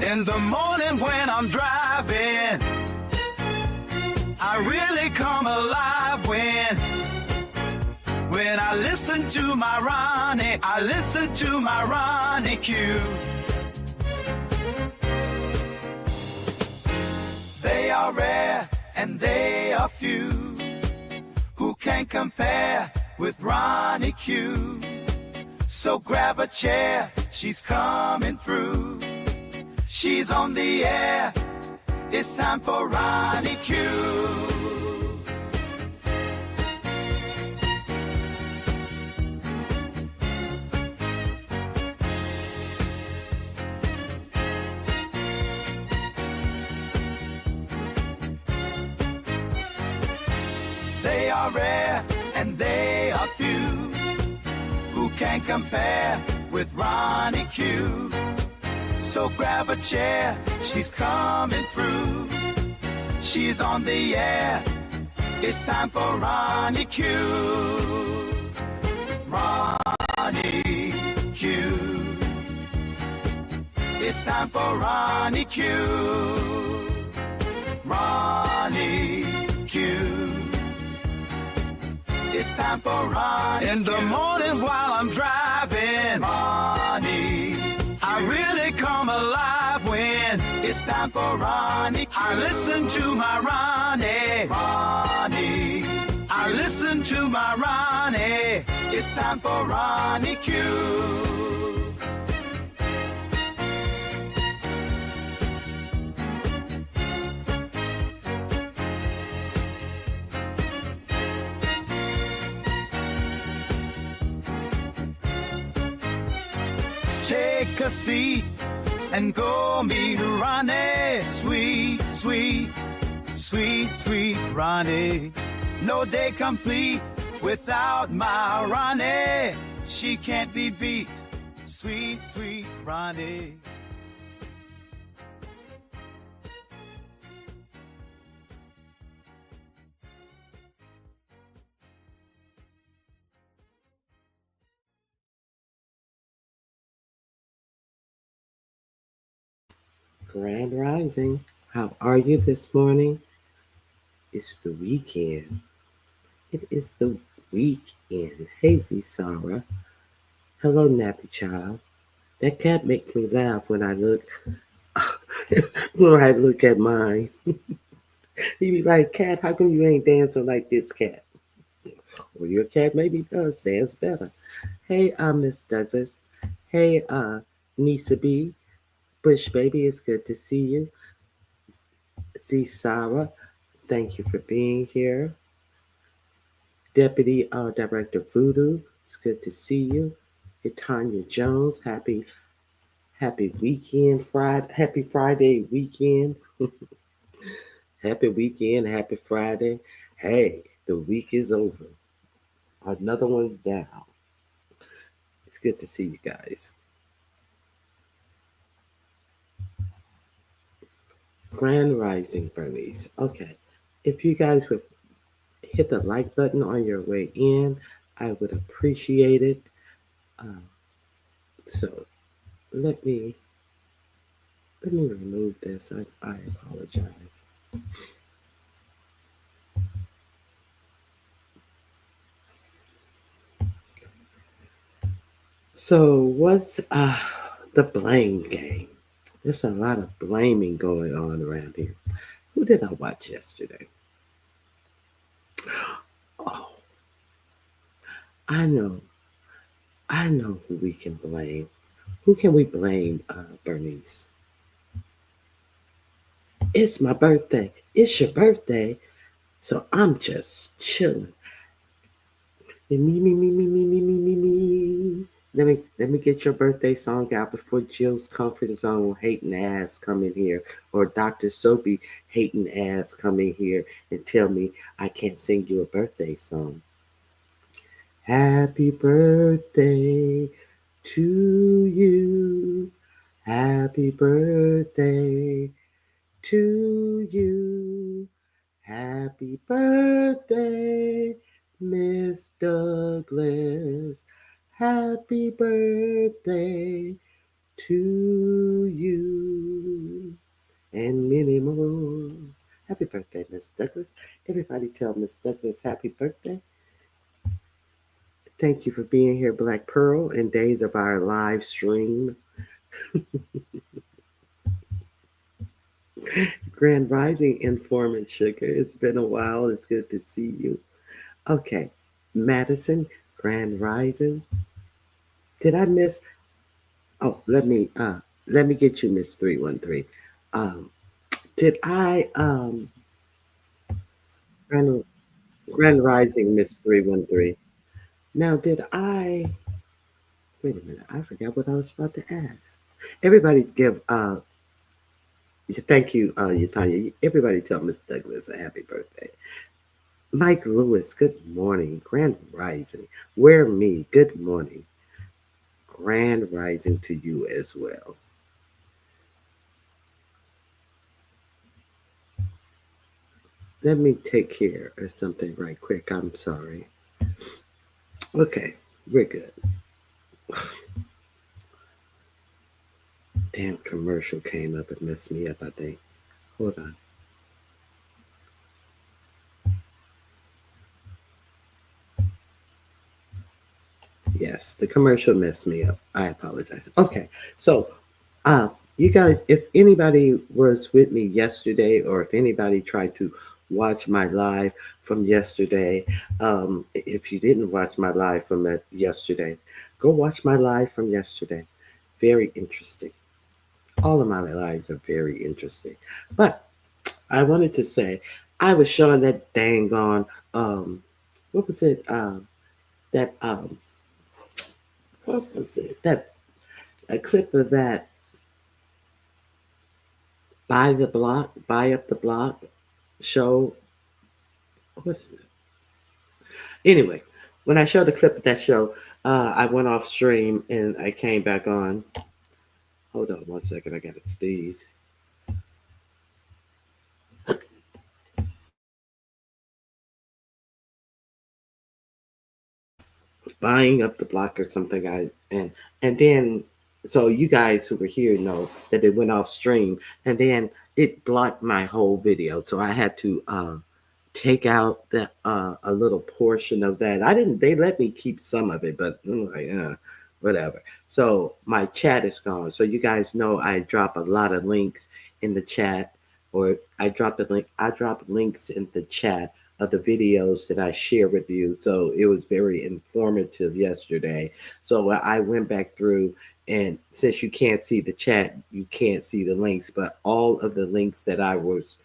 In the morning when I'm driving, I really come alive when I listen to my Ronnie, I listen to my Ronnie Q. They are rare and they are few who can compare with Ronnie Q. So grab a chair, she's coming through. She's on the air, it's time for Ronnie Q. They are rare and they are few who can compare with Ronnie Q. So grab a chair, she's coming through. She's on the air, it's time for Ronnie Q. Ronnie Q. It's time for Ronnie Q. Ronnie Q. It's time for Ronnie in the morning while I'm driving. Ronnie, I really come alive when it's time for Ronnie Q. I listen to my Ronnie. Ronnie, I listen to my Ronnie. It's time for Ronnie Q. Take a seat and go meet Ronnie. Sweet, sweet, sweet, sweet Ronnie. No day complete without my Ronnie. She can't be beat. Sweet, sweet Ronnie. Grand Rising. How are you this morning? It's the weekend. It is the weekend. Hazy Sarah. Hello, Nappy Child. That cat makes me laugh when I look when I look at mine. He be like, "Cat, how come you ain't dancing like this cat?" Well, your cat maybe does dance better. Hey, Miss Douglas. Hey, Nisa B. Bush baby, it's good to see you. Z Sarah, thank you for being here. Deputy Director Voodoo, it's good to see you. Tanya Jones, happy weekend, happy Friday weekend. Happy weekend, happy Friday. Hey, the week is over. Another one's down. It's good to see you guys. Grand Rising, Bernice. Okay, if you guys would hit the like button on your way in, I would appreciate it. So let me remove this. I apologize. So what's the blame game? There's a lot of blaming going on around here. Who did I watch yesterday? Oh, I know who we can blame. Who can we blame, Bernice? It's my birthday. It's your birthday. So I'm just chilling. Me. Let me get your birthday song out before Jill's comfort zone hating ass come in here, or Dr. Soapy hating ass come in here and tell me I can't sing you a birthday song. Happy birthday to you. Happy birthday to you. Happy birthday, Miss Douglas. Happy birthday to you and many more. Happy birthday, Miss Douglas. Everybody tell Miss Douglas happy birthday. Thank you for being here, Black Pearl, in days of our live stream. Grand Rising Informant Sugar. It's been a while. It's good to see you. Okay. Madison, Grand Rising. Did I miss? Oh, let me get you, Miss 313. Um did I Grand, Grand Rising, Miss 313. Now did I wait a minute, I forgot what I was about to ask. Everybody give thank you, Yatanya. Everybody tell Miss Douglas a happy birthday. Mike Lewis, good morning. Grand Rising. Where me, good morning. Grand Rising to you as well. Let me take care of something right quick. I'm sorry. Okay, we're good. Damn commercial came up and messed me up, I think. Hold on. Yes, the commercial messed me up. I apologize. Okay, so you guys, if anybody was with me yesterday, or if anybody tried to watch my live from yesterday, if you didn't watch my live from yesterday, go watch my live from yesterday. Very interesting. All of my lives are very interesting. But I wanted to say, I was showing that dang on, what was it? That what was it? That a clip of that buy up the block show. What is it? Anyway, when I showed the clip of that show, I went off stream and I came back on. Hold on 1 second, I gotta sneeze. Buying up the block or something. And then so you guys who were here know that it went off stream, and then it blocked my whole video. So I had to take out the a little portion of that. I didn't. They let me keep some of it, but I'm like, whatever. So my chat is gone. So you guys know I drop a lot of links in the chat, or I drop a link. I drop links in the chat of the videos that I share with you. So it was very informative yesterday. So I went back through, and since you can't see the chat, you can't see the links, but all of the links that I was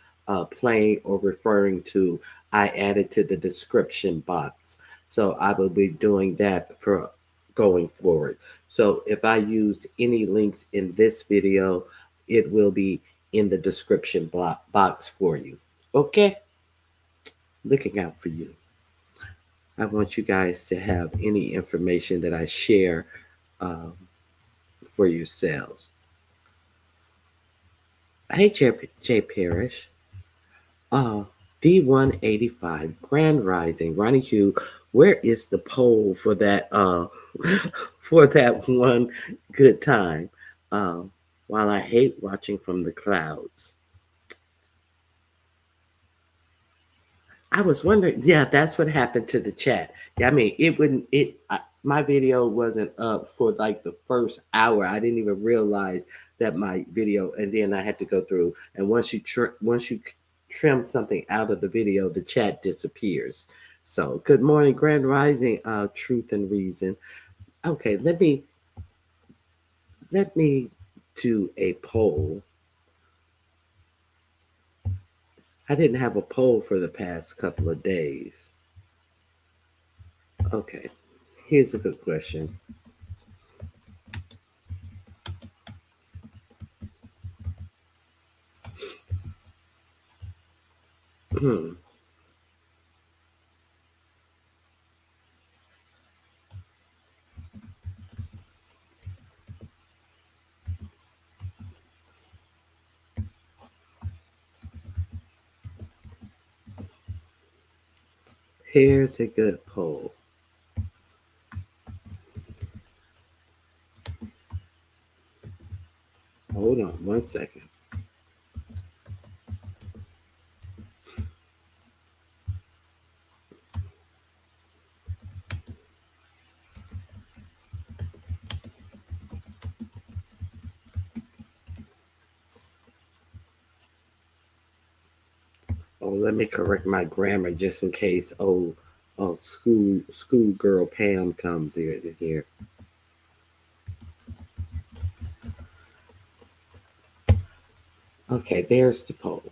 playing or referring to, I added to the description box. So I will be doing that for going forward. So if I use any links in this video, it will be in the description box for you. Okay? Looking out for you. I want you guys to have any information that I share um, for yourselves. Hey, J. Parrish. Uh, D185 Grand Rising. Ronnie Hugh, where is the poll for that for that one good time? While I hate watching from the clouds. I was wondering, yeah, that's what happened to the chat. Yeah, I mean, it wouldn't. My video wasn't up for like the first hour. I didn't even realize that my video, and then I had to go through. And once you trim something out of the video, the chat disappears. So, good morning, Grand Rising, Truth and Reason. Okay, let me do a poll. I didn't have a poll for the past couple of days. Okay, here's a good question. Hmm. Here's a good poll. one second. Oh, let me correct my grammar just in case. Oh, schoolgirl Pam comes in here. Okay, there's the poll.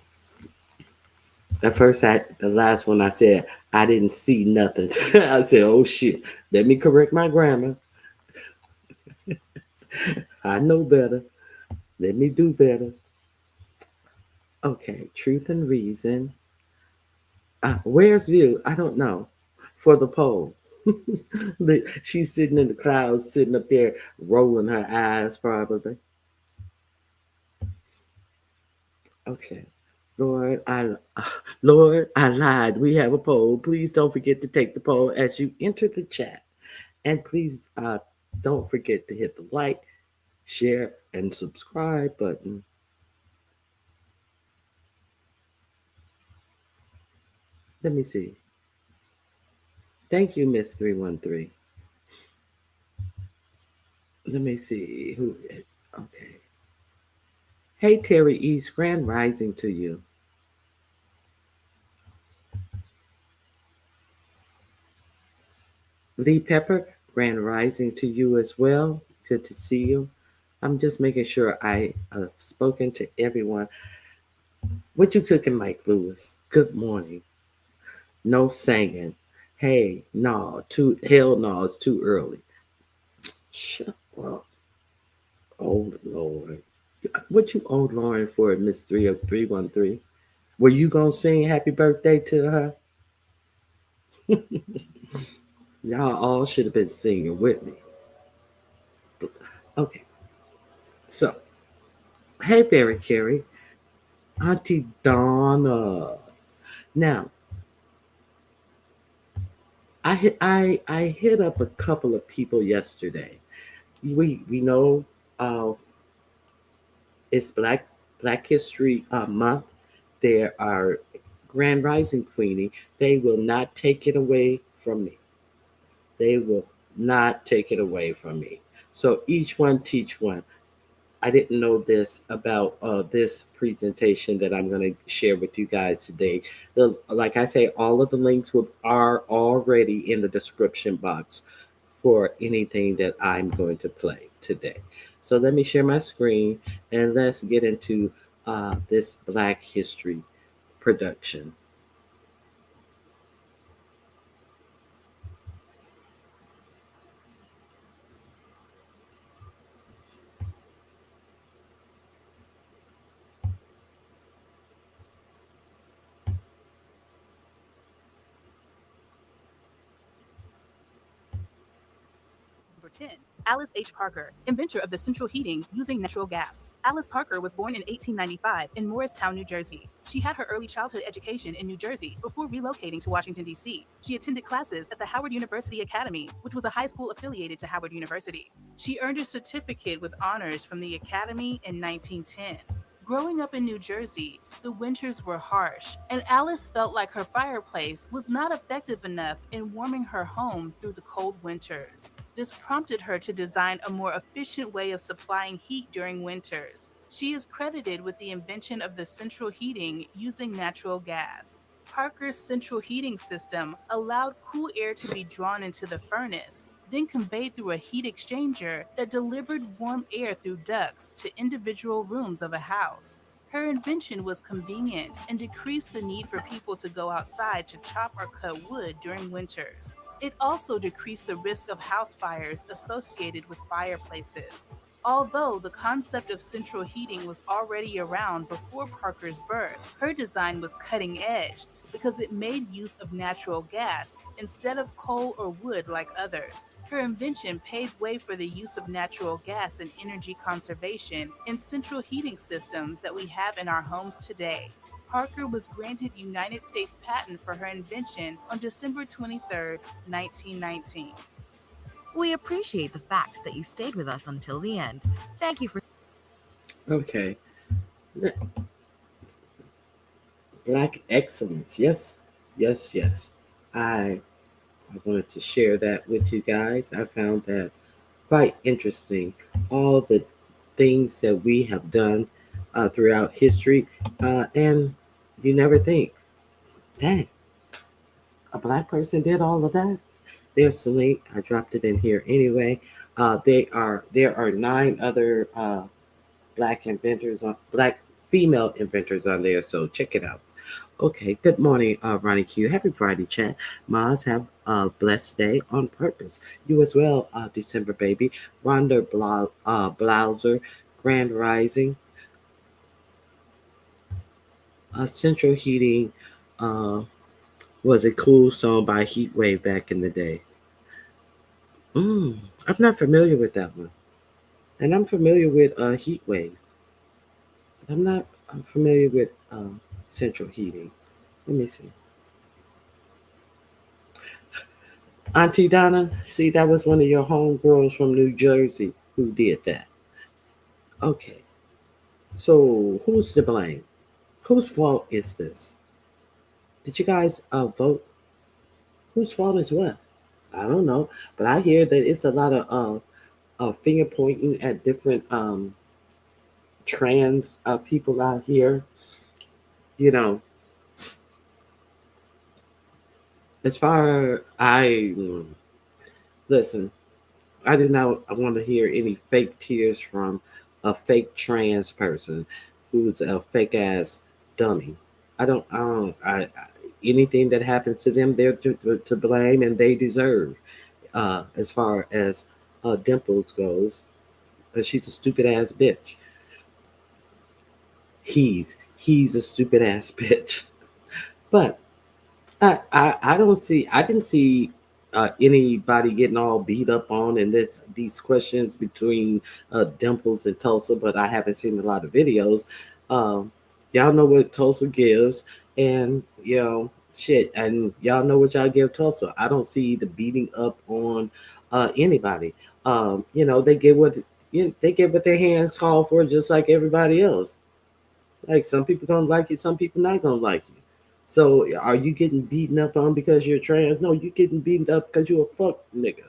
At first, the last one I said I didn't see nothing. I said, "Oh shit!" Let me correct my grammar. I know better. Let me do better. Okay, truth and reason. Where's view? I don't know. For the poll, she's sitting in the clouds, sitting up there, rolling her eyes, probably. Okay. Lord, Lord, I lied. We have a poll. Please don't forget to take the poll as you enter the chat. And please don't forget to hit the like, share, and subscribe button. Let me see. Thank you, Miss 313. Let me see who. Okay. Hey, Terry East, grand rising to you. Lee Pepper, grand rising to you as well. Good to see you. I'm just making sure I have spoken to everyone. What you cooking, Mike Lewis? Good morning. No singing. Hey, no, too hell no, it's too early. Shut up. Oh Lord. What you old Lauren for, Miss 30313? Were you gonna sing happy birthday to her? Y'all all should have been singing with me. Okay, so hey Barry Carey, Auntie Donna. Now I hit up a couple of people yesterday. We know uh, it's Black History Month. There are Grand Rising Queenie. They will not take it away from me. They will not take it away from me. So each one teach one. I didn't know this about this presentation that I'm going to share with you guys today. Like I say, all of the links are already in the description box for anything that I'm going to play today. So let me share my screen and let's get into this Black History production. Number 10. Alice H. Parker, inventor of the central heating using natural gas. Alice Parker was born in 1895 in Morristown, New Jersey. She had her early childhood education in New Jersey before relocating to Washington, D.C. She attended classes at the Howard University Academy, which was a high school affiliated to Howard University. She earned a certificate with honors from the Academy in 1910. Growing up in New Jersey, the winters were harsh, and Alice felt like her fireplace was not effective enough in warming her home through the cold winters. This prompted her to design a more efficient way of supplying heat during winters. She is credited with the invention of the central heating using natural gas. Parker's central heating system allowed cool air to be drawn into the furnace, then conveyed through a heat exchanger that delivered warm air through ducts to individual rooms of a house. Her invention was convenient and decreased the need for people to go outside to chop or cut wood during winters. It also decreased the risk of house fires associated with fireplaces. Although the concept of central heating was already around before Parker's birth, her design was cutting edge because it made use of natural gas instead of coal or wood like others. Her invention paved way for the use of natural gas and energy conservation in central heating systems that we have in our homes today. Parker was granted United States patent for her invention on December 23, 1919. We appreciate the fact that you stayed with us until the end. Thank you for. Okay, Black excellence. Yes, yes, yes. I I wanted to share that with you guys. I found that quite interesting. All the things that we have done throughout history, and you never think, dang, a black person did all of that. There's the link. I dropped it in here anyway. There are nine other black female inventors on there. So check it out. Okay, good morning, Ronnie Q. Happy Friday, chat. Maz, have a blessed day on purpose. You as well, December baby. Rhonda Blouser, Grand Rising, Central Heating uh, was a cool song by Heatwave back in the day. Mm, I'm not familiar with that one. And I'm familiar with Heatwave. But I'm not familiar with Central Heating. Let me see. Auntie Donna, see, that was one of your homegirls from New Jersey who did that. Okay, so who's to blame? Whose fault is this? Did you guys vote? Whose fault is what? I don't know, but I hear that it's a lot of finger pointing at different trans people out here. You know, as far listen, I do not want to hear any fake tears from a fake trans person who's a fake ass dummy. Anything that happens to them, they're to blame and they deserve. As far as Dimples goes, she's a stupid ass bitch. He's a stupid ass bitch. But I didn't see anybody getting all beat up on in these questions between Dimples and Tulsa, but I haven't seen a lot of videos. Um, y'all know what Tulsa gives, and shit, and y'all know what y'all give Tulsa. I don't see the beating up on anybody. They get they get what their hands call for, just like everybody else. Like some people gonna like it, some people not gonna like it. So are you getting beaten up on because you're trans? No, you getting beaten up because you're a fuck nigga.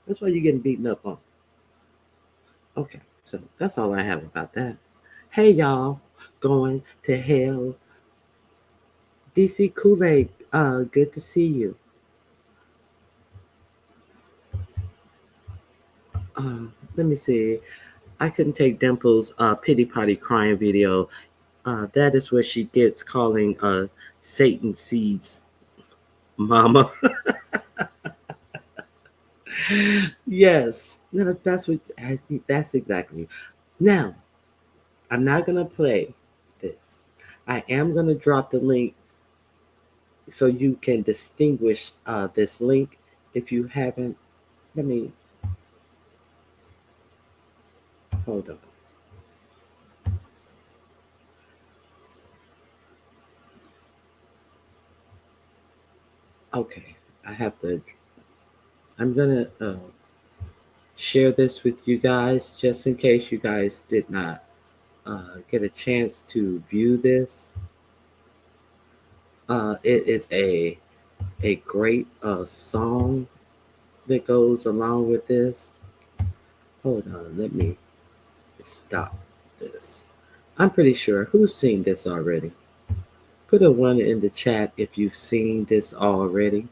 That's why you're getting beaten up on. Okay, so that's all I have about that. Hey y'all, going to hell. DC Kool-Aid, good to see you. Let me see. I couldn't take Dimple's pity party crying video. That is what she gets calling Satan seeds mama. Yes, no, that's exactly. Now, I'm not gonna play this. I am gonna drop the link so you can distinguish this link if you haven't. Let me hold on. Okay, I have to. I'm gonna share this with you guys just in case you guys did not get a chance to view this. It is a great song that goes along with this. Hold on, let me stop this. I'm pretty sure who's seen this already. Put a one in the chat if you've seen this already.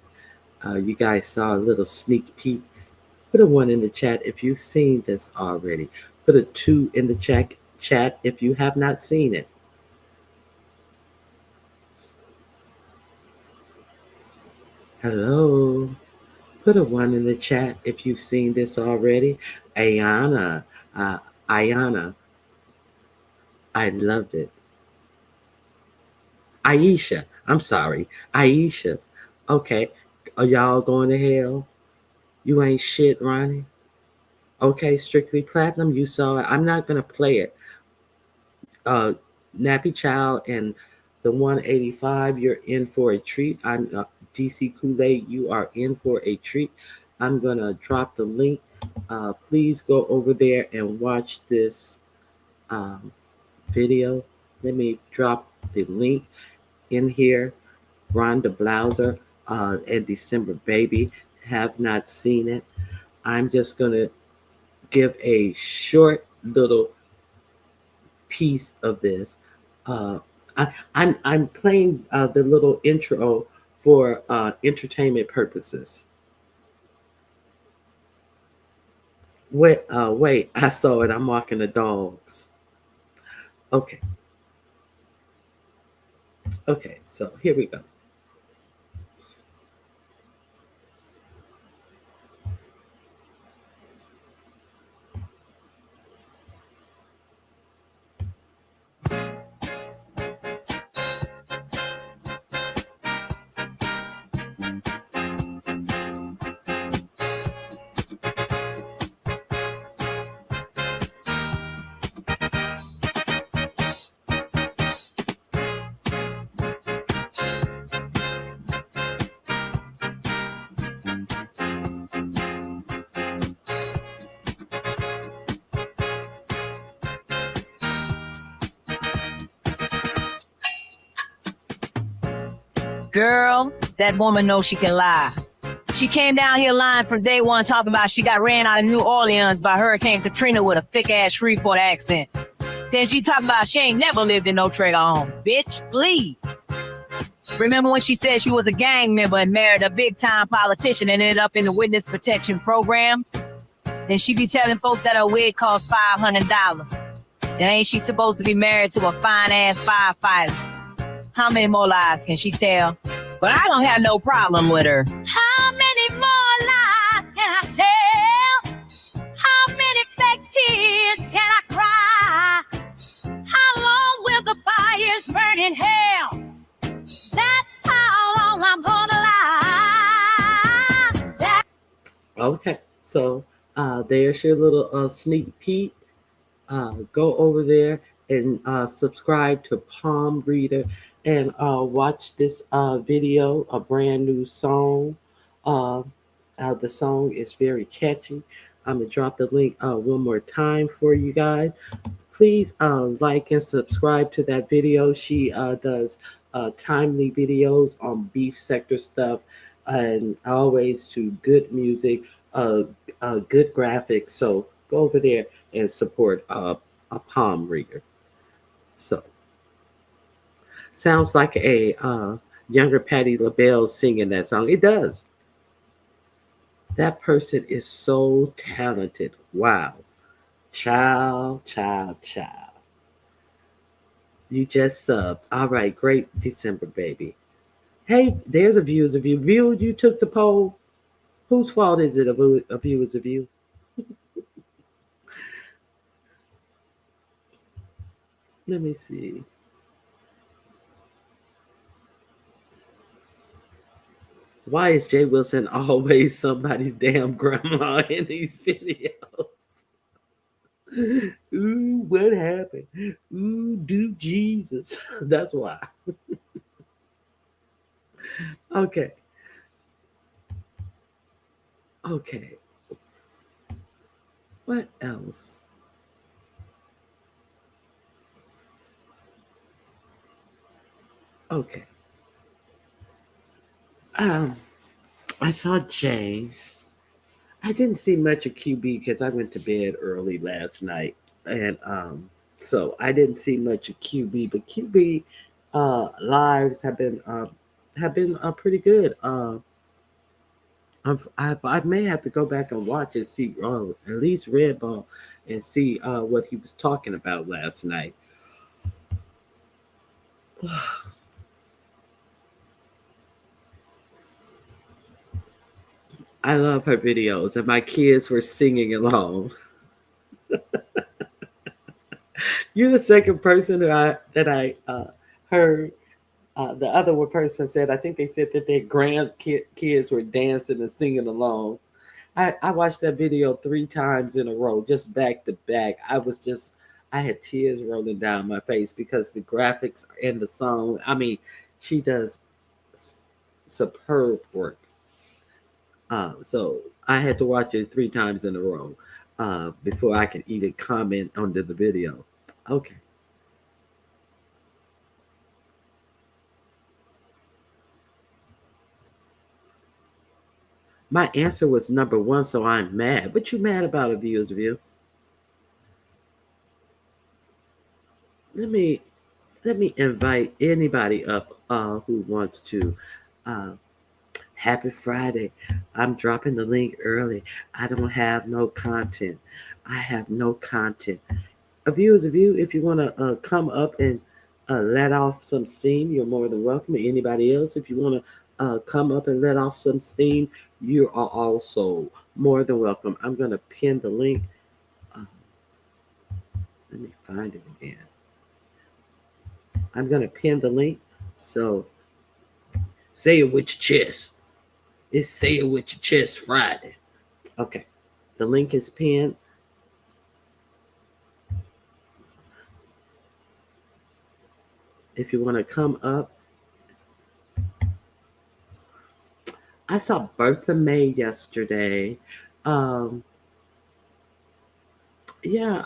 You guys saw a little sneak peek. Put a one in the chat if you've seen this already. Put a two in the chat if you have not seen it. Hello. Put a one in the chat if you've seen this already. Ayana, uh, Ayana, I loved it. Aisha, I'm sorry, Aisha. Okay, are y'all going to hell? You ain't shit, Ronnie. Okay, Strictly Platinum, you saw it. I'm not gonna play it. Uh, Nappy Child and the 185, you're in for a treat. I'm DC Kool-Aid, you are in for a treat. I'm gonna drop the link. Please go over there and watch this um, video. Let me drop the link in here. Rhonda Blouser and December Baby. Have not seen it. I'm just going to give a short little piece of this. Uh, I'm playing the little intro for entertainment purposes. Wait, I saw it. I'm walking the dogs. Okay, okay. So here we go. Girl, that woman knows she can lie. She came down here lying from day one, talking about she got ran out of New Orleans by Hurricane Katrina with a thick-ass Shreveport accent. Then she talking about she ain't never lived in no trailer home. Bitch, please. Remember when she said she was a gang member and married a big-time politician and ended up in the witness protection program? Then she be telling folks that her wig costs $500. And ain't she supposed to be married to a fine-ass firefighter? How many more lies can she tell? But I don't have no problem with her. How many more lies can I tell? How many fake tears can I cry? How long will the fires burn in hell? That's how long I'm gonna lie. Okay, so there's your little sneak peek. Go over there and subscribe to Palm Reader and watch this video, a brand new song. Uh, the song is very catchy. I'm going to drop the link one more time for you guys. Please like and subscribe to that video. She does timely videos on beef sector stuff and always to good music, good graphics. So go over there and support a palm reader. So sounds like a younger Patti LaBelle singing that song. It does. That person is so talented. Wow. Child. You just subbed. All right, great December, baby. Hey, there's a view is a view. View, you took the poll. Whose fault is it a view is a view? Let me see. Why is Jay Wilson always somebody's damn grandma in these videos? Ooh, what happened? Ooh, do Jesus. That's why. Okay. Okay. What else? Okay. I saw James. I didn't see much of QB because I went to bed early last night, and so I didn't see much of QB. But QB lives have been pretty good. I may have to go back and watch and see at least Red Ball and see what he was talking about last night. I love her videos, and my kids were singing along. You're the second person that I heard. The other one person said, I think they said that their grandkids were dancing and singing along. I watched that video 3 times in a row, just back to back. I had tears rolling down my face because the graphics and the song. I mean, she does superb work. So I had to watch it 3 times in a row before I could even comment under the video. Okay. My answer was number 1, so I'm mad. What you mad about, a viewer's view? Let me invite anybody up who wants to. Uh, Happy Friday. I'm dropping the link early. I don't have no content. I have no content. A viewers of you, if you want to come up and let off some steam, you're more than welcome. Anybody else, if you want to come up and let off some steam, you are also more than welcome. I'm going to pin the link. Uh, let me find it again. I'm going to pin the link. So say it with your chest. It's Say It With Your Chest Friday. Okay. The link is pinned. If you want to come up. I saw Bertha May yesterday. Yeah,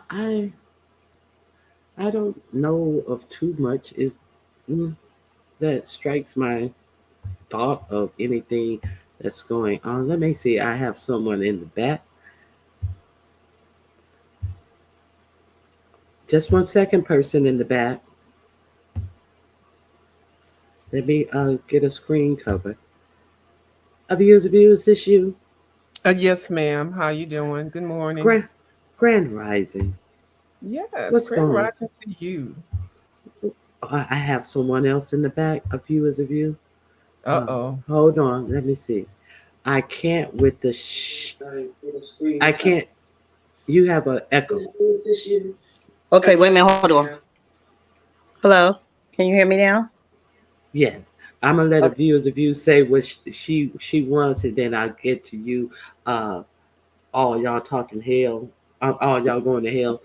I don't know of too much that strikes my thought of anything that's going on. Let me see. I have someone in the back. Just one second, person in the back. Let me get a screen cover. Of you, is this you? Yes, ma'am. How you doing? Good morning. Grand Rising. Yes, What's grand going on? rising to you. I have someone else in the back. A view is a view. Uh-oh. Hold on. Let me see. I can't with the I can't. You have an echo. Okay, wait a minute, hold on. Hello, can you hear me now? Yes. I'm gonna let a Okay. viewers of you say what she wants, and then I'll get to you. All y'all talking hell. All y'all going to hell.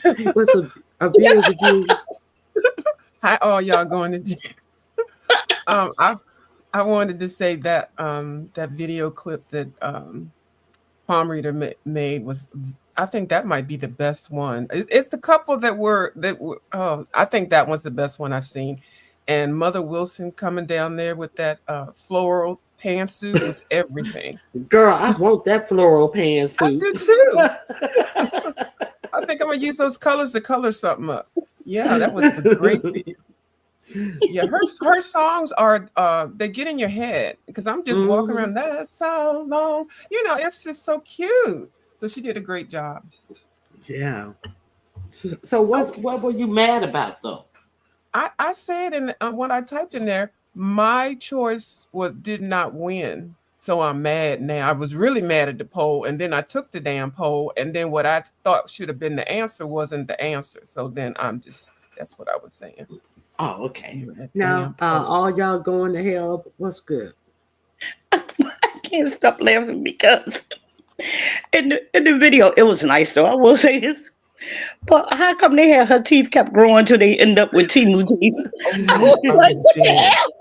Hey, what's a viewers of you? Hi, all y'all going to jail. I wanted to say that that video clip that Palm Reader made was, I think that might be the best one. It's the couple that were oh, I think that one's the best one I've seen. And Mother Wilson coming down there with that floral pantsuit was everything. Girl, I want that floral I pantsuit. do too. I think I'm gonna use those colors to color something up. Yeah, that was a great video. Yeah, her songs are they get in your head because I'm just walking around that so long. You know, it's just so cute. So she did a great job. Yeah. So what were you mad about though? I said in what I typed in there, my choice did not win. So I'm mad now. I was really mad at the poll, and then I took the damn poll, and then what I thought should have been the answer wasn't the answer. So then that's what I was saying. Oh, okay. That Now, damn poll. all y'all going to hell. What's good? I can't stop laughing because in the video it was nice though. I will say this, but how come they had her teeth kept growing till they end up with Timu teeth? I Oh, was I like, was what the dead. hell?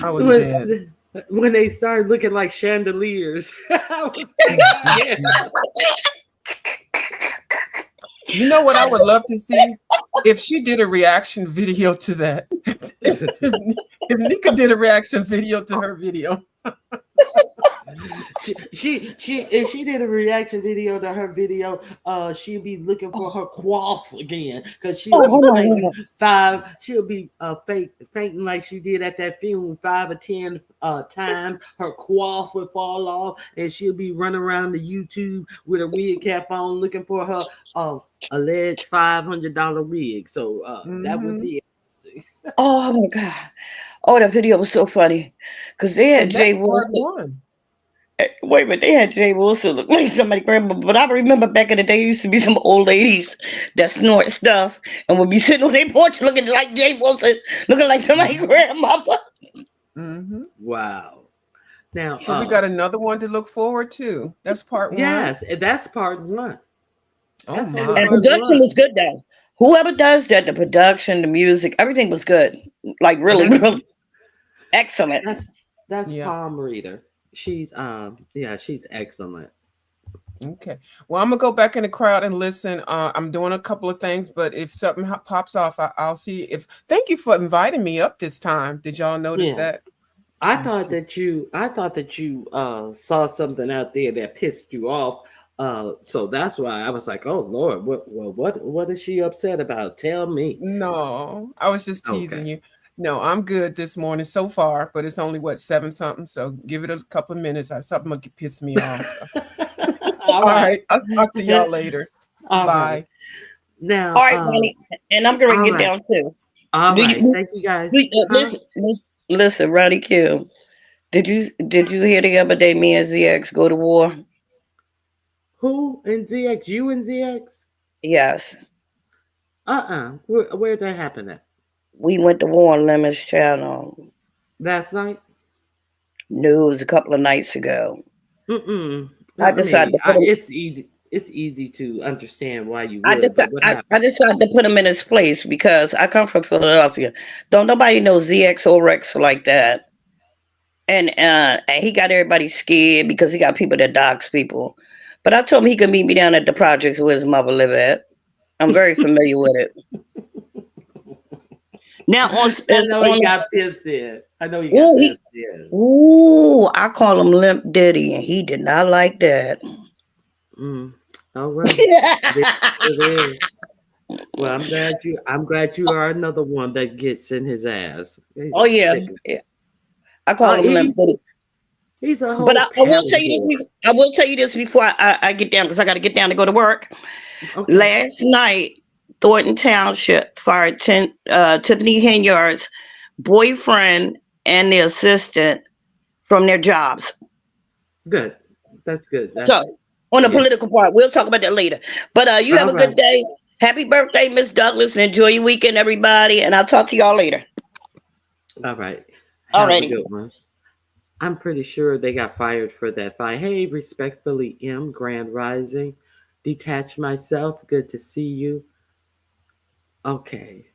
I was dead. When they started looking like chandeliers, I was like, yeah. You know what I would love to see? If she did a reaction video to that. If Nika did a reaction video to her video. She if she did a reaction video to her video, she'd be looking for her quaff again because she'll Oh, be hold on, fainting hold she'll be fainting like she did at that funeral 5 or 10 times. Her quaff would fall off, and she'll be running around the YouTube with a wig cap on, looking for her alleged $500 wig. So that would be interesting. oh my god! Oh, that video was so funny because they had And Jay that's part Wilson. one. Wait a minute, they had Jay Wilson look like somebody grandma. But I remember back in the day, used to be some old ladies that snort stuff and would be sitting on their porch looking like Jay Wilson, looking like somebody Mhm. grandmother. Mhm. Wow. Now, So we got another one to look forward to. That's part one. yes, that's part one. Oh That's only And my. part production was one. good though. Whoever does that, the production, the music, everything was good. Like really, That's really excellent. that's that's Yeah. palm reader. She's yeah, she's excellent. Okay. Well, I'm gonna go back in the crowd and listen. I'm doing a couple of things, but if something pops off, I'll see. If thank you for inviting me up this time. Did y'all notice Yeah. that? I thought that you saw something out there that pissed you off. So that's why I was like, "Oh Lord, what is she upset about? Tell me." No, I was just teasing Okay. you. No, I'm good this morning so far, but it's only what, 7 something. So give it a couple of minutes. Something will piss me off. So. All All right. right, I'll talk to y'all later. All right. Bye. Now, All right, Ronnie, and I'm going to all get right. down too. All Do right. you, Thank you guys. Huh? listen, Ronnie Q. Did you hear the other day me and ZX go to war? Who in ZX? You and ZX? Yes, Where'd that happen at? we went to war on Lemons Channel. Last night? No, it was a couple of nights ago. Mm-mm. I I decided mean, to put him. it's easy. It's easy to understand why you would, but what I happened? decided to put him in his place because I come from Philadelphia. Don't nobody know ZX or Rex like that. And he got everybody scared because he got people that dox people. But I told him he could meet me down at the projects where his mother live at. I'm very familiar with it. Now I know he on got pissed in. I know he got ooh pissed he in. ooh I call him Limp Diddy and he did not like that. Mm. Oh well, it is what it is. Well, I'm glad you are another one that gets in his ass. He's Oh a yeah, sick. yeah. I call him Limp He's Diddy. he's a But whole I will tell you paddleboard. this. I will tell you this before I get down because I got to get down to go to work. Okay. Last night, Thornton Township fired Tiffany Henyard's boyfriend and the assistant from their jobs. Good. That's good. That's So, on the yeah. political part, we'll talk about that later. But you have All a right. good day. Happy birthday, Miss Douglas, and enjoy your weekend, everybody. And I'll talk to y'all later. All right. Have a Alrighty. good one. I'm pretty sure they got fired for that fight. Hey, respectfully, M. Grand Rising. Detach myself. Good to see you. Okay.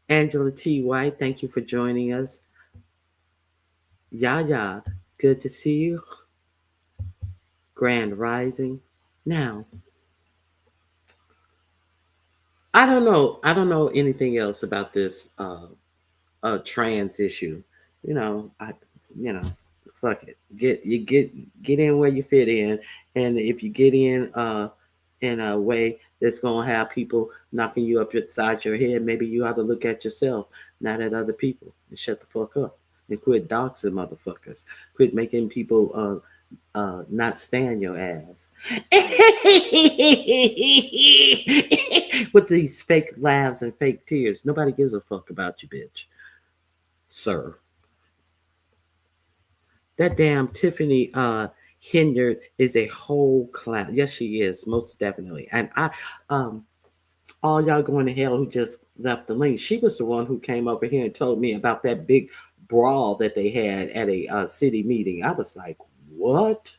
Angela T. White, thank you for joining us. Yaya, good to see you. Grand Rising. Now, I don't know. I don't know anything else about this trans issue. You know, you know, fuck it. Get in where you fit in, and if you get in a way that's gonna have people knocking you up inside your head, maybe you ought to look at yourself, not at other people, and shut the fuck up and quit doxing motherfuckers. Quit making people not stand your ass with these fake laughs and fake tears. Nobody gives a fuck about you, bitch, sir. That damn Tiffany Henyard is a whole clown. Yes, she is, most definitely. And um all y'all going to hell who just left the link. She was the one who came over here and told me about that big brawl that they had at a city meeting. I was like, what?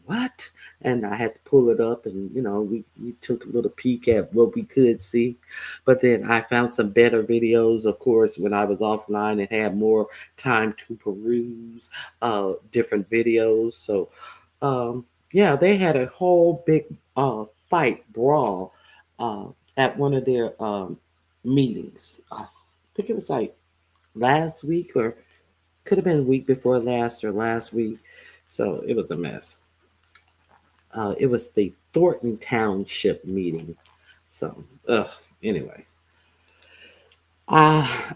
What? And I had to pull it up, and we took a little peek at what we could see. But then I found some better videos, of course, when I was offline and had more time to peruse different videos. So yeah, they had a whole big fight brawl uh, at one of their meetings. I think it was like last week, or could have been a week before last, or last week. So it was a mess. It was the Thornton Township meeting. So, anyway, uh,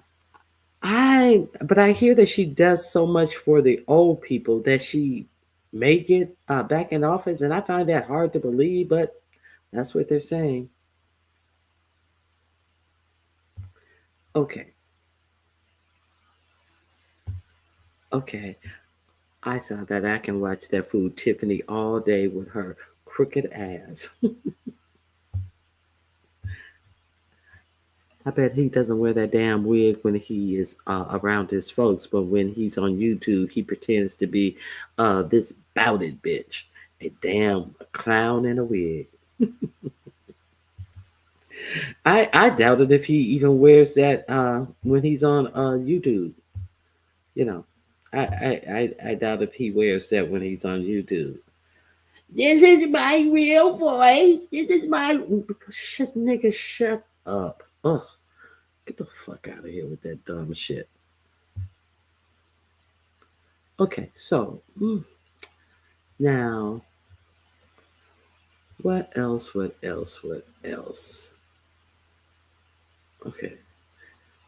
but I hear that she does so much for the old people that she may get back in office, and I find that hard to believe, but that's what they're saying. Okay, okay. I saw that I can watch that fool Tiffany all day with her crooked ass. I bet he doesn't wear that damn wig when he is around his folks, but when he's on YouTube, he pretends to be this bouted bitch, a damn clown in a wig. I doubt it if he even wears that when he's on YouTube. You know, I doubt if he wears that when he's on YouTube. This is my real voice. This is my shit, nigga. Shut up. Ugh. Get the fuck out of here with that dumb shit. Okay, so now what else? What else? What else? Okay,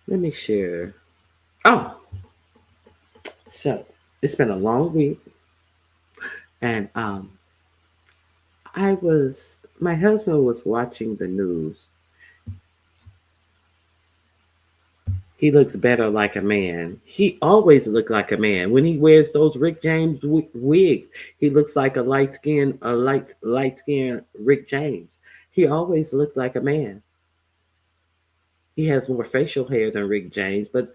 let me share. Oh, so it's been a long week, and my husband was watching the news. He looks better like a man. He always looked like a man. When he wears those Rick James wigs, he looks like light skinned Rick James. He always looks like a man. He has more facial hair than Rick James, but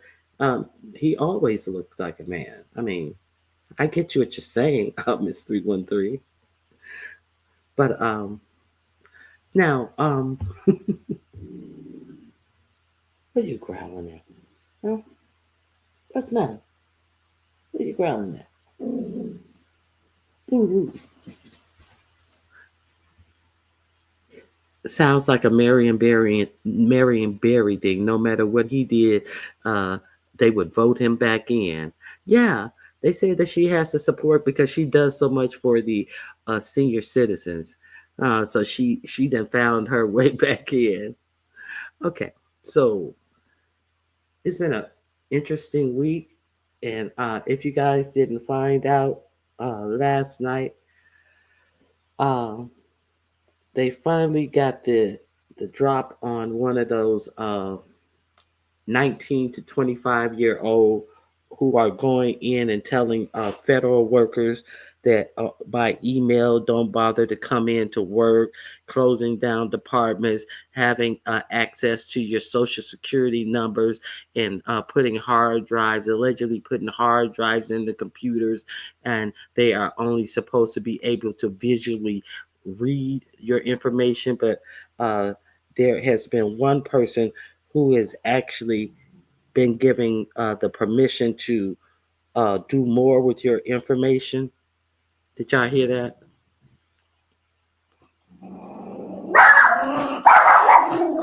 he always looks like a man. I mean, I get you what you're saying, Miss 313. But now, what are you growling at? Huh? What's the matter? What are you growling at? Ooh. Sounds like a Marion Barry thing. No matter what he did, uh, they would vote him back in. Yeah, they say that she has the support because she does so much for the senior citizens. So she then found her way back in. Okay, so it's been an interesting week, and if you guys didn't find out last night, uh, they finally got the drop on one of those 19 to 25-year-old who are going in and telling federal workers that by email don't bother to come in to work, closing down departments, having access to your social security numbers, and allegedly putting hard drives in the computers, and they are only supposed to be able to visually read your information. But there has been one person who has actually been given the permission to do more with your information. Did y'all hear that?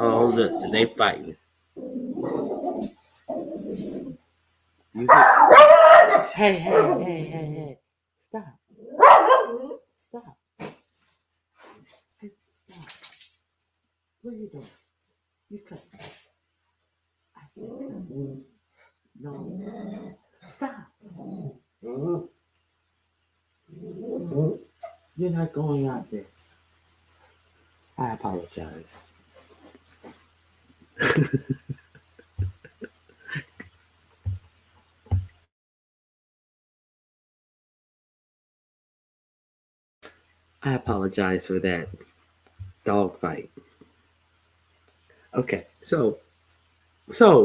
Oh, listen, they fighting. Hey. Stop. Stop. Hey, stop. What are you doing? You cut. I said cut. No. Stop. You're not going out there. I apologize. I apologize for that dog fight. Okay, so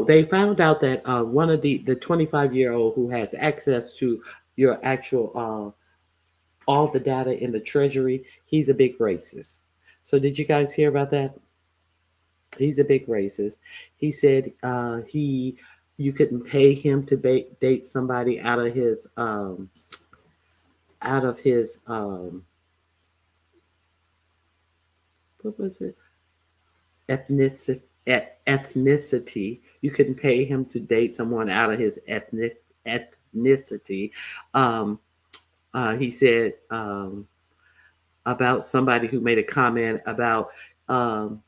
they found out that one of the 25-year-old who has access to your actual all the data in the Treasury, he's a big racist. So did you guys hear about that? He's a big racist. He said you couldn't pay him to date somebody out of his what was it, ethnicity. You couldn't pay him to date someone out of his ethnicity. Um, he said about somebody who made a comment about um,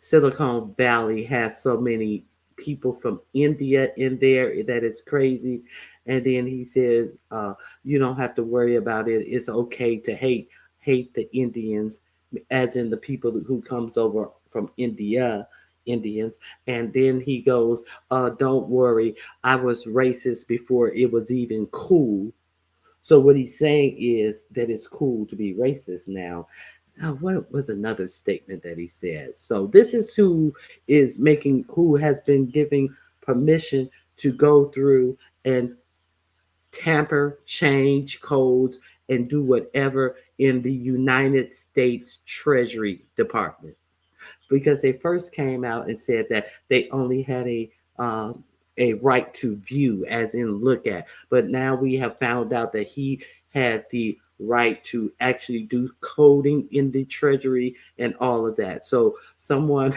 Silicon Valley has so many people from India in there that it's crazy. And then he says, you don't have to worry about it. It's okay to hate the Indians, as in the people who comes over from Indians. And then he goes, don't worry, I was racist before it was even cool. So what he's saying is that it's cool to be racist now. Now, what was another statement that he said? So this is who has been giving permission to go through and tamper, change codes, and do whatever in the United States Treasury Department, because they first came out and said that they only had a right to view, as in look at. But now we have found out that he had the right to actually do coding in the Treasury and all of that. So someone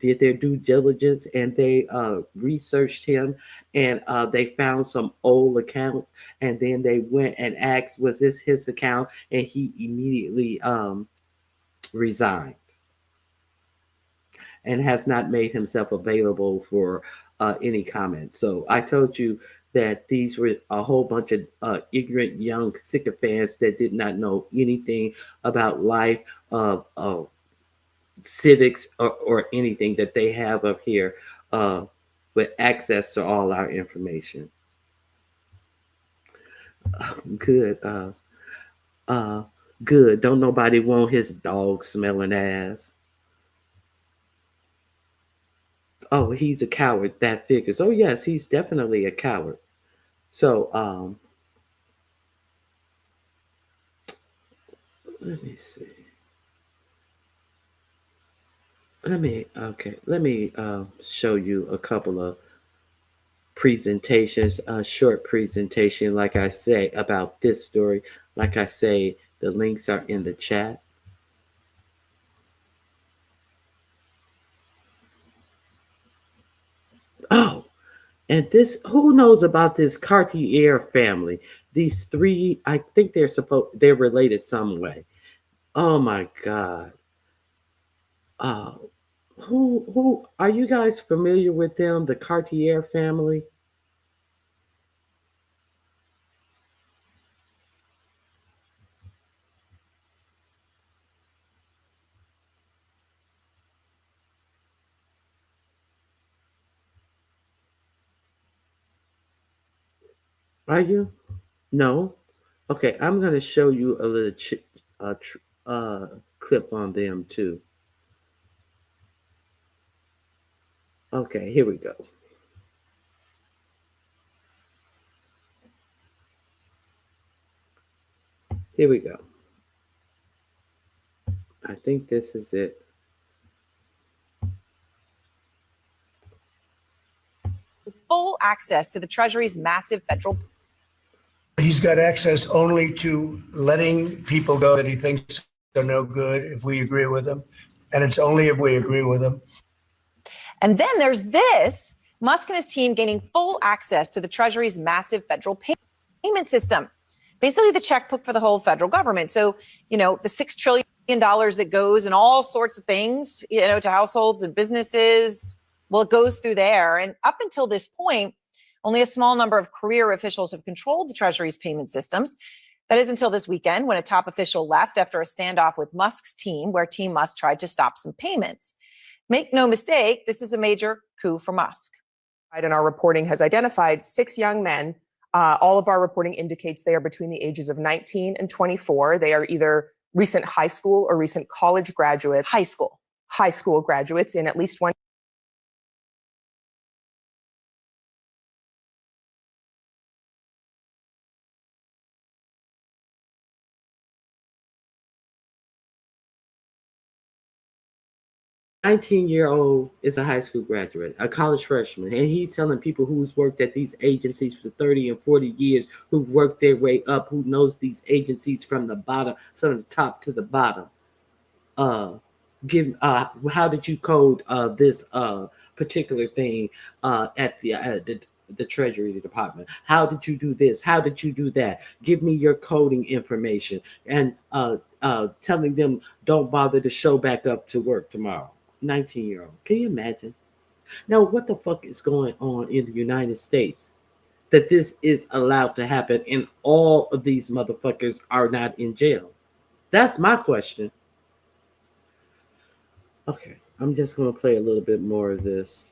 did their due diligence and they researched him, and they found some old accounts, and then they went and asked, was this his account? And he immediately resigned and has not made himself available for any comment. So I told you that these were a whole bunch of ignorant young sycophants that did not know anything about life, civics, or anything, that they have up here with access to all our information. Good. Good. Don't nobody want his dog smelling ass. Oh, he's a coward. That figures. Oh, yes, he's definitely a coward. So, let me see. Let me show you a couple of presentations, a short presentation, like I say, about this story. Like I say, the links are in the chat. Oh, and this, who knows about this Cartier family? These three, I think they're related some way. Oh my God. Uh, who are you guys familiar with them? The Cartier family? Are you? No? Okay, I'm going to show you a little clip on them too. Okay, here we go. Here we go. I think this is it. Full access to the Treasury's massive federal. He's got access only to letting people go that he thinks are no good if we agree with him. And it's only if we agree with him. And then there's this, Musk and his team gaining full access to the Treasury's massive federal payment system. Basically the checkbook for the whole federal government. So, the $6 trillion that goes and all sorts of things, to households and businesses, well, it goes through there. And up until this point, only a small number of career officials have controlled the Treasury's payment systems. That is until this weekend, when a top official left after a standoff with Musk's team, where Team Musk tried to stop some payments. Make no mistake, this is a major coup for Musk. And our reporting has identified 6 young men. All of our reporting indicates they are between the ages of 19 and 24. They are either recent high school or recent college graduates. High school graduates in at least one. A 19-year-old is a high school graduate, a college freshman, and he's telling people who's worked at these agencies for 30 and 40 years, who've worked their way up, who knows these agencies from the bottom, from the top to the bottom. How did you code this particular thing at the Treasury Department? How did you do this? How did you do that? Give me your coding information, and telling them don't bother to show back up to work tomorrow. 19-year-old. Can you imagine? Now, what the fuck is going on in the United States that this is allowed to happen and all of these motherfuckers are not in jail? That's my question. Okay, I'm just going to play a little bit more of this.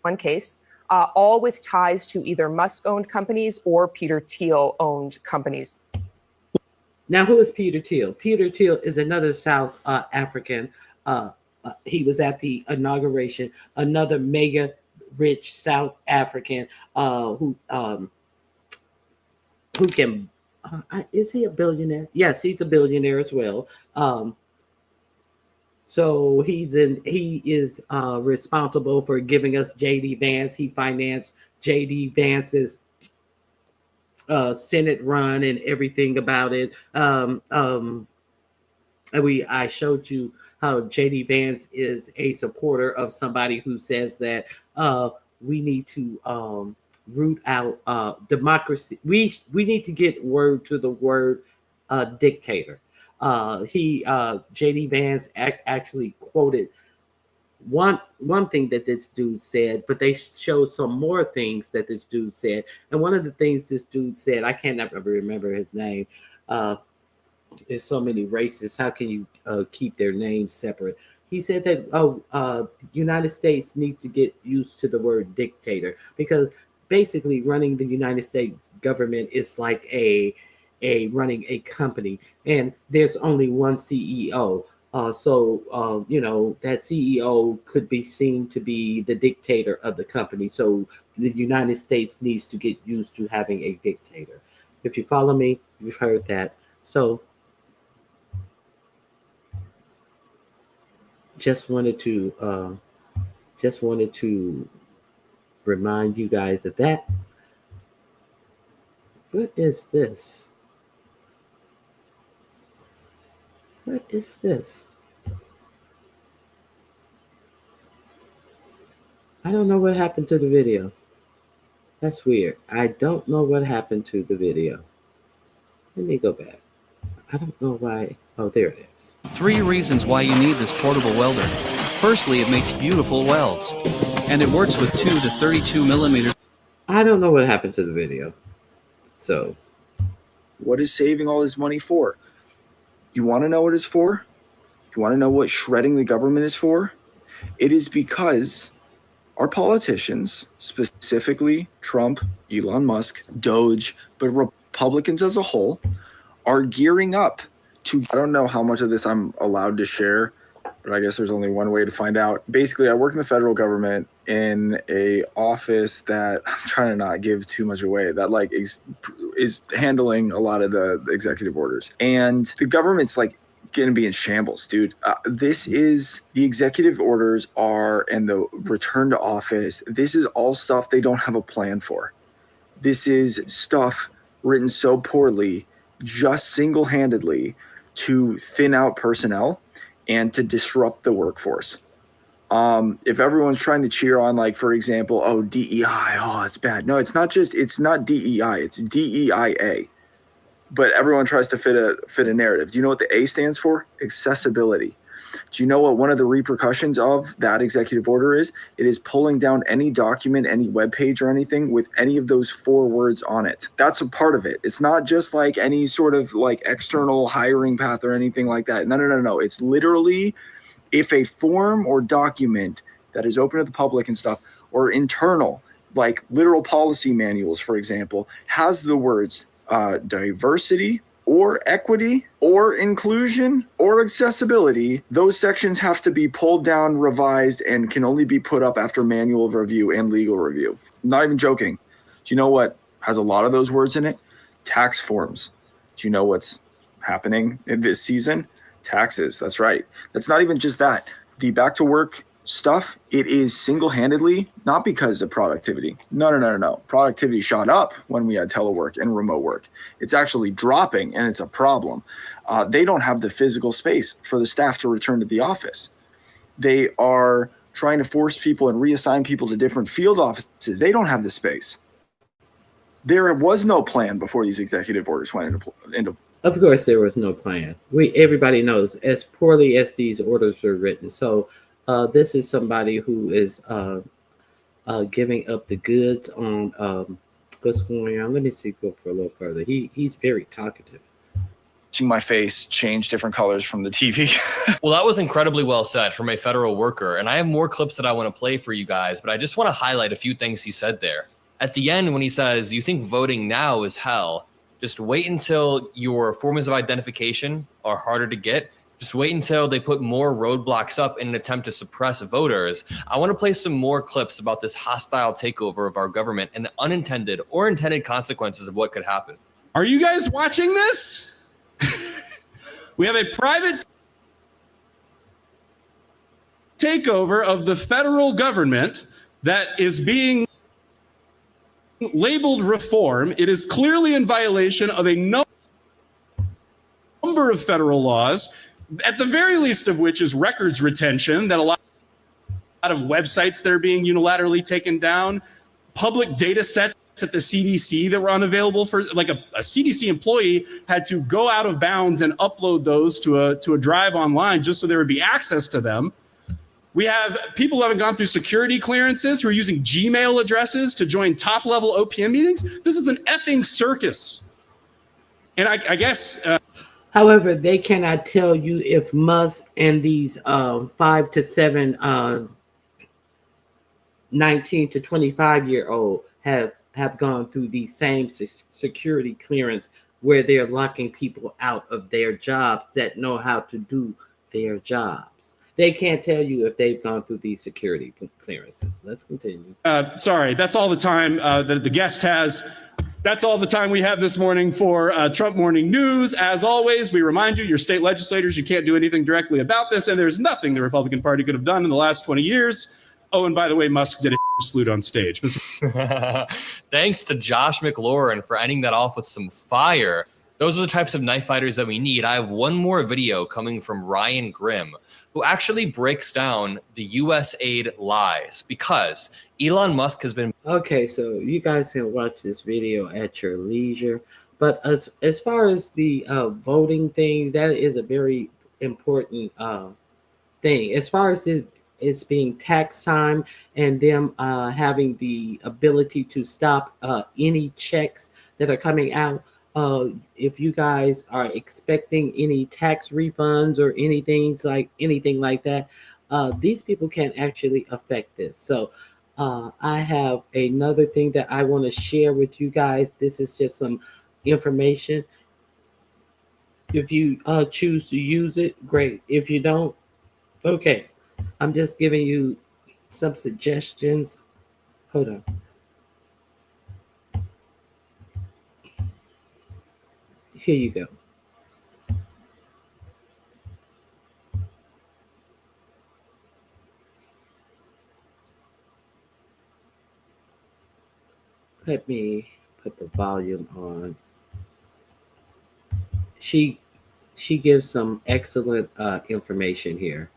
One case, all with ties to either Musk-owned companies or Peter Thiel-owned companies. Now, who is Peter Thiel? Peter Thiel is another South African. He was at the inauguration. Another mega rich South African who can. Is he a billionaire? Yes, he's a billionaire as well. So he is responsible for giving us J.D. Vance. He financed J.D. Vance's Senate run and everything about it. I showed you how J.D. Vance is a supporter of somebody who says that we need to root out democracy. We need to get word to the word dictator. J.D. Vance actually quoted one thing that this dude said, but they showed some more things that this dude said. And one of the things this dude said, I can't ever remember his name. There's so many races. How can you keep their names separate? He said that the United States needs to get used to the word dictator, because basically running the United States government is like a running a company, and there's only one CEO. So that CEO could be seen to be the dictator of the company. So the United States needs to get used to having a dictator. If you follow me, you've heard that. So just wanted to remind you guys of that. What is this? What is this? I don't know what happened to the video. That's weird. I don't know what happened to the video. Let me go back. I don't know why. Oh, there it is. 3 reasons why you need this portable welder. Firstly, it makes beautiful welds, and it works with 2 to 32 millimeters. I don't know what happened to the video. So, what is saving all this money for? You want to know what it's for? You want to know what shredding the government is for? It is because our politicians, specifically Trump, Elon Musk, Doge, but Republicans as a whole, are gearing up to, I don't know how much of this I'm allowed to share, but I guess there's only one way to find out. Basically, I work in the federal government in a office that, I'm trying to not give too much away, that like is handling a lot of the executive orders. And the government's like going to be in shambles, dude. This is, the executive orders are, and the return to office, this is all stuff they don't have a plan for. This is stuff written so poorly, just single-handedly, to thin out personnel and to disrupt the workforce. If everyone's trying to cheer on, like, for example, oh, DEI, oh, it's bad. No, it's not DEI, it's DEIA. But everyone tries to fit a narrative. Do you know what the A stands for? Accessibility. Do you know what one of the repercussions of that executive order is? It is pulling down any document, any web page or anything with any of those 4 words on it. That's a part of it. It's not just like any sort of like external hiring path or anything like that. No. It's literally, if a form or document that is open to the public and stuff, or internal, like literal policy manuals, for example, has the words diversity or equity or inclusion or accessibility, those sections have to be pulled down, revised, and can only be put up after manual review and legal review. Not even joking. Do you know what has a lot of those words in it? Tax forms. Do you know what's happening in this season? Taxes. That's right. That's not even just that. The back to work stuff, it is single-handedly, not because of productivity. No. Productivity shot up when we had telework and remote work. It's actually dropping, and it's a problem. They don't have the physical space for the staff to return to the office. They are trying to force people and reassign people to different field offices. They don't have the space. There was no plan before these executive orders went into. Of course, there was no plan. Everybody knows, as poorly as these orders were written. So, this is somebody who is giving up the goods on what's going on. Let me see, go for a little further. He's very talkative. Watching my face change different colors from the TV. Well, that was incredibly well said from a federal worker. And I have more clips that I want to play for you guys, but I just want to highlight a few things he said there. At the end, when he says, you think voting now is hell, just wait until your forms of identification are harder to get. Just wait until they put more roadblocks up in an attempt to suppress voters. I want to play some more clips about this hostile takeover of our government and the unintended or intended consequences of what could happen. Are you guys watching this? We have a private takeover of the federal government that is being labeled reform. It is clearly in violation of a number of federal laws. at the very least of which is records retention, that a lot of websites that are being unilaterally taken down, public data sets at the CDC that were unavailable for, like a CDC employee had to go out of bounds and upload those to a drive online just so there would be access to them. We have people who haven't gone through security clearances who are using Gmail addresses to join top-level OPM meetings. This is an effing circus. And I guess... However, they cannot tell you if Musk and these 5 to 7 19 to 25-year-old have gone through the same security clearance where they're locking people out of their jobs that know how to do their jobs. They can't tell you if they've gone through these security clearances. Let's continue. Sorry, that's all the time that the guest has. That's all the time we have this morning for Trump Morning News. As always, we remind you, your state legislators, you can't do anything directly about this, and there's nothing the Republican Party could have done in the last 20 years. Oh, and by the way, Musk did a salute on stage. Thanks to Josh McLaurin for ending that off with some fire. Those are the types of knife fighters that we need. I have one more video coming from Ryan Grimm, who actually breaks down the U.S. aid lies, because Elon Musk has been... Okay, so you guys can watch this video at your leisure. But as far as the voting thing, that is a very important thing. As far as this, it's being tax time and them having the ability to stop any checks that are coming out. If you guys are expecting any tax refunds or anything like that, these people can actually affect this. So I have another thing that I want to share with you guys. This is just some information. If you choose to use it, great. If you don't, okay. I'm just giving you some suggestions. Hold on. Here you go. Let me put the volume on. She gives some excellent information here.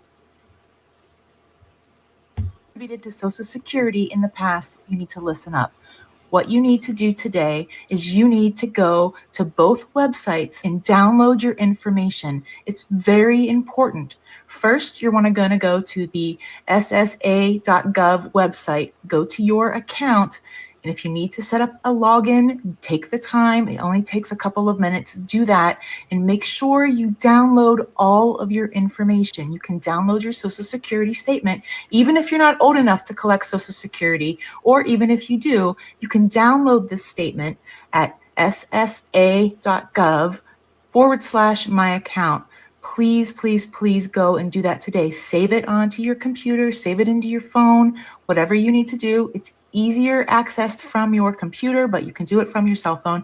Contributed to Social Security in the past, you need to listen up. What you need to do today is you need to go to both websites and download your information. It's very important. First, you're going to go to the ssa.gov website, go to your account, and if you need to set up a login, take the time. It only takes a couple of minutes. Do that and make sure you download all of your information. You can download your Social Security statement, even if you're not old enough to collect Social Security, or even if you do, you can download this statement at ssa.gov/my-account. Please, please, please go and do that today. Save it onto your computer, save it into your phone, whatever you need to do. It's easier accessed from your computer, but you can do it from your cell phone.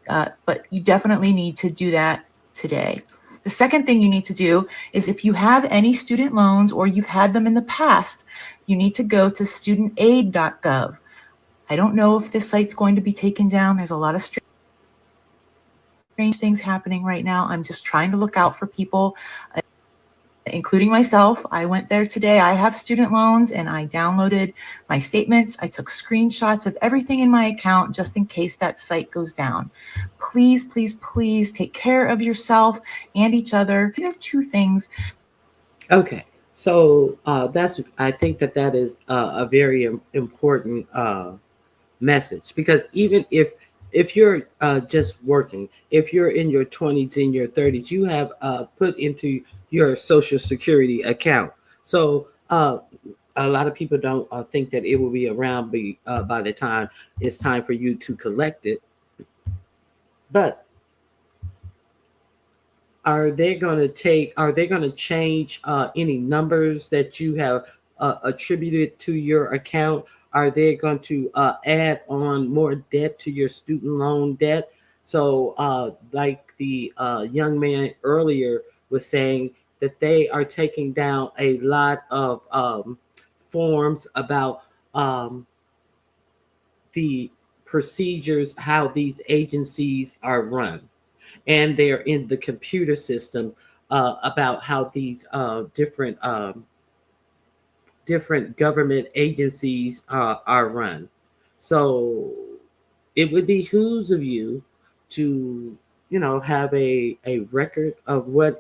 But you definitely need to do that today. The second thing you need to do is if you have any student loans or you've had them in the past, you need to go to studentaid.gov. I don't know if this site's going to be taken down. There's a lot of strange things happening right now. I'm just trying to look out for people, including myself. I went there today. I have student loans and I downloaded my statements. I took screenshots of everything in my account just in case that site goes down. Please, please, please take care of yourself and each other. These are two things. Okay. So I think that is a very important message, because even if you're just working, if you're in your 20s, in your 30s, you have put into your Social Security account. So a lot of people don't think that it will be around by the time it's time for you to collect it. But are they going to change any numbers that you have attributed to your account? Are they going to add on more debt to your student loan debt? So like the young man earlier was saying, that they are taking down a lot of forms about the procedures, how these agencies are run. And they're in the computer systems about how these different government agencies are run. So it would behoove of you to, have a record of what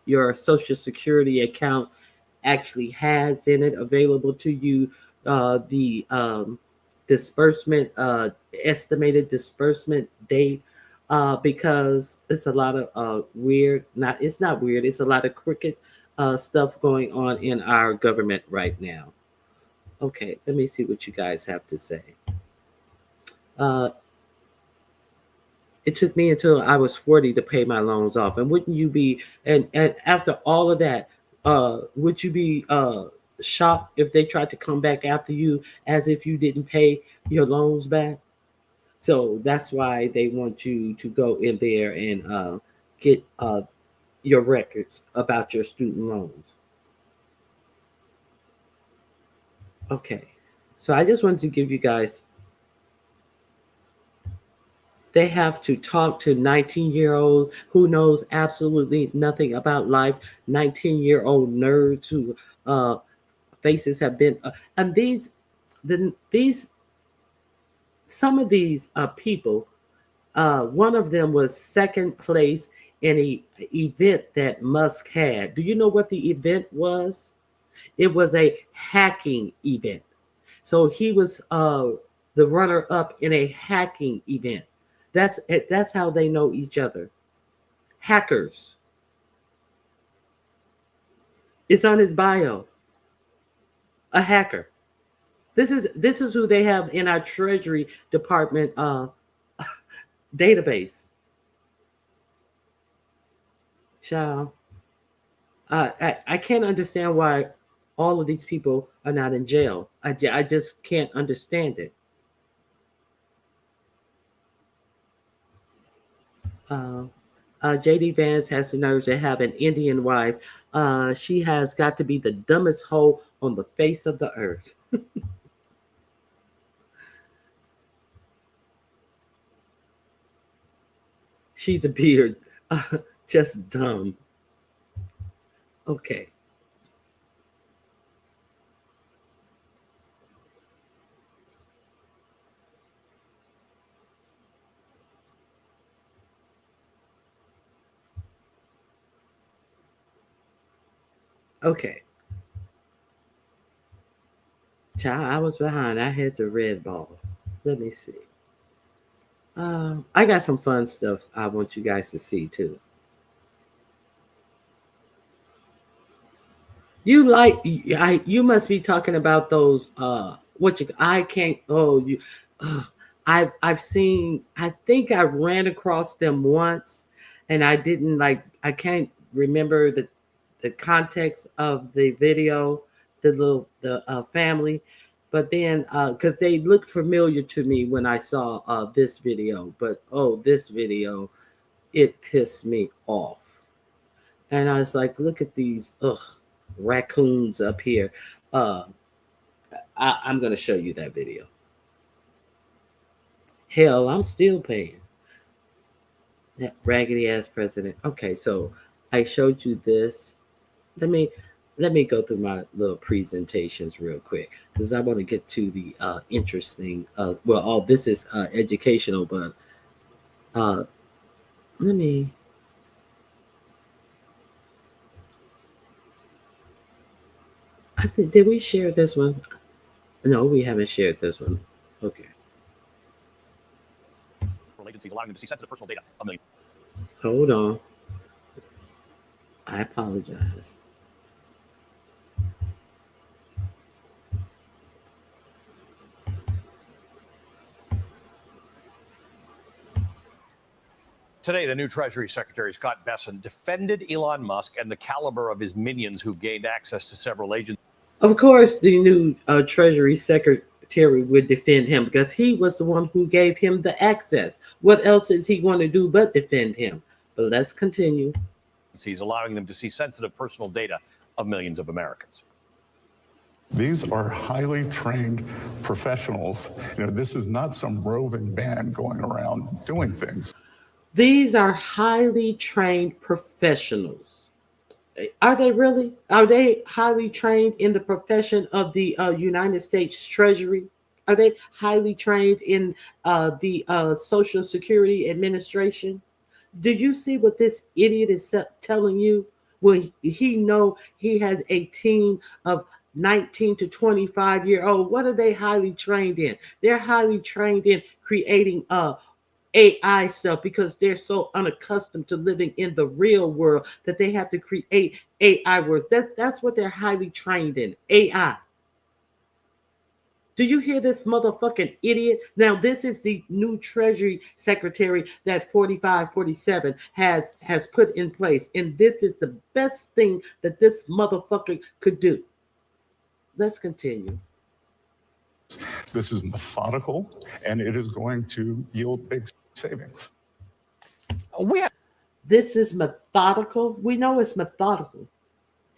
your Social Security account actually has in it available to you, the disbursement, estimated disbursement date, because it's a lot of weird, it's not weird, it's a lot of crooked stuff going on in our government right now. Okay, let me see what you guys have to say. It took me until I was 40 to pay my loans off. And wouldn't you be, and after all of that, would you be shocked if they tried to come back after you as if you didn't pay your loans back? So that's why they want you to go in there and get your records about your student loans. Okay, so I just wanted to give you guys, they have to talk to 19-year-olds who knows absolutely nothing about life, 19-year-old nerds who faces have been, and some of these people, one of them was second place in an event that Musk had. Do you know what the event was? It was a hacking event. So he was the runner-up in a hacking event. That's how they know each other. Hackers. It's on his bio. A hacker. This is who they have in our Treasury Department database. Child, I can't understand why all of these people are not in jail. I just can't understand it. JD Vance has the nerve to have an Indian wife. She has got to be the dumbest hoe on the face of the earth. She's a beard. Just dumb. Okay. Okay. Child, I was behind. I had the red ball. Let me see. I got some fun stuff I want you guys to see too. You must be talking about those I've seen, I think I ran across them once and I didn't I can't remember the context of the video, the family, but then because they looked familiar to me when I saw this video, but this video, it pissed me off. And I was like, look at these raccoons up here. I'm going to show you that video. Hell, I'm still paying. That raggedy ass president. Okay, so I showed you this. Let me go through my little presentations real quick because I want to get to the interesting. This is educational, but let me. Did we share this one? No, we haven't shared this one. Okay. Agencies allowing them to see sensitive personal data. Hold on. I apologize. Today, the new Treasury Secretary Scott Bessent defended Elon Musk and the caliber of his minions who've gained access to several agencies. Of course, the new Treasury Secretary would defend him because he was the one who gave him the access. What else is he going to do but defend him? But let's continue. He's allowing them to see sensitive personal data of millions of Americans. These are highly trained professionals. This is not some roving band going around doing things. These are highly trained professionals. Are they really? Are they highly trained in the profession of the United States Treasury? Are they highly trained in the Social Security Administration? Do you see what this idiot is telling you? Well, he know he has a team of 19 to 25-year-old. What are they highly trained in? They're highly trained in creating AI stuff because they're so unaccustomed to living in the real world that they have to create AI words. That's what they're highly trained in, AI. Do you hear this motherfucking idiot? Now, this is the new Treasury Secretary that 4547 has put in place. And this is the best thing that this motherfucker could do. Let's continue. This is methodical, and it is going to yield big savings. This is methodical. We know it's methodical.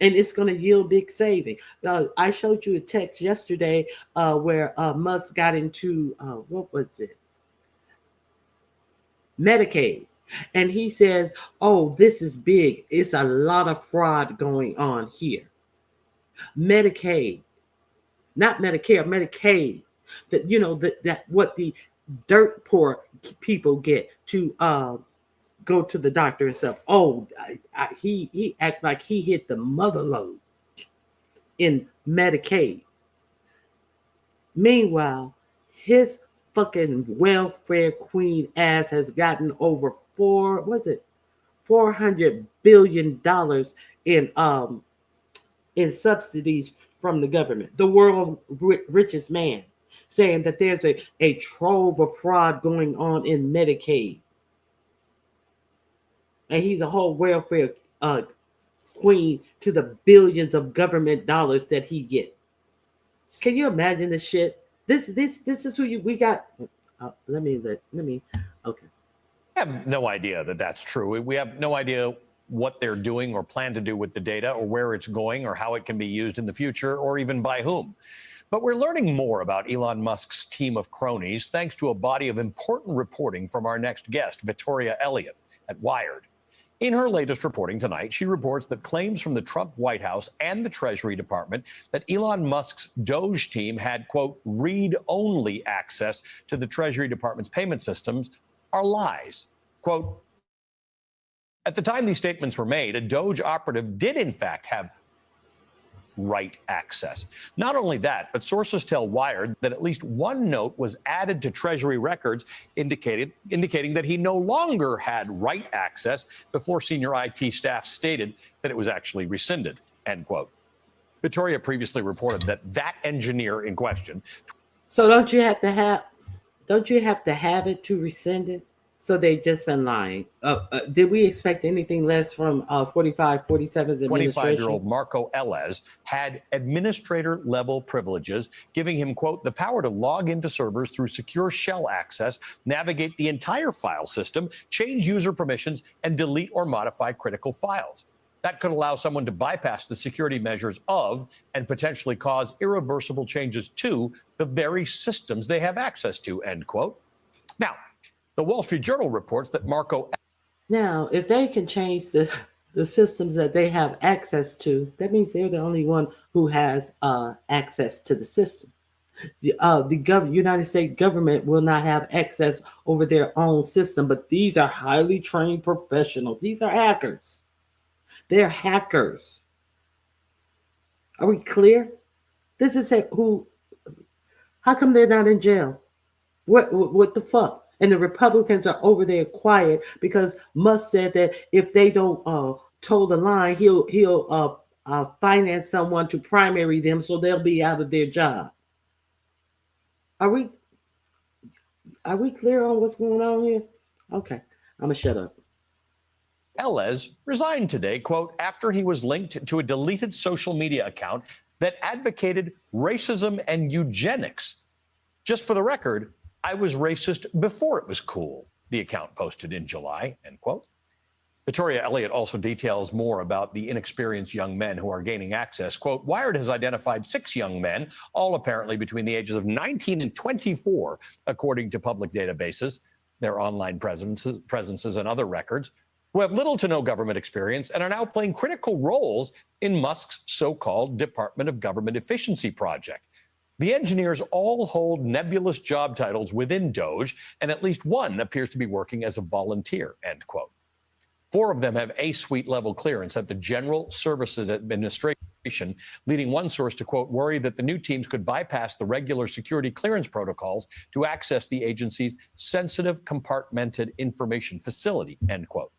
And it's going to yield big saving. I showed you a text yesterday where Musk got into, what was it? Medicaid. And he says, oh, this is big. It's a lot of fraud going on here. Medicaid, not Medicare, Medicaid. That, you know, that what the dirt poor people get to go to the doctor and stuff. Oh, he act like he hit the mother load in Medicaid. Meanwhile, his fucking welfare queen ass has gotten over $400 billion in subsidies from the government. The world richest man saying that there's a trove of fraud going on in Medicaid. And he's a whole welfare queen to the billions of government dollars that he get. Can you imagine this shit? This is who we got. Let me. Okay. I have no idea that that's true. We have no idea what they're doing or plan to do with the data or where it's going or how it can be used in the future or even by whom. But we're learning more about Elon Musk's team of cronies thanks to a body of important reporting from our next guest, Victoria Elliott at Wired. In her latest reporting tonight, she reports that claims from the Trump White House and the Treasury Department that Elon Musk's Doge team had, quote, read-only access to the Treasury Department's payment systems are lies. Quote, at the time these statements were made, a Doge operative did in fact have write access. Not only that, but sources tell Wired that at least one note was added to Treasury records indicating that he no longer had write access before senior IT staff stated that it was actually rescinded, end quote. Victoria previously reported that that engineer in question. So don't you have to have it to rescind it? So they just been lying. Did we expect anything less from 4547's administration? 25-year-old Marco Elez had administrator-level privileges, giving him, quote, the power to log into servers through secure shell access, navigate the entire file system, change user permissions, and delete or modify critical files. That could allow someone to bypass the security measures of and potentially cause irreversible changes to the very systems they have access to, end quote. Now, the Wall Street Journal reports that Marco. Now, if they can change the systems that they have access to, that means they're the only one who has access to the system. The United States government will not have access over their own system, but these are highly trained professionals. These are hackers. They're hackers. Are we clear? This is who. How come they're not in jail? What the fuck? And the Republicans are over there quiet because Musk said that if they don't toe the line, he'll finance someone to primary them so they'll be out of their job. Are we clear on what's going on here? Okay, I'm gonna shut up. Elez resigned today, quote, after he was linked to a deleted social media account that advocated racism and eugenics. Just for the record, I was racist before it was cool, the account posted in July, end quote. Victoria Elliott also details more about the inexperienced young men who are gaining access. Quote, Wired has identified 6 young men, all apparently between the ages of 19 and 24, according to public databases. their online presences and other records, who have little to no government experience and are now playing critical roles in Musk's so-called Department of Government Efficiency project. The engineers all hold nebulous job titles within Doge, and at least one appears to be working as a volunteer, end quote. 4 of them have A-suite level clearance at the General Services Administration, leading one source to, quote, worry that the new teams could bypass the regular security clearance protocols to access the agency's sensitive compartmented information facility, end quote.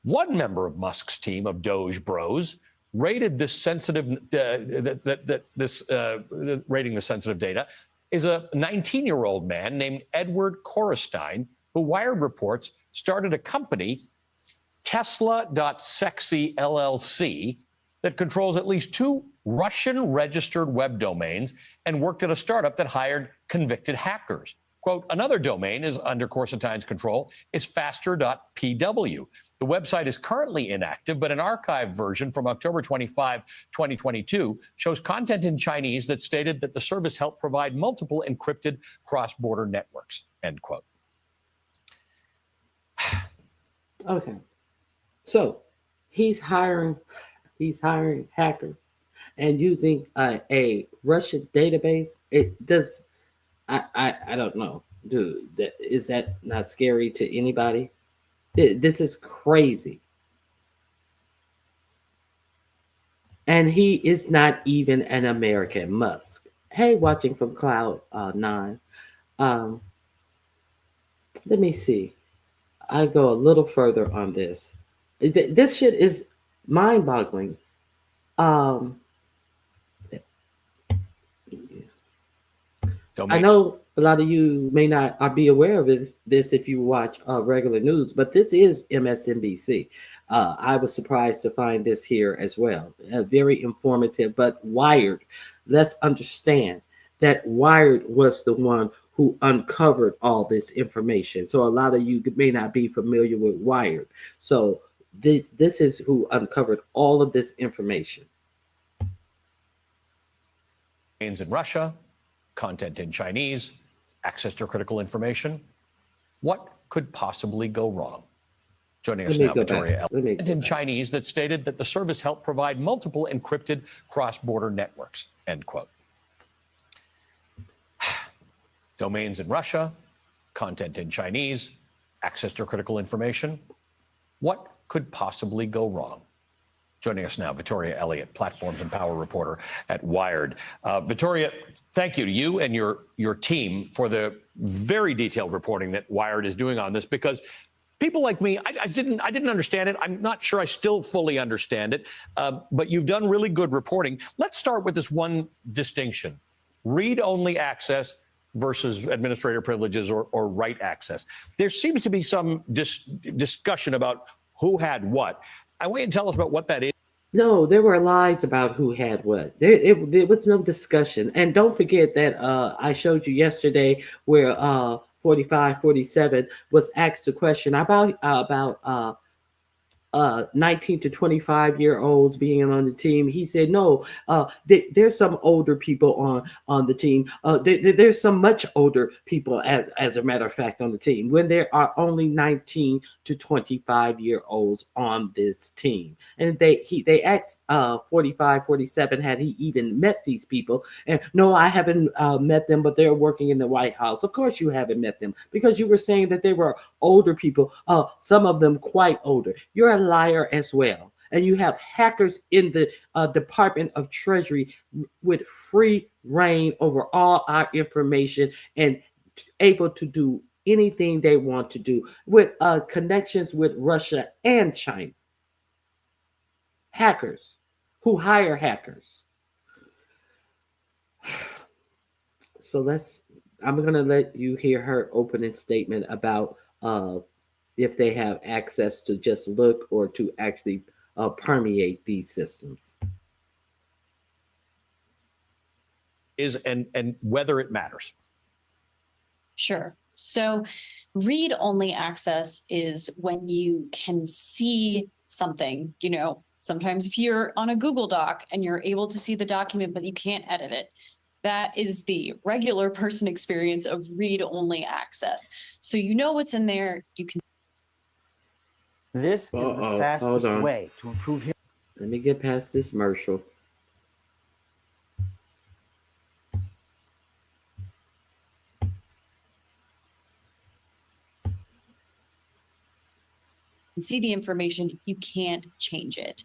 One member of Musk's team of Doge bros rated this sensitive, rating the sensitive data is a 19-year-old man named Edward Korestein, who Wired reports started a company, Tesla.sexy LLC, that controls at least 2 Russian-registered web domains and worked at a startup that hired convicted hackers. Quote, another domain is under Korstein's control is faster.pw. The website is currently inactive, but an archived version from October 25, 2022 shows content in Chinese that stated that the service helped provide multiple encrypted cross-border networks, end quote. Okay. So he's hiring hackers and using a Russian database. It does. I don't know, dude. Is that not scary to anybody? This is crazy. And he is not even an American, Musk. Hey, watching from Cloud 9. Let me see. I go a little further on this. This shit is mind-boggling. I know a lot of you may not be aware of this if you watch regular news, but this is MSNBC. I was surprised to find this here as well. Very informative, but Wired. Let's understand that Wired was the one who uncovered all this information. So a lot of you may not be familiar with Wired. So this is who uncovered all of this information. In Russia, content in Chinese, access to critical information. What could possibly go wrong? Joining us now, Victoria in Chinese that stated that the service helped provide multiple encrypted cross-border networks, end quote. Domains in Russia, content in Chinese, access to critical information. What could possibly go wrong? Joining us now, Victoria Elliott, Platforms and Power reporter at Wired. Victoria, thank you to you and your team for the very detailed reporting that Wired is doing on this, because people like me, I didn't understand it. I'm not sure I still fully understand it, but you've done really good reporting. Let's start with this one distinction: read-only access versus administrator privileges or write access. There seems to be some discussion about who had what. I want you to tell us about what that is. No, there were lies about who had what. There was no discussion. And don't forget that I showed you yesterday where 4547 was asked a question about 19 to 25-year-olds being on the team. He said, no, there's some older people on the team. There's some much older people, as a matter of fact, on the team, when there are only 19 to 25-year-olds on this team. And they asked 4547 had he even met these people. And no, I haven't met them, but they're working in the White House. Of course you haven't met them, because you were saying that they were older people, some of them quite older. You're a liar as well. And you have hackers in the Department of Treasury with free reign over all our information and able to do anything they want to do, with connections with Russia and China. Hackers who hire hackers. So I'm going to let you hear her opening statement about if they have access to just look or to actually permeate these systems. And whether it matters. Sure. So read-only access is when you can see something. Sometimes if you're on a Google Doc and you're able to see the document, but you can't edit it, That is the regular person experience of read-only access. So you know what's in there. You can. This is the hold fastest on. way to improve hearing. Let me get past this commercial. See the information, you can't change it.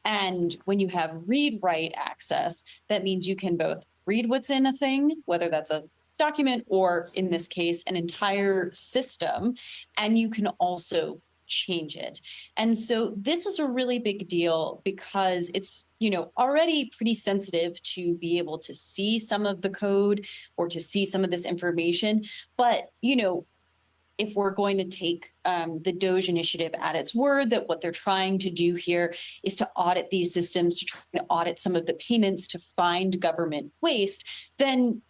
And when you have read-write access, that means you can both read what's in a thing, whether that's a document or, in this case, an entire system, and you can also change it. And so this is a really big deal because it's, already pretty sensitive to be able to see some of the code or to see some of this information. But, if we're going to take the Doge initiative at its word, that what they're trying to do here is to audit these systems, to try to audit some of the payments to find government waste, then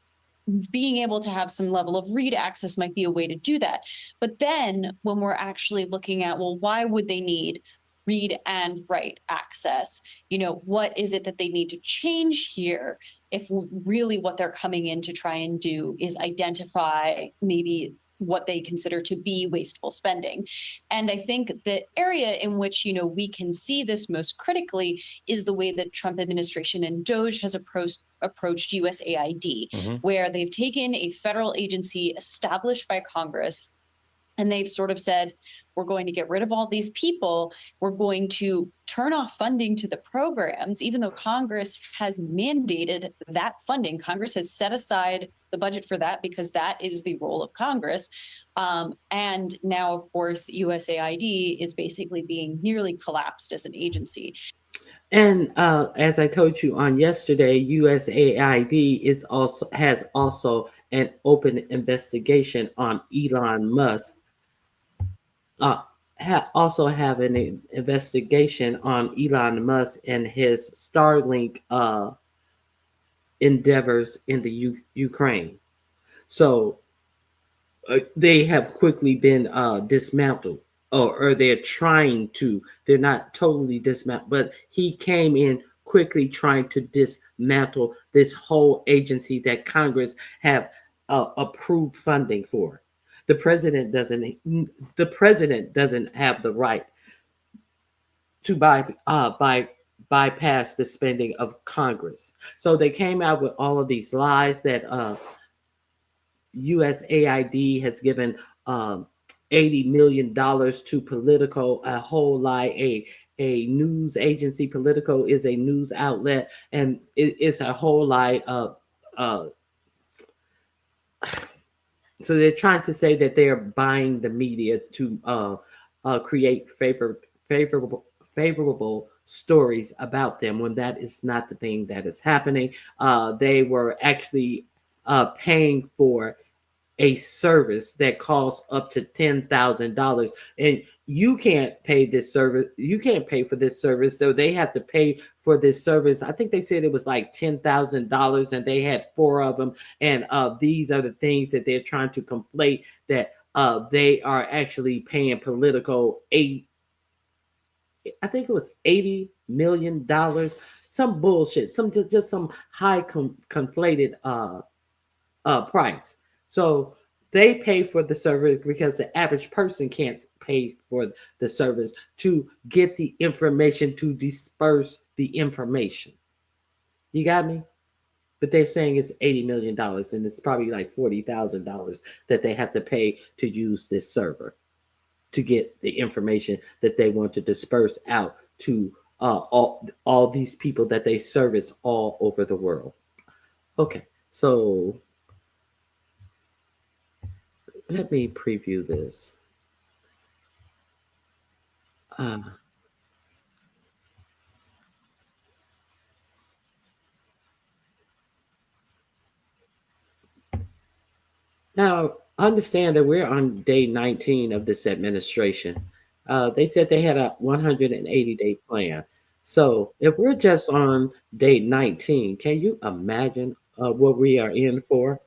being able to have some level of read access might be a way to do that. But then when we're actually looking at, well, why would they need read and write access? What is it that they need to change here if really what they're coming in to try and do is identify maybe what they consider to be wasteful spending. And I think the area in which, we can see this most critically is the way that Trump administration and Doge has approached USAID, where they've taken a federal agency established by Congress and they've sort of said, we're going to get rid of all these people. We're going to turn off funding to the programs, even though Congress has mandated that funding. Congress has set aside the budget for that because that is the role of Congress. And now, of course, USAID is basically being nearly collapsed as an agency. And as I told you on yesterday, USAID has also an open investigation on Elon Musk. Also have an investigation on Elon Musk and his Starlink endeavors in the Ukraine. So they have quickly been dismantled, or they're trying to. They're not totally dismantled, but he came in quickly trying to dismantle this whole agency that Congress have approved funding for. The president doesn't have the right to bypass the spending of Congress. So they came out with all of these lies that USAID has given $80 million to Politico, a whole lie. A news agency. Politico is a news outlet, and it's a whole lie of so they're trying to say that they're buying the media to create favorable stories about them, when that is not the thing that is happening. They were actually paying for a service that costs up to $10,000, and you can't pay this service. You can't pay for this service, so they have to pay for this service. I think they said it was like $10,000, and they had 4 of them. And these are the things that they're trying to conflate, that they are actually paying Politico I think it was $80 million, some bullshit, just some high conflated price. So they pay for the service because the average person can't pay for the service to get the information, to disperse the information. You got me? But they're saying it's $80 million, and it's probably like $40,000 that they have to pay to use this server to get the information that they want to disperse out to all these people that they service all over the world. Okay, so let me preview this. Now, understand that we're on day 19 of this administration. They said they had a 180-day plan. So if we're just on day 19, can you imagine what we are in for?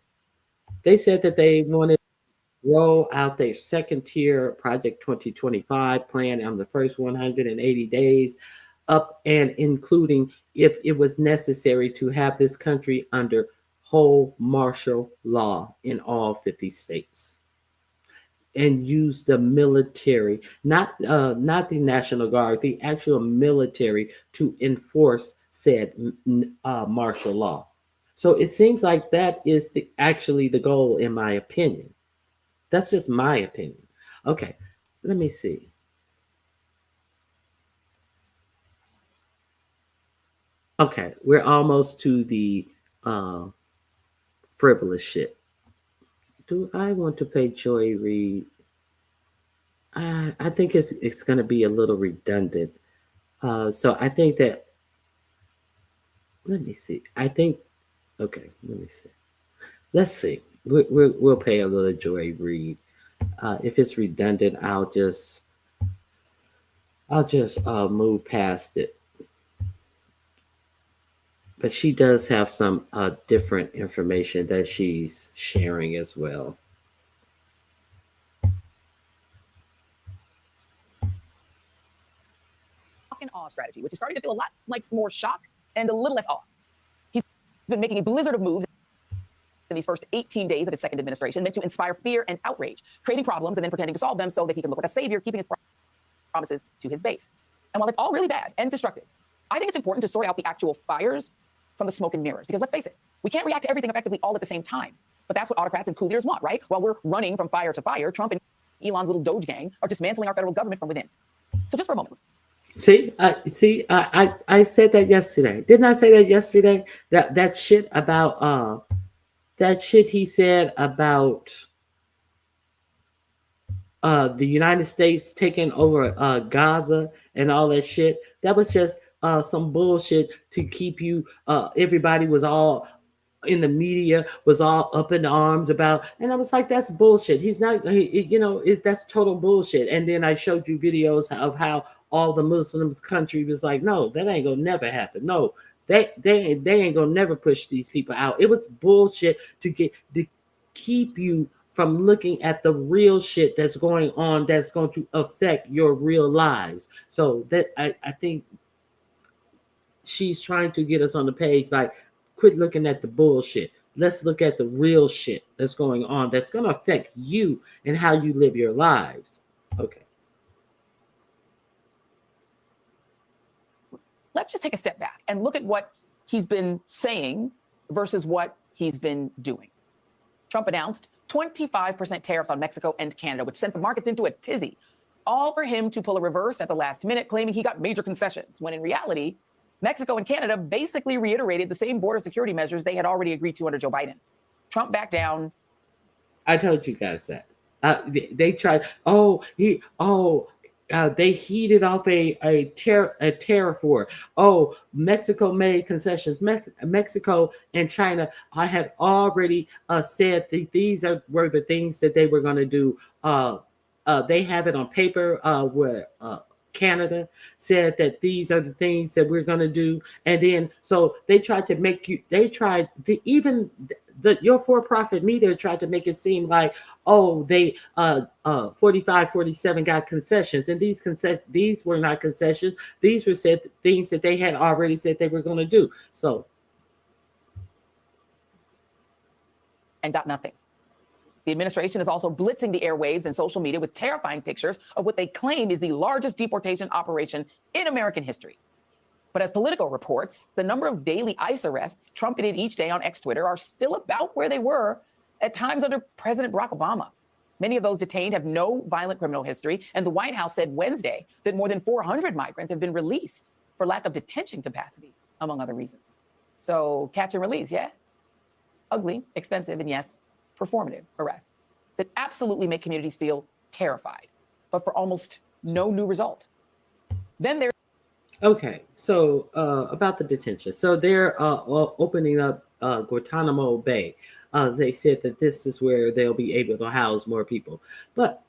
They said that they wanted to roll out their second tier Project 2025 plan on the first 180 days, up and including if it was necessary to have this country under hold martial law in all 50 states and use the military, not the National Guard, the actual military to enforce said martial law. So it seems like that is actually the goal, in my opinion. That's just my opinion. Okay, let me see. Okay, we're almost to the frivolous shit. Do I want to pay Joy Reid? I think it's going to be a little redundant. So I think that. Let me see. I think. Okay, let me see. Let's see. We'll pay a little Joy Reid. If it's redundant, I'll just move past it. But she does have some different information that she's sharing as well. Shock and awe strategy, which is starting to feel a lot like more shock and a little less awe. He's been making a blizzard of moves in these first 18 days of his second administration, meant to inspire fear and outrage, creating problems and then pretending to solve them so that he can look like a savior, keeping his promises to his base. And while it's all really bad and destructive, I think it's important to sort out the actual fires from the smoke and mirrors. Because let's face it, we can't react to everything effectively all at the same time. But that's what autocrats and coup leaders want, right? While we're running from fire to fire, Trump and Elon's little Doge gang are dismantling our federal government from within. So just for a moment. I said that yesterday. Didn't I say that yesterday? That shit about that shit he said about the United States taking over Gaza and all that shit. That was just some bullshit to keep you. Everybody was all in the media was all up in arms about, and I was like, that's bullshit. He's not, that's total bullshit. And then I showed you videos of how all the Muslims country was like, no, that ain't gonna never happen. No, they ain't gonna never push these people out. It was bullshit to keep you from looking at the real shit that's going on, that's going to affect your real lives. So that I think she's trying to get us on the page, like, quit looking at the bullshit. Let's look at the real shit that's going on, that's going to affect you and how you live your lives. Okay. Let's just take a step back and look at what he's been saying versus what he's been doing. Trump announced 25% tariffs on Mexico and Canada, which sent the markets into a tizzy, all for him to pull a reverse at the last minute, claiming he got major concessions, when in reality, Mexico and Canada basically reiterated the same border security measures they had already agreed to under Joe Biden. Trump backed down. I told you guys that. They tried. They heated off a tariff war. Oh, Mexico made concessions. Mexico and China, I had already said that these were the things that they were going to do. They have it on paper where Canada said that these are the things that we're going to do. And then, so they tried to make you, your for-profit media tried to make it seem like, oh, they 45, 47 got concessions. And these were not concessions. These were said things that they had already said they were going to do. So. And got nothing. The administration is also blitzing the airwaves and social media with terrifying pictures of what they claim is the largest deportation operation in American history. But as Politico reports, the number of daily ICE arrests trumpeted each day on X Twitter are still about where they were at times under President Barack Obama. Many of those detained have no violent criminal history, and the White House said Wednesday that more than 400 migrants have been released for lack of detention capacity, among other reasons. So catch and release, yeah? Ugly, expensive, and yes, performative arrests that absolutely make communities feel terrified, but for almost no new result. Then there's Okay, so about the detention. So they're opening up Guantanamo Bay. They said that this is where they'll be able to house more people. But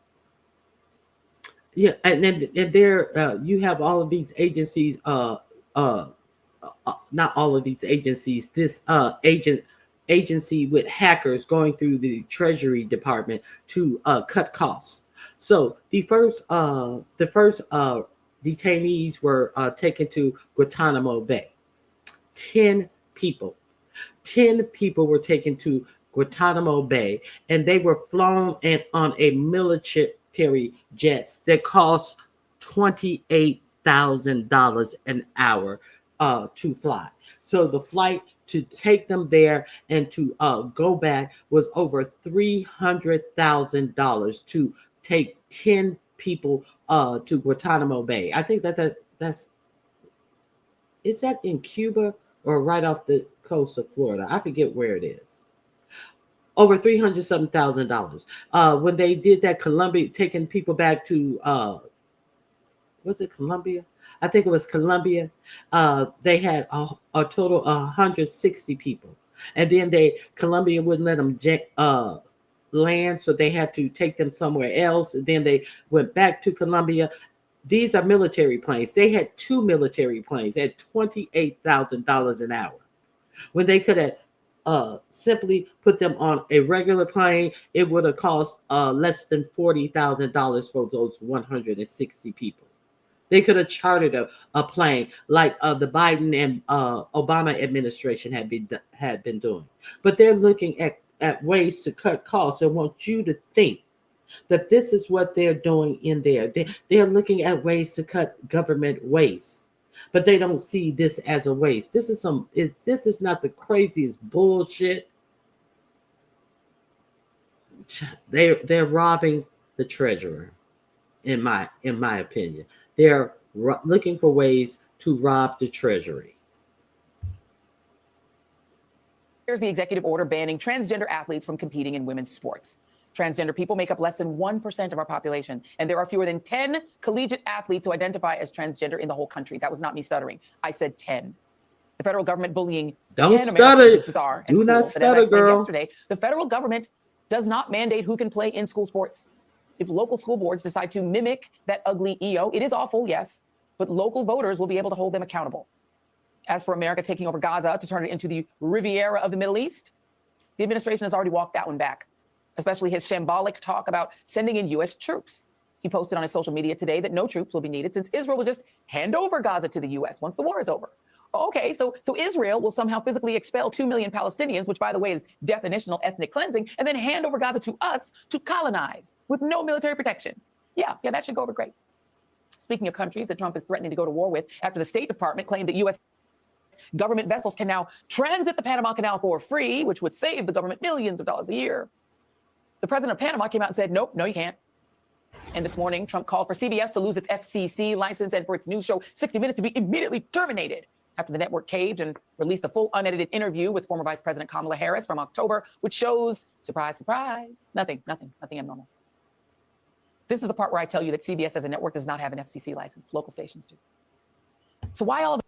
yeah, and there you have all of these agencies. Not all of these agencies. This agency with hackers going through the Treasury Department to cut costs. So the first detainees were taken to Guantanamo Bay. 10 people. 10 people were taken to Guantanamo Bay, and they were flown on a military jet that cost $28,000 an hour to fly. So the flight to take them there and to go back was over $300,000 to take 10 people to Guantanamo Bay. I think that's is that in Cuba or right off the coast of Florida? I forget where it is. Over $300,000. When they did that Colombia, taking people back to was it Colombia? I think it was Colombia. They had a total of 160 people, and then Colombia wouldn't let them land, so they had to take them somewhere else. And then they went back to Colombia. These are military planes. They had 2 military planes at $28,000 an hour, when they could have simply put them on a regular plane. It would have cost less than $40,000 for those 160 people. They could have chartered a plane like the Biden and Obama administration had been doing. But they're looking at ways to cut costs and want you to think that this is what they're doing in there. They're looking at ways to cut government waste, but they don't see this as a waste. This is not the craziest bullshit. They're robbing the treasurer, in my opinion. They're looking for ways to rob the treasury. Here's the executive order banning transgender athletes from competing in women's sports. Transgender people make up less than 1% of our population, and there are fewer than 10 collegiate athletes who identify as transgender in the whole country. That was not me stuttering. I said 10. The federal government bullying 10 Americans is bizarre. Do not stutter, girl. Yesterday, the federal government does not mandate who can play in school sports. If local school boards decide to mimic that ugly EO, it is awful, yes, but local voters will be able to hold them accountable. As for America taking over Gaza to turn it into the Riviera of the Middle East, the administration has already walked that one back, especially his shambolic talk about sending in U.S. troops. He posted on his social media today that no troops will be needed since Israel will just hand over Gaza to the U.S. once the war is over. Okay, so Israel will somehow physically expel 2 million Palestinians, which, by the way, is definitional ethnic cleansing, and then hand over Gaza to us to colonize with no military protection. Yeah, that should go over great. Speaking of countries that Trump is threatening to go to war with, after the State Department claimed that U.S. government vessels can now transit the Panama Canal for free, which would save the government millions of dollars a year, the president of Panama came out and said, nope, no, you can't. And this morning, Trump called for CBS to lose its FCC license and for its news show 60 Minutes to be immediately terminated after the network caved and released a full unedited interview with former Vice President Kamala Harris from October, which shows, surprise, surprise, nothing abnormal. This is the part where I tell you that CBS as a network does not have an FCC license. Local stations do. So why all of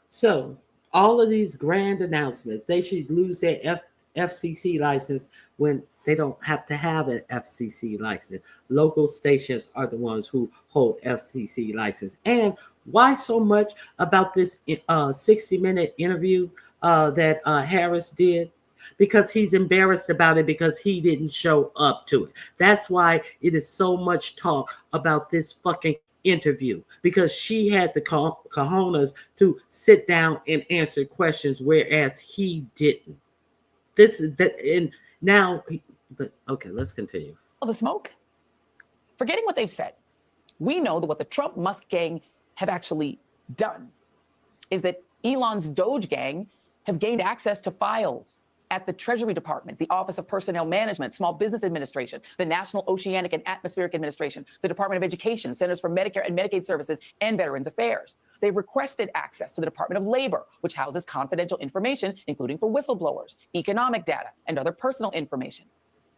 So all of these grand announcements, they should lose their FCC license when they don't have to have an FCC license. Local stations are the ones who hold FCC license. And why so much about this 60-minute interview that Harris did? Because he's embarrassed about it because he didn't show up to it. That's why it is so much talk about this fucking interview, because she had the cojones to sit down and answer questions, whereas he didn't. And now, okay, let's continue. the smoke? Forgetting what they've said, we know that what the Trump Musk gang have actually done is that Elon's Doge gang have gained access to files at the Treasury Department, the Office of Personnel Management, Small Business Administration, the National Oceanic and Atmospheric Administration, the Department of Education, Centers for Medicare and Medicaid Services, and Veterans Affairs. They've requested access to the Department of Labor, which houses confidential information, including for whistleblowers, economic data, and other personal information.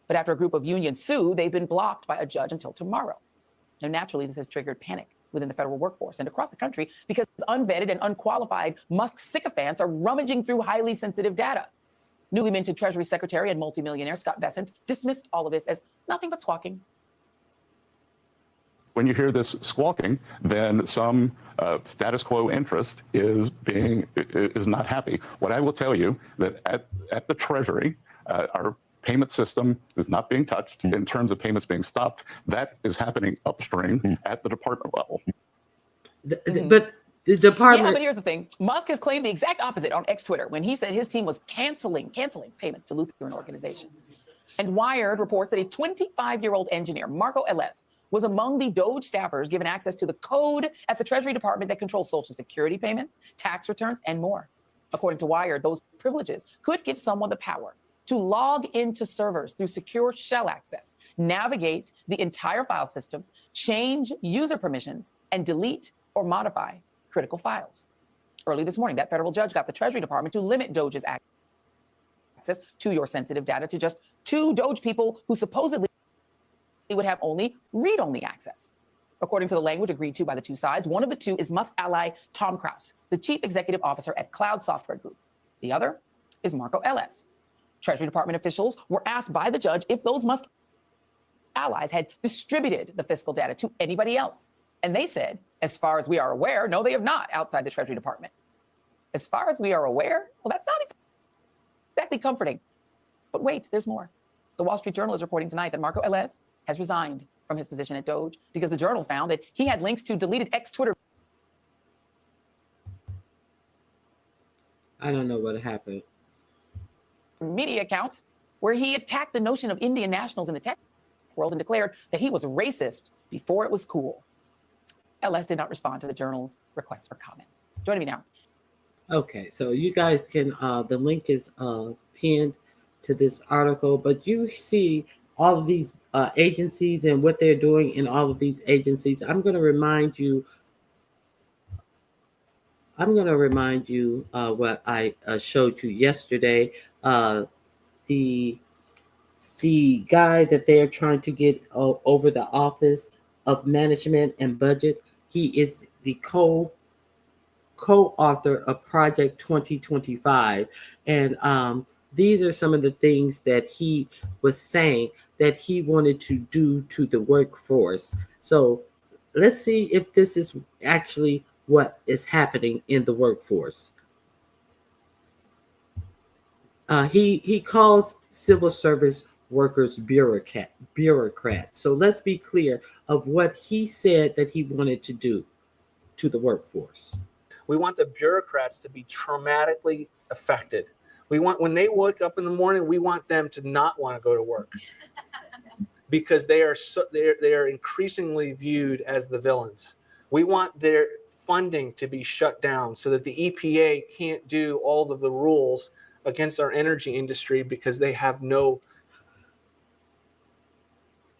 But after a group of unions sue, they've been blocked by a judge until tomorrow. Now, naturally, this has triggered panic within the federal workforce and across the country because unvetted and unqualified Musk sycophants are rummaging through highly sensitive data. Newly minted Treasury Secretary and multimillionaire Scott Bessent dismissed all of this as nothing but squawking. When you hear this squawking, then some status quo interest is not happy. What I will tell you that at the Treasury, our payment system is not being touched in terms of payments being stopped. That is happening upstream at the department level. But The department. Yeah, but here's the thing. Musk has claimed the exact opposite on X Twitter when he said his team was canceling payments to Lutheran organizations. And Wired reports that a 25-year-old engineer, Marco Ls, was among the Doge staffers given access to the code at the Treasury Department that controls Social Security payments, tax returns, and more. According to Wired, those privileges could give someone the power to log into servers through secure shell access, navigate the entire file system, change user permissions, and delete or modify critical files. Early this morning, that federal judge got the Treasury Department to limit Doge's access to your sensitive data to just 2 Doge people who supposedly would have only read-only access. According to the language agreed to by the 2 sides, one of the 2 is Musk ally Tom Krause, the chief executive officer at Cloud Software Group. The other is Marco Ls. Treasury Department officials were asked by the judge if those Musk allies had distributed the fiscal data to anybody else. And they said, as far as we are aware, no, they have not outside the Treasury Department. As far as we are aware, well, that's not exactly comforting. But wait, there's more. The Wall Street Journal is reporting tonight that Marco Ls has resigned from his position at Doge because the Journal found that he had links to deleted X-Twitter. I don't know what happened. Media accounts where he attacked the notion of Indian nationals in the tech world and declared that he was racist before it was cool. LS did not respond to the Journal's request for comment. Joining me now. Okay, so you guys can, the link is pinned to this article, but you see all of these agencies and what they're doing in all of these agencies. I'm going to remind you what I showed you yesterday. The guy that they're trying to get over the Office of Management and Budget, he is the co-author of Project 2025. And these are some of the things that he was saying that he wanted to do to the workforce. So let's see if this is actually what is happening in the workforce. He calls civil service workers bureaucrats. So let's be clear of what he said that he wanted to do to the workforce. We want the bureaucrats to be traumatically affected. We want, when they wake up in the morning, we want them to not want to go to work because they are increasingly viewed as the villains. We want their funding to be shut down so that the EPA can't do all of the rules against our energy industry because they have no.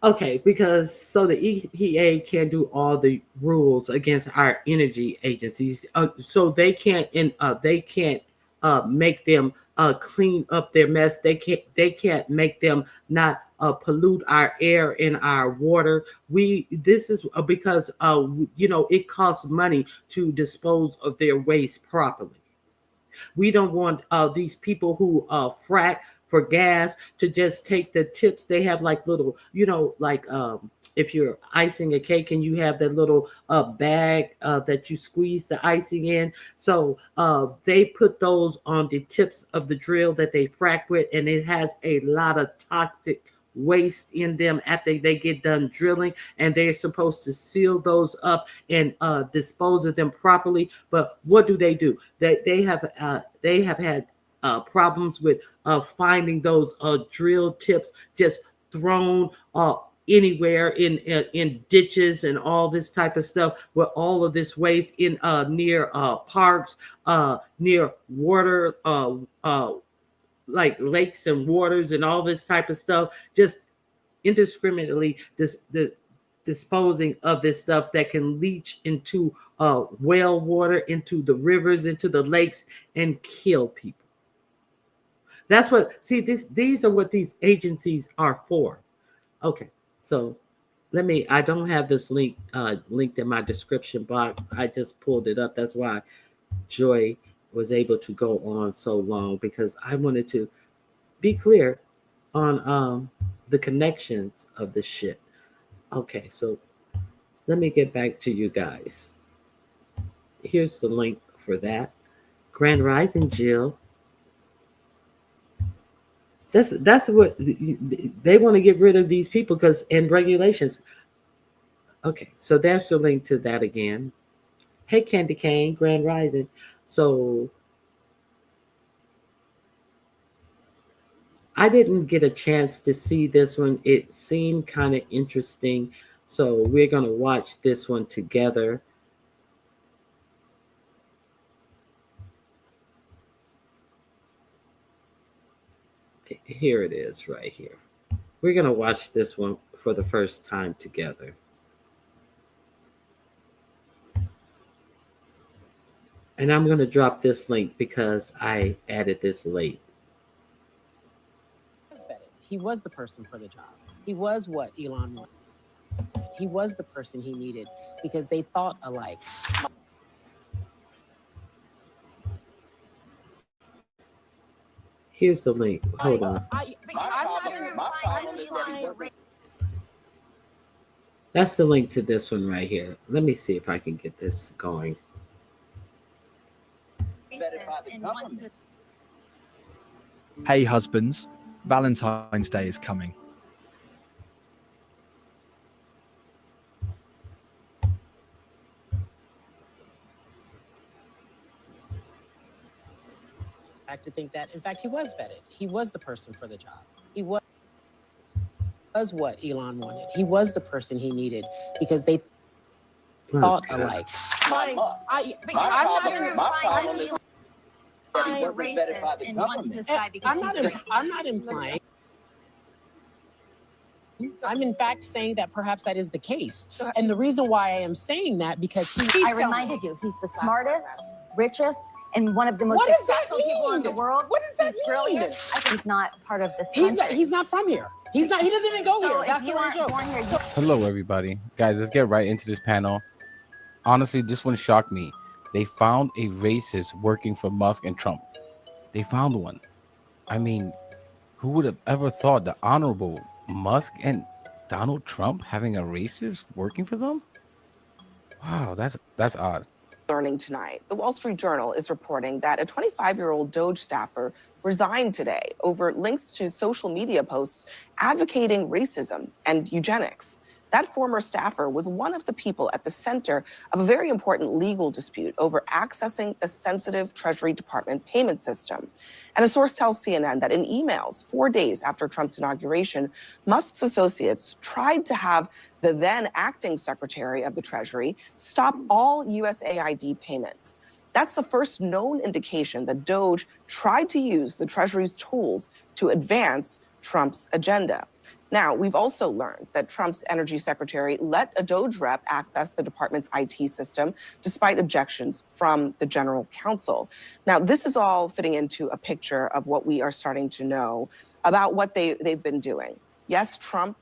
Okay, because so the EPA can do all the rules against our energy agencies, so they can't make them clean up their mess. They can't make them not pollute our air and our water. This is because it costs money to dispose of their waste properly. We don't want these people who frack for gas to just take the tips. They have like little, if you're icing a cake and you have that little bag that you squeeze the icing in. So they put those on the tips of the drill that they frack with, and it has a lot of toxic waste in them after they get done drilling, and they're supposed to seal those up and dispose of them properly. But what do? They have had problems with finding those drill tips just thrown anywhere in ditches and all this type of stuff, with all of this waste in near parks, near water, like lakes and waters and all this type of stuff, just indiscriminately disposing of this stuff that can leach into well water, into the rivers, into the lakes, and kill people. That's what, these are what these agencies are for. Okay, so I don't have this link linked in my description box. I just pulled it up. That's why Joy was able to go on so long, because I wanted to be clear on the connections of this shit. Okay, so let me get back to you guys. Here's the link for that. Grand Rising, Jill. That's what they want to get rid of, these people, and regulations. Okay, so there's the link to that again. Hey, Candy Cane, Grand Rising. So I didn't get a chance to see this one. It seemed kind of interesting. So we're going to watch this one together. Here it is right here. We're going to watch this one for the first time together. And I'm going to drop this link because I added this late. He was the person for the job. He was what Elon wanted. He was the person he needed because they thought alike. Here's the link. Hold on. That's the link to this one right here. Let me see if I can get this going. Hey husbands, Valentine's Day is coming. To think that, in fact, he was vetted. He was the person for the job. He was what Elon wanted. He was the person he needed because they thought alike. My problem is that he wasn't vetted by the government. I'm not implying. I'm in fact saying that perhaps that is the case. And the reason why I am saying that because I reminded you, he's the smartest, richest, and one of the most successful people in the world. What does that mean? Brilliant. I think he's not part of this country. He's not from here. He doesn't even go here. That's the aren't joke. born here, Hello, everybody. Guys, let's get right into this panel. Honestly, this one shocked me. They found a racist working for Musk and Trump. They found one. I mean, who would have ever thought the honorable Musk and Donald Trump having a racist working for them? Wow, that's odd. Learning tonight, the Wall Street Journal is reporting that a 25-year-old Doge staffer resigned today over links to social media posts advocating racism and eugenics. That former staffer was one of the people at the center of a very important legal dispute over accessing a sensitive Treasury Department payment system. And a source tells CNN that in emails 4 days after Trump's inauguration, Musk's associates tried to have the then acting Secretary of the Treasury stop all USAID payments. That's the first known indication that Doge tried to use the Treasury's tools to advance Trump's agenda. Now, we've also learned that Trump's energy secretary let a Doge rep access the department's IT system despite objections from the general counsel. Now, this is all fitting into a picture of what we are starting to know about what they've been doing. Yes, Trump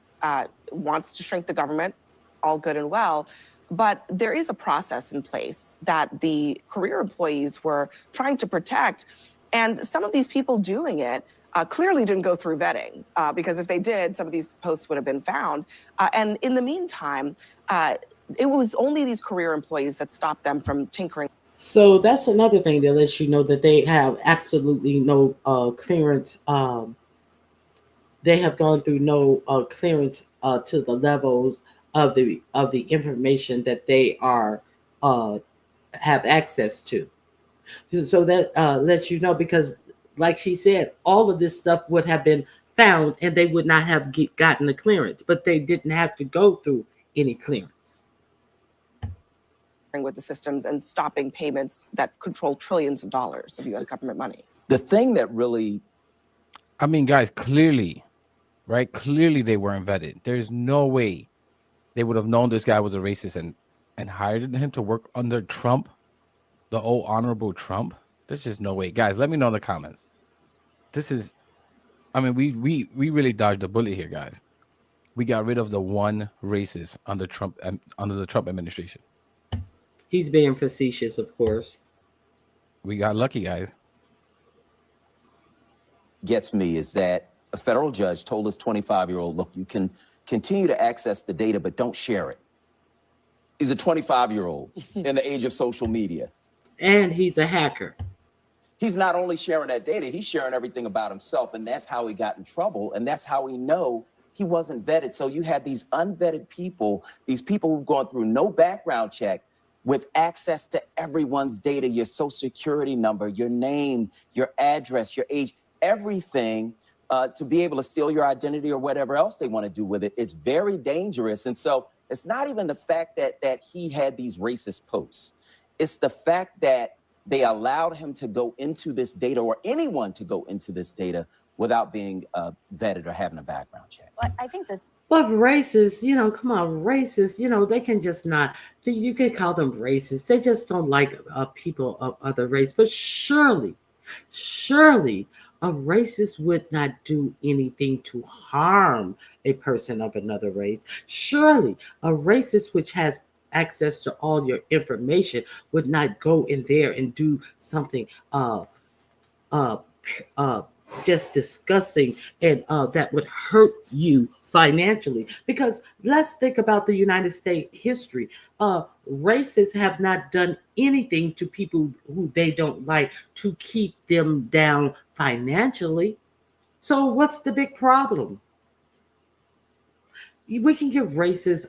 wants to shrink the government, all good and well, but there is a process in place that the career employees were trying to protect. And some of these people doing it clearly didn't go through vetting, because if they did, some of these posts would have been found. And in the meantime, it was only these career employees that stopped them from tinkering. So that's another thing that lets you know that they have absolutely no clearance. They have gone through no clearance to the levels of the information that they are have access to. So that lets you know, because like she said, all of this stuff would have been found and they would not have gotten the clearance, but they didn't have to go through any clearance. With the systems and stopping payments that control trillions of dollars of U.S. government money. The thing that really... I mean, guys, clearly, right? Clearly they weren't vetted. There's no way they would have known this guy was a racist and hired him to work under Trump, the old honorable Trump. There's just no way. Guys, let me know in the comments. This is, I mean, we really dodged a bullet here, guys. We got rid of the one racist under Trump, under the Trump administration. He's being facetious, of course. We got lucky, guys. Gets me is that a federal judge told this 25-year-old, look, you can continue to access the data, but don't share it. He's a 25-year-old in the age of social media. And he's a hacker. He's not only sharing that data, he's sharing everything about himself. And that's how he got in trouble. And that's how we know he wasn't vetted. So you had these unvetted people, these people who've gone through no background check, with access to everyone's data, your social security number, your name, your address, your age, everything, to be able to steal your identity or whatever else they want to do with it. It's very dangerous. And so it's not even the fact that he had these racist posts. It's the fact that they allowed him to go into this data, or anyone to go into this data, without being vetted or having a background check. But I think that. But racists, come on, racists, they can just not, you can call them racist. They just don't like people of other race. But surely, a racist would not do anything to harm a person of another race. Surely, a racist which has access to all your information would not go in there and do something just discussing and that would hurt you financially. Because let's think about the United States history. Racists have not done anything to people who they don't like to keep them down financially. So what's the big problem? We can give racists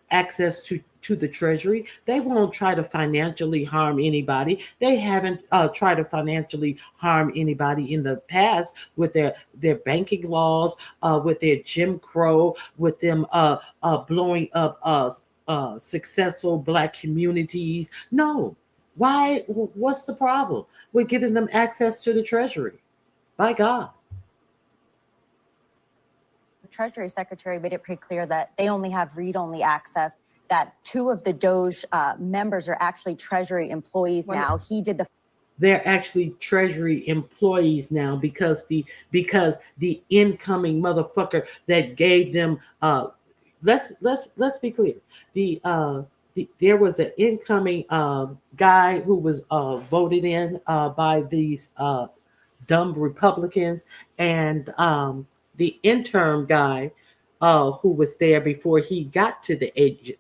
access to the Treasury. They won't try to financially harm anybody. They haven't tried to financially harm anybody in the past with their banking laws, with their Jim Crow, with them blowing up successful Black communities. No. Why? What's the problem with giving them access to the Treasury? By God. Treasury Secretary made it pretty clear that they only have read-only access, that 2 of the Doge members are actually Treasury employees now. He did the... They're actually Treasury employees now because the incoming motherfucker that gave them let's be clear. There was an incoming guy who was voted in by these dumb Republicans, and the interim guy who was there before he got to the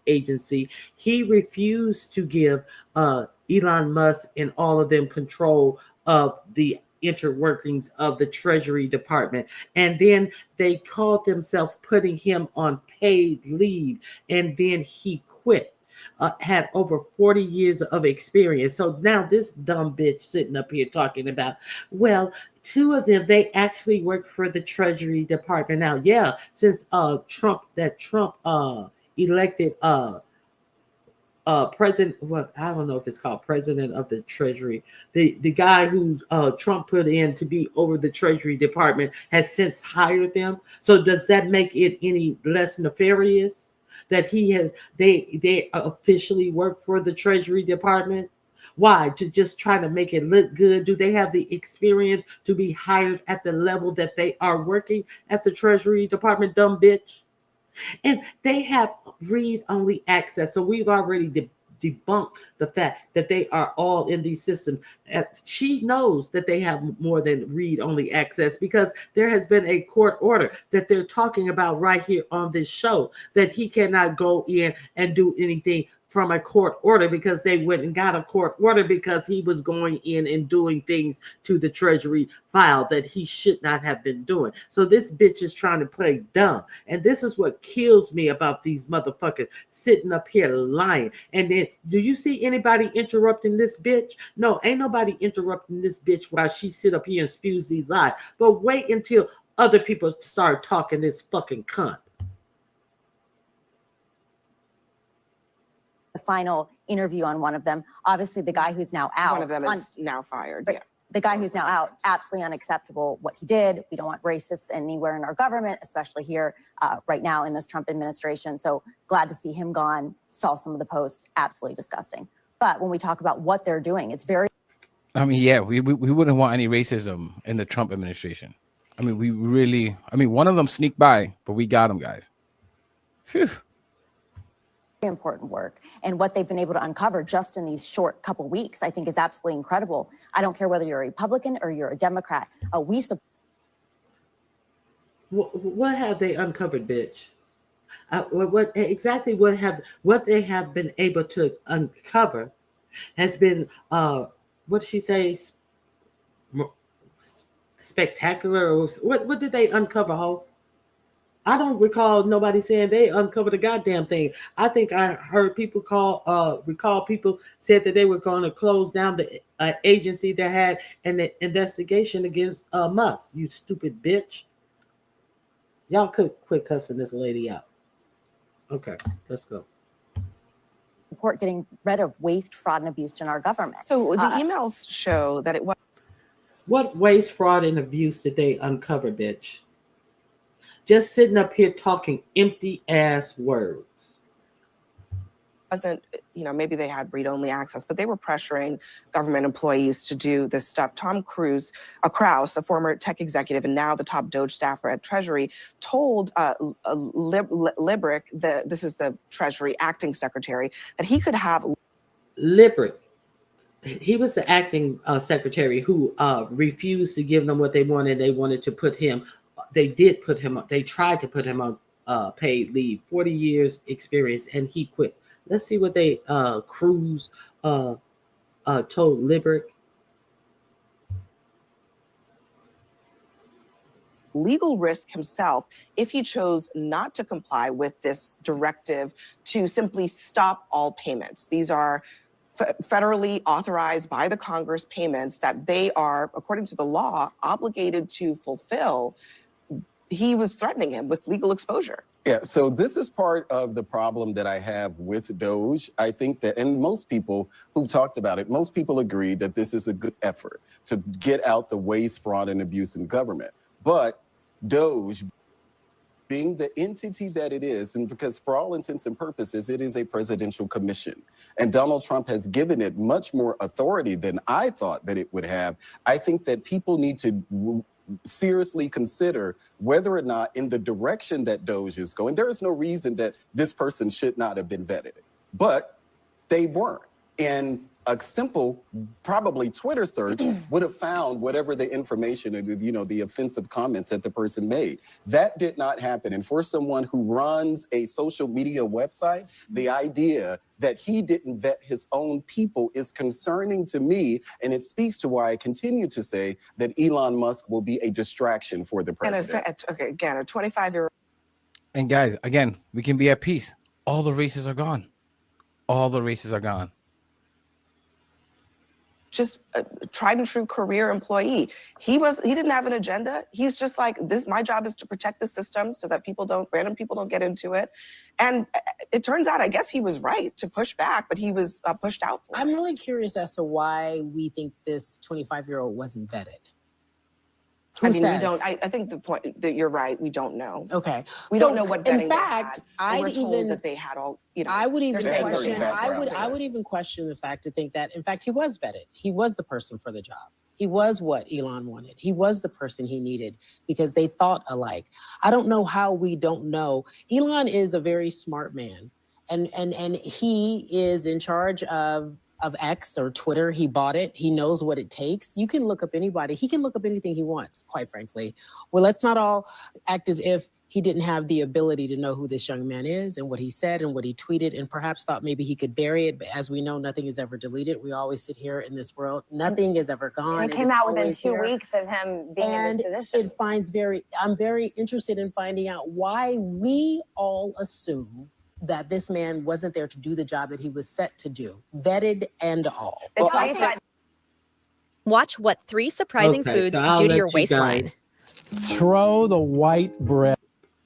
agency, he refused to give Elon Musk and all of them control of the interworkings of the Treasury Department. And then they called themselves putting him on paid leave, and then he quit. Had over 40 years of experience. So now this dumb bitch sitting up here talking about, well, 2 of them, they actually work for the Treasury Department now. Yeah, since Trump elected president, well, I don't know if it's called president of the Treasury. The guy who Trump put in to be over the Treasury Department has since hired them. So does that make it any less nefarious that they officially work for the Treasury Department? Why? To just try to make it look good? Do they have the experience to be hired at the level that they are working at the Treasury Department, dumb bitch? And they have read-only access. So we've already debunked the fact that they are all in these systems. She knows that they have more than read-only access because there has been a court order that they're talking about right here on this show, that he cannot go in and do anything from a court order because they went and got a court order because he was going in and doing things to the Treasury file that he should not have been doing. So this bitch is trying to play dumb. And this is what kills me about these motherfuckers sitting up here lying. And then, do you see anybody interrupting this bitch? No, ain't nobody interrupting this bitch while she sit up here and spews these lies. But wait until other people start talking this fucking cunt. The final interview on one of them. Obviously, the guy who's now out. One of them is now fired. Right. Yeah. The guy who's now out, absolutely unacceptable what he did. We don't want racists anywhere in our government, especially here right now in this Trump administration. So glad to see him gone. Saw some of the posts, absolutely disgusting. But when we talk about what they're doing, it's very... I mean, yeah, we wouldn't want any racism in the Trump administration. I mean, one of them sneaked by, but we got him, guys. Phew. Important work, and what they've been able to uncover just in these short couple weeks, I think, is absolutely incredible. I don't care whether you're a Republican or you're a Democrat. We support. What have they uncovered, bitch? What they have been able to uncover has been what did she say? Spectacular, or what did they uncover, Ho? I don't recall nobody saying they uncovered a goddamn thing. I think I heard people recall people said that they were going to close down the agency that had an investigation against Musk. You stupid bitch. Y'all could quit cussing this lady out. Okay, let's go. Report getting rid of waste, fraud, and abuse in our government. So the emails show that it was. What waste, fraud, and abuse did they uncover, bitch? Just sitting up here talking empty ass words. Wasn't, maybe they had read-only access, but they were pressuring government employees to do this stuff. Tom Krause, a former tech executive and now the top Doge staffer at Treasury, told Librick, this is the Treasury acting secretary, that he could have. Librick, he was the acting secretary who refused to give them what they wanted. They wanted to put him. They did put him up. They tried to put him on paid leave, 40 years experience, and he quit. Let's see what they Cruz told Librick. Legal risk himself if he chose not to comply with this directive to simply stop all payments. These are federally authorized by the Congress payments that they are, according to the law, obligated to fulfill. He was threatening him with legal exposure. Yeah, so this is part of the problem that I have with Doge. I think that, and most people who talked about it, most people agree that this is a good effort to get out the waste, fraud, and abuse in government. But Doge, being the entity that it is, and because for all intents and purposes, it is a presidential commission. And Donald Trump has given it much more authority than I thought that it would have. I think that people need to seriously consider whether or not in the direction that Doge is going, there is no reason that this person should not have been vetted, but they weren't. And a simple, probably Twitter search would have found whatever the information, the offensive comments that the person made. That did not happen. And for someone who runs a social media website, the idea that he didn't vet his own people is concerning to me. And it speaks to why I continue to say that Elon Musk will be a distraction for the president. And again, a 25-year-old. And guys, again, we can be at peace. All the races are gone. All the races are gone. Just a tried and true career employee. He didn't have an agenda. He's just like, my job is to protect the system so that random people don't get into it. And it turns out, I guess he was right to push back, but he was pushed out for I'm really curious as to why we think this 25-year-old wasn't vetted. We don't. I think the point that you're right. We don't know. Okay, we don't know what vetting in fact, we're told that they had all. I would even question. I would even question the fact to think that in fact he was vetted. He was the person for the job. He was what Elon wanted. He was the person he needed because they thought alike. I don't know how we don't know. Elon is a very smart man, and he is in charge of X or Twitter. He bought it. He knows what it takes. You can look up anybody. He can look up anything he wants, quite frankly. Well, let's not all act as if he didn't have the ability to know who this young man is and what he said and what he tweeted and perhaps thought maybe he could bury it. But as we know, nothing is ever deleted. We always sit here in this world. Nothing is ever gone. And it came out within 2 weeks of him being in this position. I'm very interested in finding out why we all assume that this man wasn't there to do the job that he was set to do, vetted and all. Watch what 3 surprising foods do to your waistline. Throw the white bread.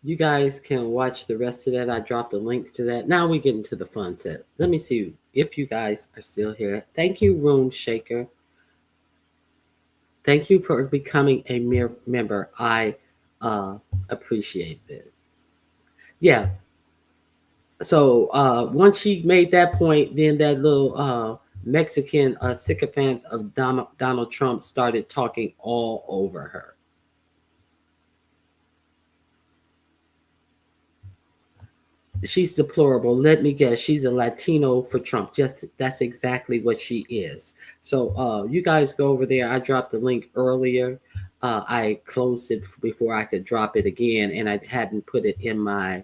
You guys can watch the rest of that. I dropped the link to that. Now we get into the fun set. Let me see if you guys are still here. Thank you, Room Shaker. Thank you for becoming a member. I appreciate it. Yeah. So once she made that point, then that little Mexican sycophant of Donald Trump started talking all over her. She's deplorable. Let me guess. She's a Latino for Trump. Just that's exactly what she is. So you guys go over there. I dropped the link earlier. I closed it before I could drop it again, and I hadn't put it in my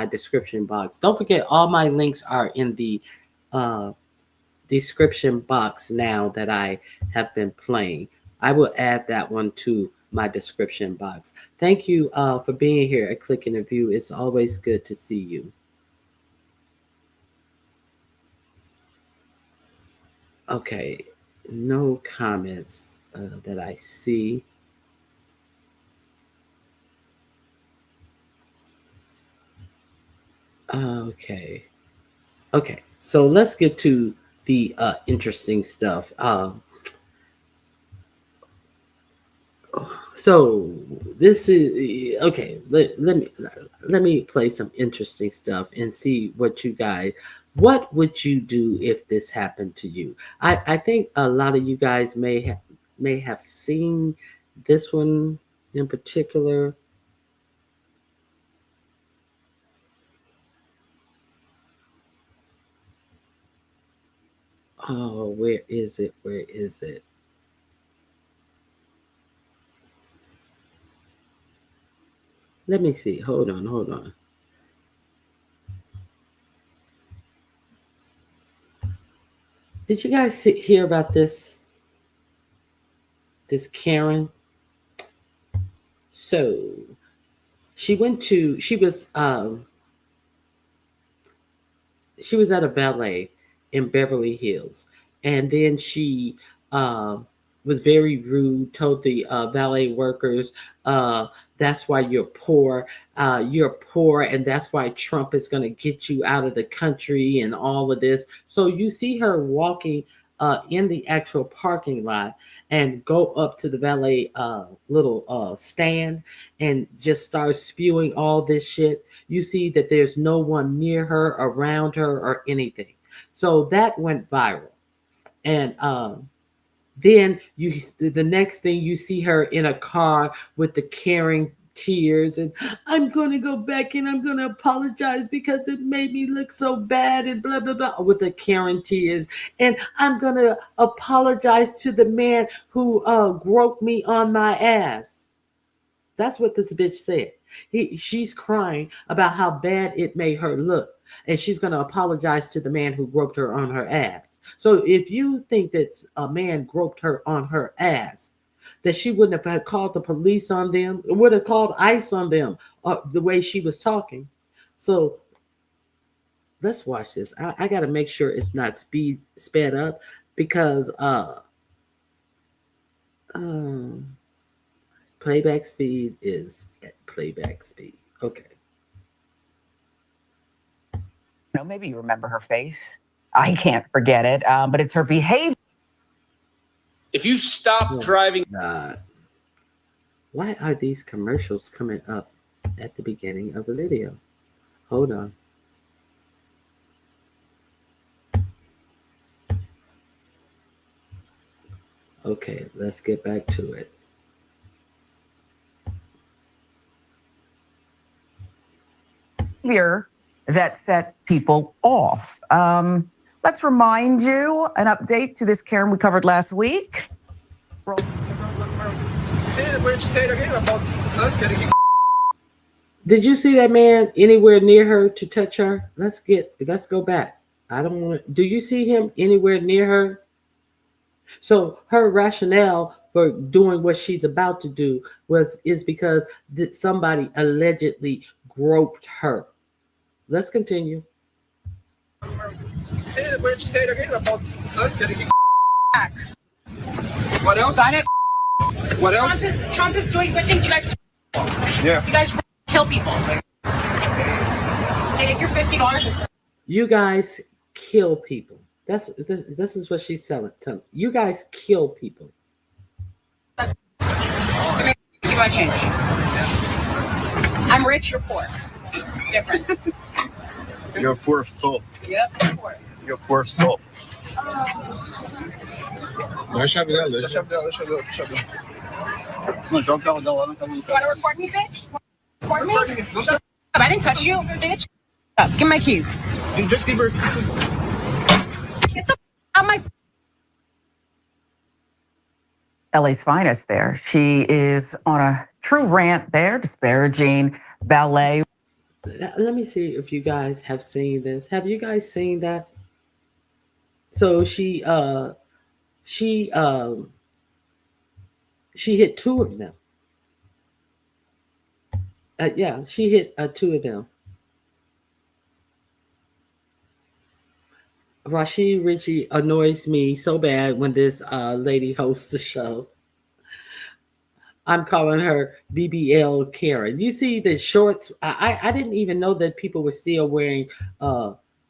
description box. Don't forget, all my links are in the description box now that I have been playing. I will add that one to my description box. Thank you for being here at Click and Review. It's always good to see you. Okay, no comments that I see. Okay. Okay, so let's get to the interesting stuff. So this is okay. Let me play some interesting stuff and see what you guys. What would you do if this happened to you? I think a lot of you guys may have seen this one in particular. Oh, where is it? Where is it? Let me see. Hold on, hold on. Did you guys hear about this? This Karen? So she was at a ballet in Beverly Hills, and then she was very rude, told the valet workers, that's why you're poor. You're poor, and that's why Trump is going to get you out of the country and all of this. So you see her walking in the actual parking lot and go up to the valet little stand and just start spewing all this shit. You see that there's no one near her, around her, or anything. So that went viral. And then the next thing you see her in a car with the caring tears, and I'm going to go back and I'm going to apologize because it made me look so bad, and blah blah blah, with the caring tears, and I'm going to apologize to the man who groped me on my ass. That's what this bitch said. She's crying about how bad it made her look, and she's going to apologize to the man who groped her on her ass. So if you think that a man groped her on her ass, that she wouldn't have called the police on them, would have called ICE on them, the way she was talking. So let's watch this. I got to make sure it's not sped up, because playback speed is at playback speed. Okay. Maybe you remember her face. I can't forget it, but it's her behavior. If you stop driving. God. Why are these commercials coming up at the beginning of the video? Hold on. Okay, let's get back to it. That set people off. Let's remind you an update to this Karen we covered last week. Did you see that man anywhere near her to touch her? Let's go back. I don't want to. Do you see him anywhere near her? So her rationale for doing what she's about to do is because somebody allegedly groped her. Let's continue. Say it again about us getting back. What else? Got it. What else? Trump is doing good things. You guys. Yeah. You guys kill people. Take your $50. You guys kill people. This is what she's selling. You guys kill people. Give me my change. I'm rich. You're poor. Difference. You're poor of soul. Yep. Poor. You're poor of soul. Deixa dela. Não, joga o carro dela lá na casa do You want to record me, bitch? Record me? I didn't touch you, bitch. Give me my keys. You just give her. Get the out my. LA's finest there. She is on a true rant there, disparaging ballet. Let me see if you guys have seen this. Have you guys seen that? So she hit two of them. Yeah, she hit 2 of them. Rashid Ritchie annoys me so bad when this lady hosts the show. I'm calling her BBL Karen. You see the shorts? I didn't even know that people were still wearing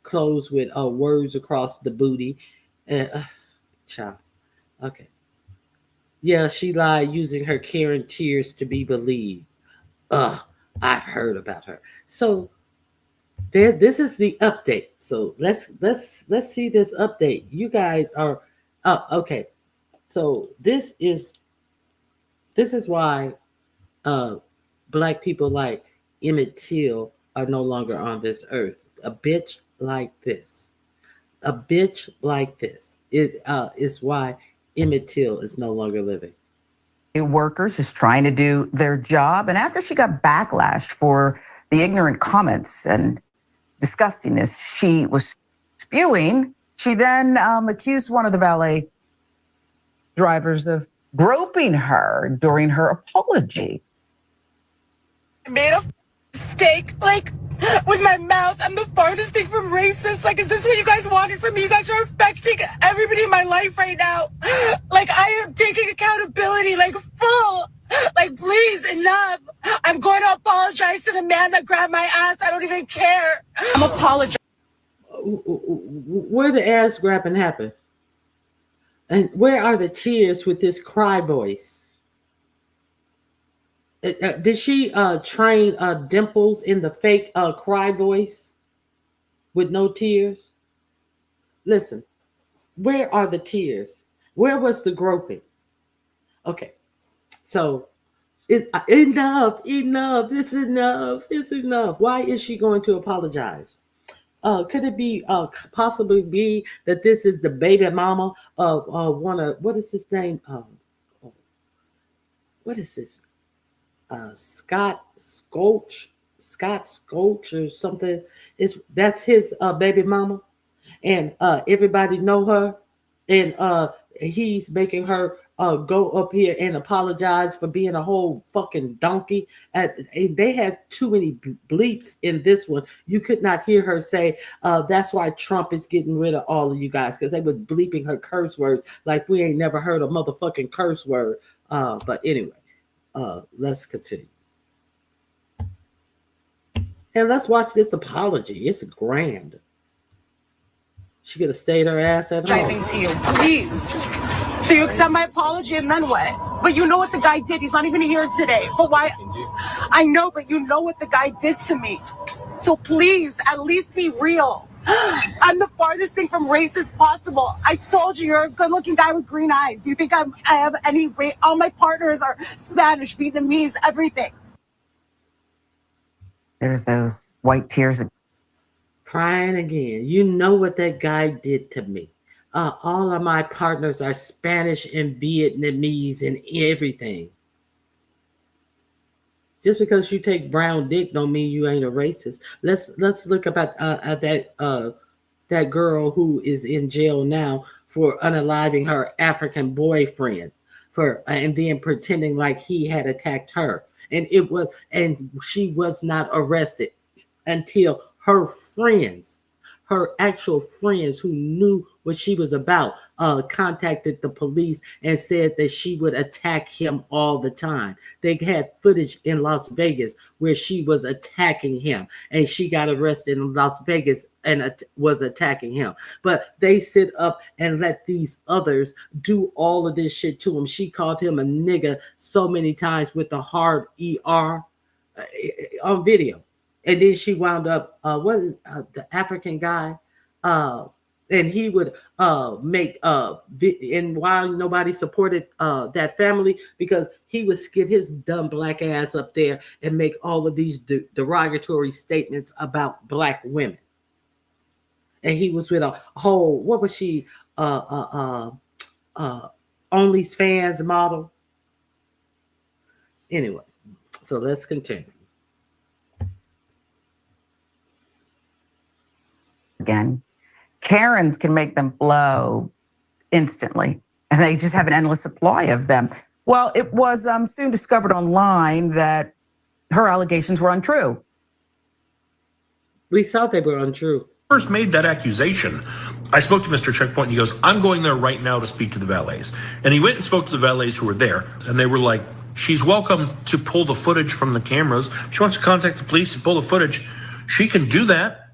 clothes with words across the booty. Child. Okay. Yeah, she lied using her Karen tears to be believed. Ugh, I've heard about her. So this is the update. So let's see this update. You guys are okay. So this is why black people like Emmett Till are no longer on this earth. A bitch like this. A bitch like this is why Emmett Till is no longer living. Workers just trying to do their job. And after she got backlash for the ignorant comments and disgustingness she was spewing, she then accused one of the valet drivers of groping her during her apology. I made a mistake, like, with my mouth. I'm the farthest thing from racist. Like, is this what you guys wanted from me? You guys are affecting everybody in my life right now. Like, I am taking accountability, like, full. Like, please, enough. I'm going to apologize to the man that grabbed my ass. I don't even care. I'm apologizing. Where the ass grabbing happen? And where are the tears with this cry voice? Did she train Dimples in the fake cry voice with no tears? Listen, where are the tears? Where was the groping? Okay, so enough. It's enough. It's enough. Why is she going to apologize? Could it be possibly be that this is the baby mama of one of, what is his name? What is this? Scott Scoach or something. That's his baby mama, and everybody know her, and he's making her go up here and apologize for being a whole fucking donkey. They had too many bleeps in this one. You could not hear her say, that's why Trump is getting rid of all of you guys, because they were bleeping her curse words like we ain't never heard a motherfucking curse word. But anyway, let's continue. And let's watch this apology. It's grand. She could have stayed her ass at home. To you, please. So you accept my apology and then what? But you know what the guy did. He's not even here today. But why? I know, but you know what the guy did to me. So please, at least be real. I'm the farthest thing from racist possible. I told you, you're a good-looking guy with green eyes. Do you think I have any race? All my partners are Spanish, Vietnamese, everything. There's those white tears. Crying again. You know what that guy did to me. All of my partners are Spanish and Vietnamese and everything. Just because you take brown dick don't mean you ain't a racist. Let's look about that girl who is in jail now for unaliving her African boyfriend and then pretending like he had attacked her. And she was not arrested until her actual friends who knew what she was about, contacted the police and said that she would attack him all the time. They had footage in Las Vegas where she was attacking him, and she got arrested in Las Vegas and was attacking him. But they sit up and let these others do all of this shit to him. She called him a nigga so many times with the hard ER on video. And then she wound up, the African guy, and he would make, and why nobody supported that family, because he would get his dumb black ass up there and make all of these derogatory statements about black women. And he was with a whole, what was she, OnlyFans model. Anyway, so let's continue. Again, Karens can make them blow instantly, and they just have an endless supply of them. Well, it was soon discovered online that her allegations were untrue. We saw they were untrue. First made that accusation, I spoke to Mr. Checkpoint and he goes, I'm going there right now to speak to the valets. And he went and spoke to the valets who were there, and they were like, she's welcome to pull the footage from the cameras. She wants to contact the police and pull the footage. She can do that,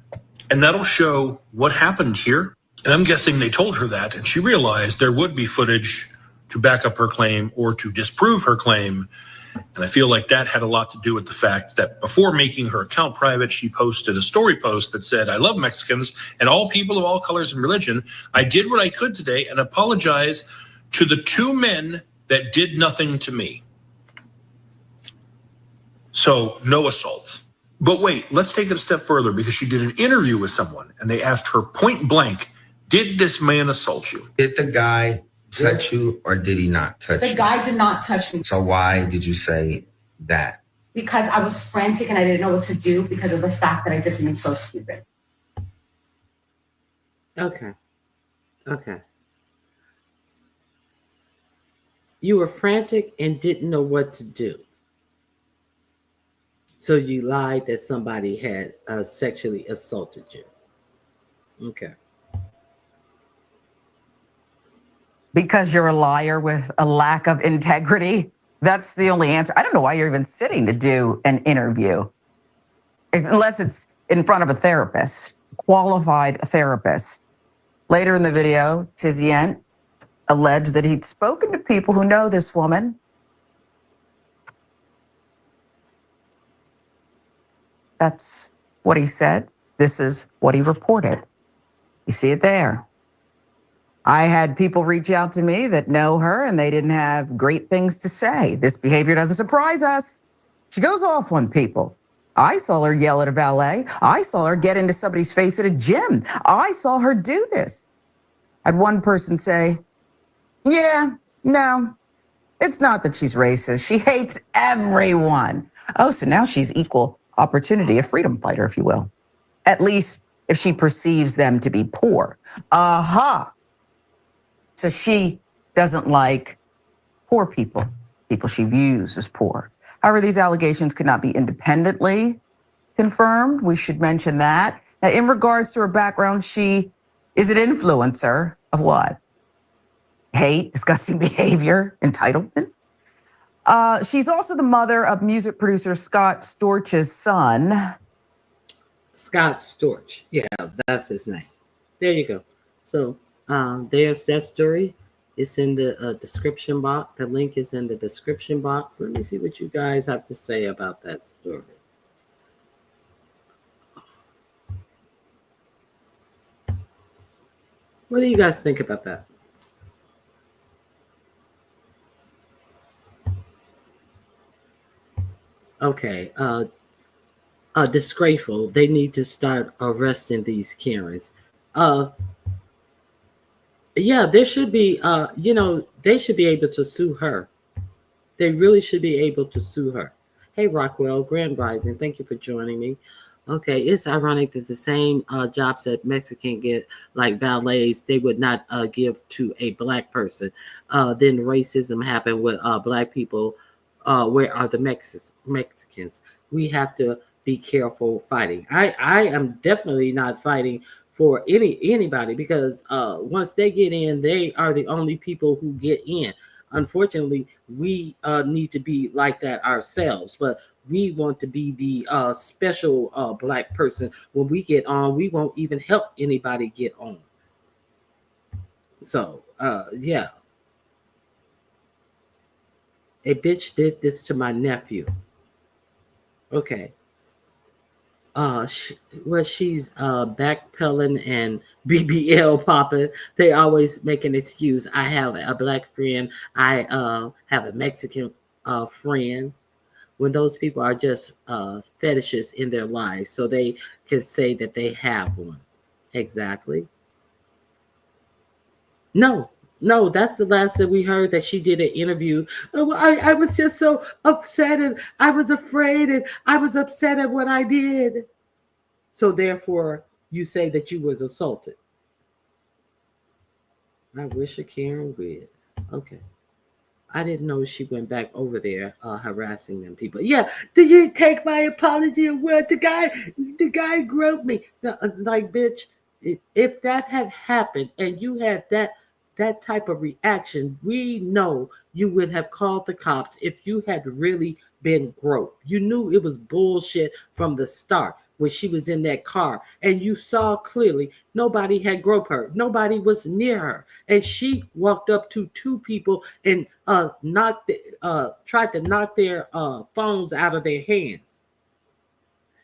and that'll show what happened here. And I'm guessing they told her that, and she realized there would be footage to back up her claim or to disprove her claim. And I feel like that had a lot to do with the fact that before making her account private, she posted a story post that said, I love Mexicans and all people of all colors and religion. I did what I could today and apologize to the 2 men that did nothing to me. So no assault. But wait, let's take it a step further, because she did an interview with someone and they asked her point blank, did this man assault you? Did the guy touch you or did he not touch you? The guy did not touch me So why did you say that? because I was frantic and I didn't know what to do because of the fact that I did something so stupid. Okay. You were frantic and didn't know what to do. So you lied that somebody had sexually assaulted you. Okay. Because you're a liar with a lack of integrity. That's the only answer. I don't know why you're even sitting to do an interview, unless it's in front of a therapist, qualified therapist. Later in the video, Tizian alleged that he'd spoken to people who know this woman. That's what he said. This is what he reported. You see it there. I had people reach out to me that know her and they didn't have great things to say. This behavior doesn't surprise us. She goes off on people. I saw her yell at a valet. I saw her get into somebody's face at a gym. I saw her do this. I had one person say, yeah, no, it's not that she's racist. She hates everyone. Oh, so now she's equal opportunity, a freedom fighter, if you will. At least if she perceives them to be poor. Aha. So she doesn't like poor people, people she views as poor. However, these allegations could not be independently confirmed. We should mention that. Now, in regards to her background, she is an influencer of what? Hate, disgusting behavior, entitlement. She's also the mother of music producer Scott Storch's son. Scott Storch. Yeah, that's his name. There you go. So there's that story. It's in the description box. The link is in the description box. Let me see what you guys have to say about that story. What do you guys think about that? Okay, disgraceful. They need to start arresting these Karens. Yeah, there should be, they should be able to sue her. They really should be able to sue her. Hey, Rockwell, Grand Rising, thank you for joining me. Okay, it's ironic that the same jobs that Mexican get, like valets, they would not give to a black person. Then racism happened with black people. Where are the Mexicans? We have to be careful fighting. I am definitely not fighting for anybody because once they get in, they are the only people who get in. Unfortunately, we need to be like that ourselves, but we want to be the special black person. When we get on, we won't even help anybody get on. So, yeah. A bitch did this to my nephew. Okay. She's backpedaling and BBL popping. They always make an excuse. I have a black friend. I have a Mexican friend. When those people are just fetishes in their lives, so they can say that they have one. Exactly. No, that's the last that we heard that she did an interview. Oh, I was just so upset and I was afraid and I was upset at what I did. So therefore, you say that you was assaulted. I wish a Karen would. Okay. I didn't know she went back over there harassing them people. Yeah, did you take my apology or what? The guy groped me. Like, bitch, if that had happened and you had that type of reaction, we know you would have called the cops if you had really been groped. You knew it was bullshit from the start when she was in that car, and you saw clearly nobody had groped her. Nobody was near her, and she walked up to two people and tried to knock their phones out of their hands.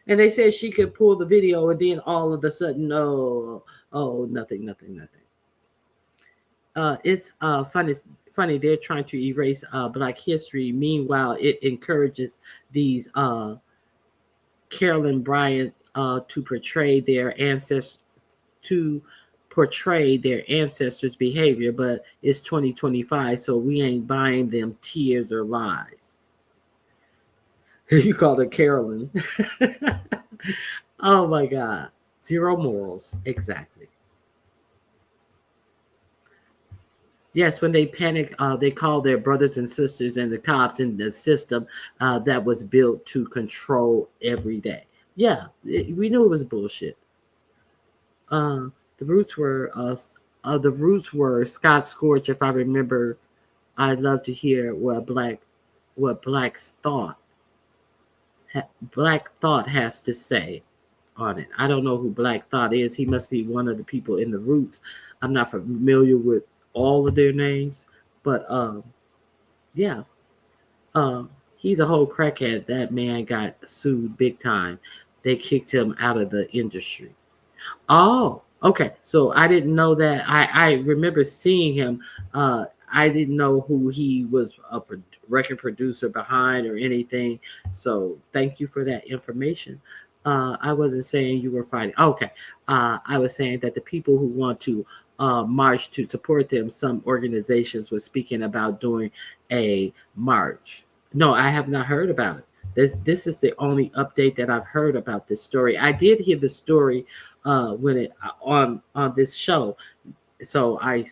And they said she could pull the video, and then all of a sudden, nothing. It's funny. They're trying to erase Black history. Meanwhile, it encourages these Carolyn Bryant to portray their ancestors' behavior, but it's 2025, so we ain't buying them tears or lies. You called her Carolyn. Oh my God. Zero morals. Exactly. Yes, when they panic, they call their brothers and sisters and the cops in the system that was built to control every day. Yeah, we knew it was bullshit. The roots were Scott Scorch. If I remember, I'd love to hear what Black Thought has to say on it. I don't know who Black Thought is. He must be one of the people in the Roots. I'm not familiar with all of their names, but yeah. He's a whole crackhead. That man got sued big time. They kicked him out of the industry. Oh, okay. So I didn't know that. I remember seeing him. I didn't know who he was, a record producer behind or anything. So thank you for that information. I wasn't saying you were fighting. Okay. I was saying that the people who want to march to support them, some organizations were speaking about doing a march. No, I have not heard about it. This is the only update that I've heard about this story. I did hear the story when it on this show, so I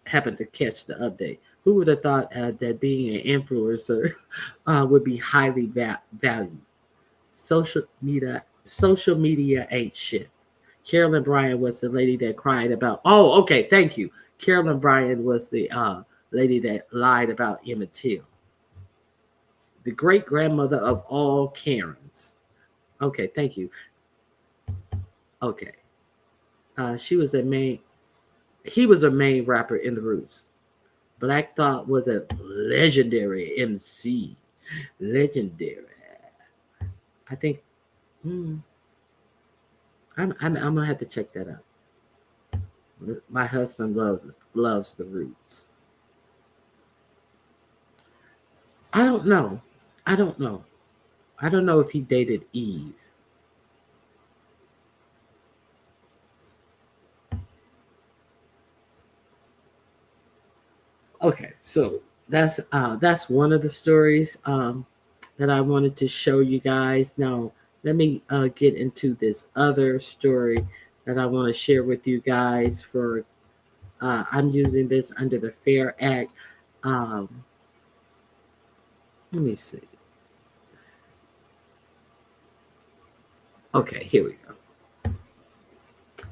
happened to catch the update. Who would have thought that being an influencer would be highly valued? Social media ain't shit. Carolyn Bryant was the lady that cried about. Oh, okay, thank you. Carolyn Bryant was the lady that lied about Emmett Till, the great grandmother of all Karens. Okay, thank you. Okay, he was a main rapper in the Roots. Black Thought was a legendary MC. Legendary. I think. I'm gonna have to check that out. My husband loves the Roots. I don't know if he dated Eve. Okay, so that's one of the stories that I wanted to show you guys. Now, let me get into this other story that I want to share with you guys. For I'm using this under the FAIR Act. Let me see. Okay, here we go.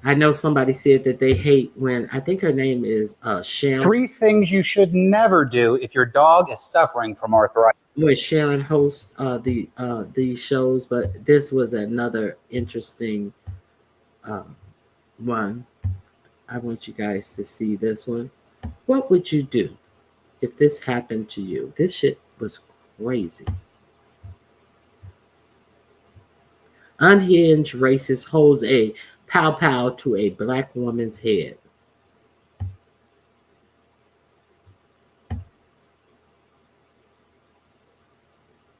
I know somebody said that they hate when, I think her name is Sharon. 3 things you should never do if your dog is suffering from arthritis. When Sharon hosts these shows, but this was another interesting one. I want you guys to see this one. What would you do if this happened to you? This shit was crazy. Unhinged racist holds a pow to a Black woman's head.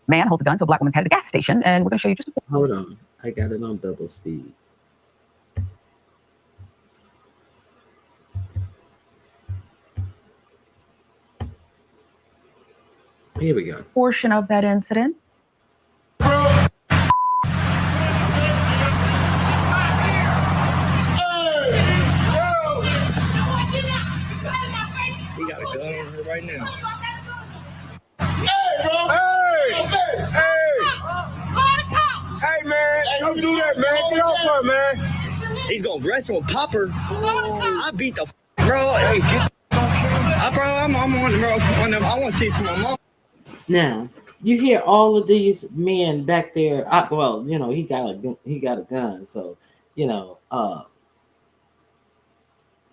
Man holds a gun to a Black woman's head at a gas station, and we're going to show you just a... Hold on. I got it on double speed. Here we go. Portion of that incident. He got a gun on her right now. Popper, man. He's gonna wrestle with Popper. I beat the bro. Hey, get bro. I'm on bro. I want to see it from my mom. Now you hear all of these men back there. Well, you know he got a gun, so you know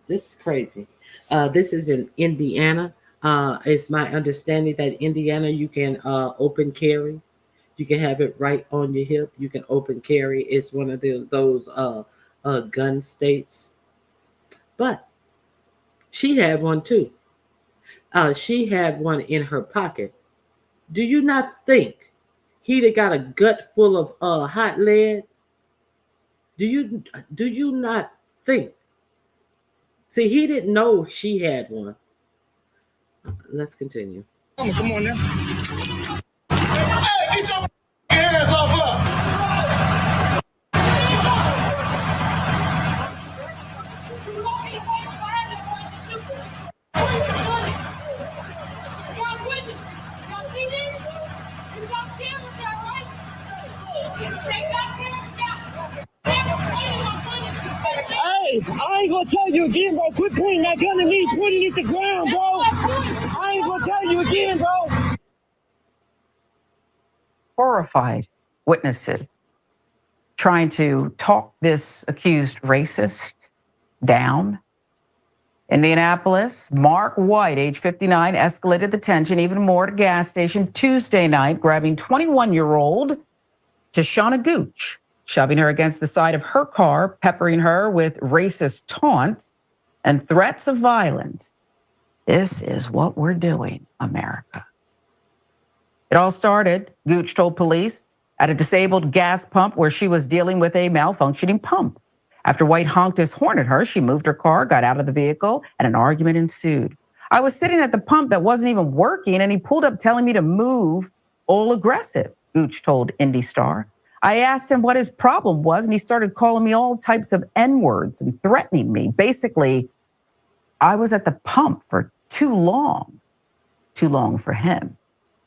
this is crazy. This is in Indiana. It's my understanding that Indiana you can open carry. You can have it right on your hip. You can open carry. It's one of those gun states. But she had one too. She had one in her pocket. Do you not think he'd have got a gut full of hot lead? Do you not think? See, he didn't know she had one. Let's continue. Come on now. Hey, get your hands off her. Hey, I ain't gonna tell you again, bro. Quit pointing that gun at me. Pointing it at the ground, bro. I ain't gonna tell you again, bro. Horrified witnesses trying to talk this accused racist down. Indianapolis, Mark White, age 59, escalated the tension even more at a gas station Tuesday night, grabbing 21-year-old Tashana Gooch, shoving her against the side of her car, peppering her with racist taunts and threats of violence. This is what we're doing, America. It all started, Gooch told police, at a disabled gas pump where she was dealing with a malfunctioning pump. After White honked his horn at her, she moved her car, got out of the vehicle, and an argument ensued. I was sitting at the pump that wasn't even working, and he pulled up telling me to move, all aggressive, Gooch told Indy Star. I asked him what his problem was, and he started calling me all types of N-words and threatening me. Basically, I was at the pump for too long for him.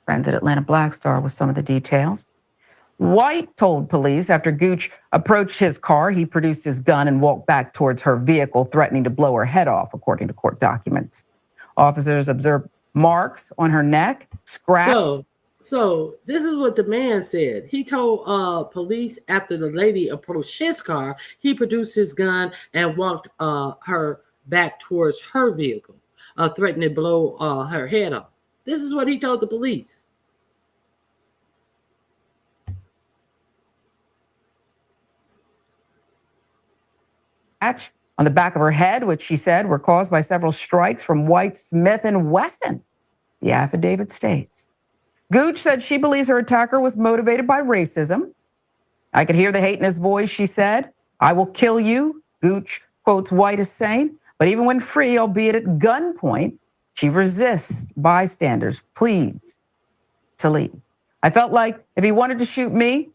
Friends at Atlanta Black Star with some of the details. White told police after Gooch approached his car, he produced his gun and walked back towards her vehicle, threatening to blow her head off, according to court documents. Officers observed marks on her neck, scratches. So this is what the man said. He told police after the lady approached his car, he produced his gun and walked her back towards her vehicle, threatening to blow her head off. This is what he told the police. On the back of her head, which she said were caused by several strikes from White, Smith, and Wesson, the affidavit states. Gooch said she believes her attacker was motivated by racism. I could hear the hate in his voice, she said. I will kill you, Gooch quotes White as saying. But even when free, albeit at gunpoint, she resists bystanders' pleas to leave. I felt like if he wanted to shoot me,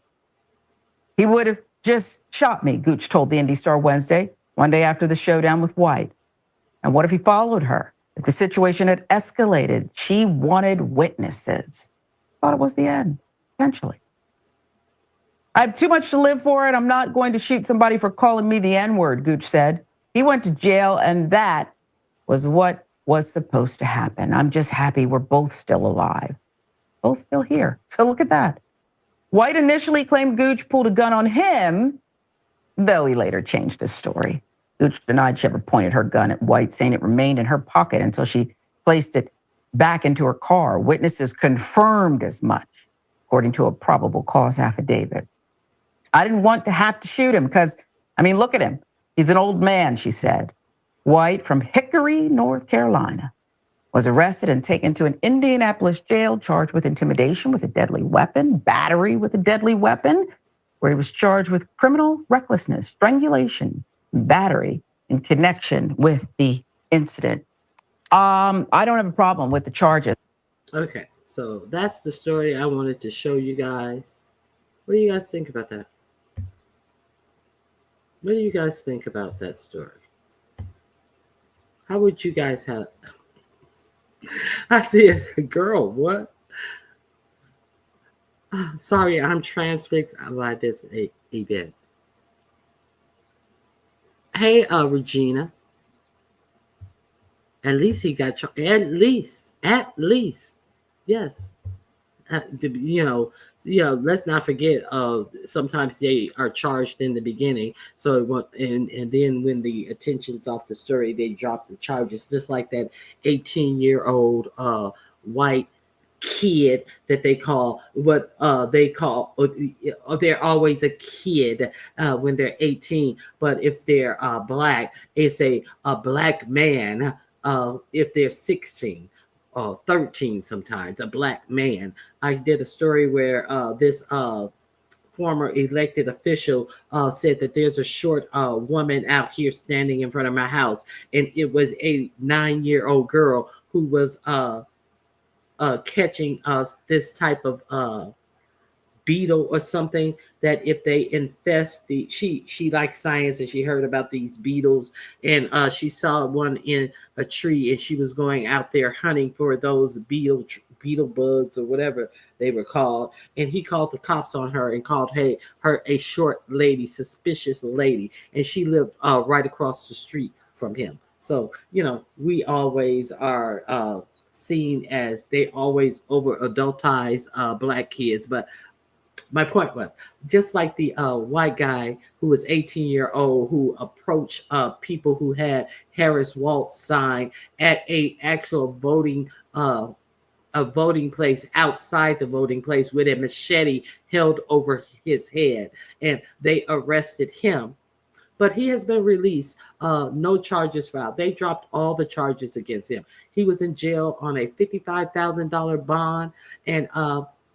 he would have just shot me, Gooch told the Indy Star Wednesday, one day after the showdown with White. And what if he followed her? If the situation had escalated, she wanted witnesses. Thought it was the end, eventually. I have too much to live for it. I'm not going to shoot somebody for calling me the N-word, Gooch said. He went to jail, and that was what was supposed to happen. I'm just happy we're both still alive. Both still here. So look at that. White initially claimed Gooch pulled a gun on him, though he later changed his story. Gooch denied she ever pointed her gun at White, saying it remained in her pocket until she placed it back into her car. Witnesses confirmed as much, according to a probable cause affidavit. I didn't want to have to shoot him because, look at him. He's an old man, she said. White from Hickory, North Carolina, was arrested and taken to an Indianapolis jail, charged with intimidation with a deadly weapon, battery with a deadly weapon, where he was charged with criminal recklessness, strangulation, battery in connection with the incident. I don't have a problem with the charges. Okay, so that's the story I wanted to show you guys. What do you guys think about that? What do you guys think about that story? How would you guys have... I see it. Girl, what? Sorry, I'm transfixed by this event. Hey, Regina. At least he got at least, yes. Let's not forget. Sometimes they are charged in the beginning, so and then when the attention's off the story, they drop the charges. Just like that 18-year-old white kid that they call they're always a kid when they're 18, but if they're black, it's a black man if they're 16 or 13, sometimes a black man. I did a story where this former elected official said that there's a short woman out here standing in front of my house, and it was a 9-year-old girl who was catching this type of beetle or something, that if they infest she likes science, and she heard about these beetles, and she saw one in a tree, and she was going out there hunting for those beetle bugs or whatever they were called, and he called the cops on her and called her a short lady, suspicious lady, and she lived right across the street from him. So we always are seen as, they always over adultize black kids. But my point was, just like the white guy who was 18-year-old who approached people who had Harris Waltz sign at a actual voting place, outside the voting place, with a machete held over his head, and they arrested him. But he has been released. No charges filed. They dropped all the charges against him. He was in jail on a $55,000 bond, and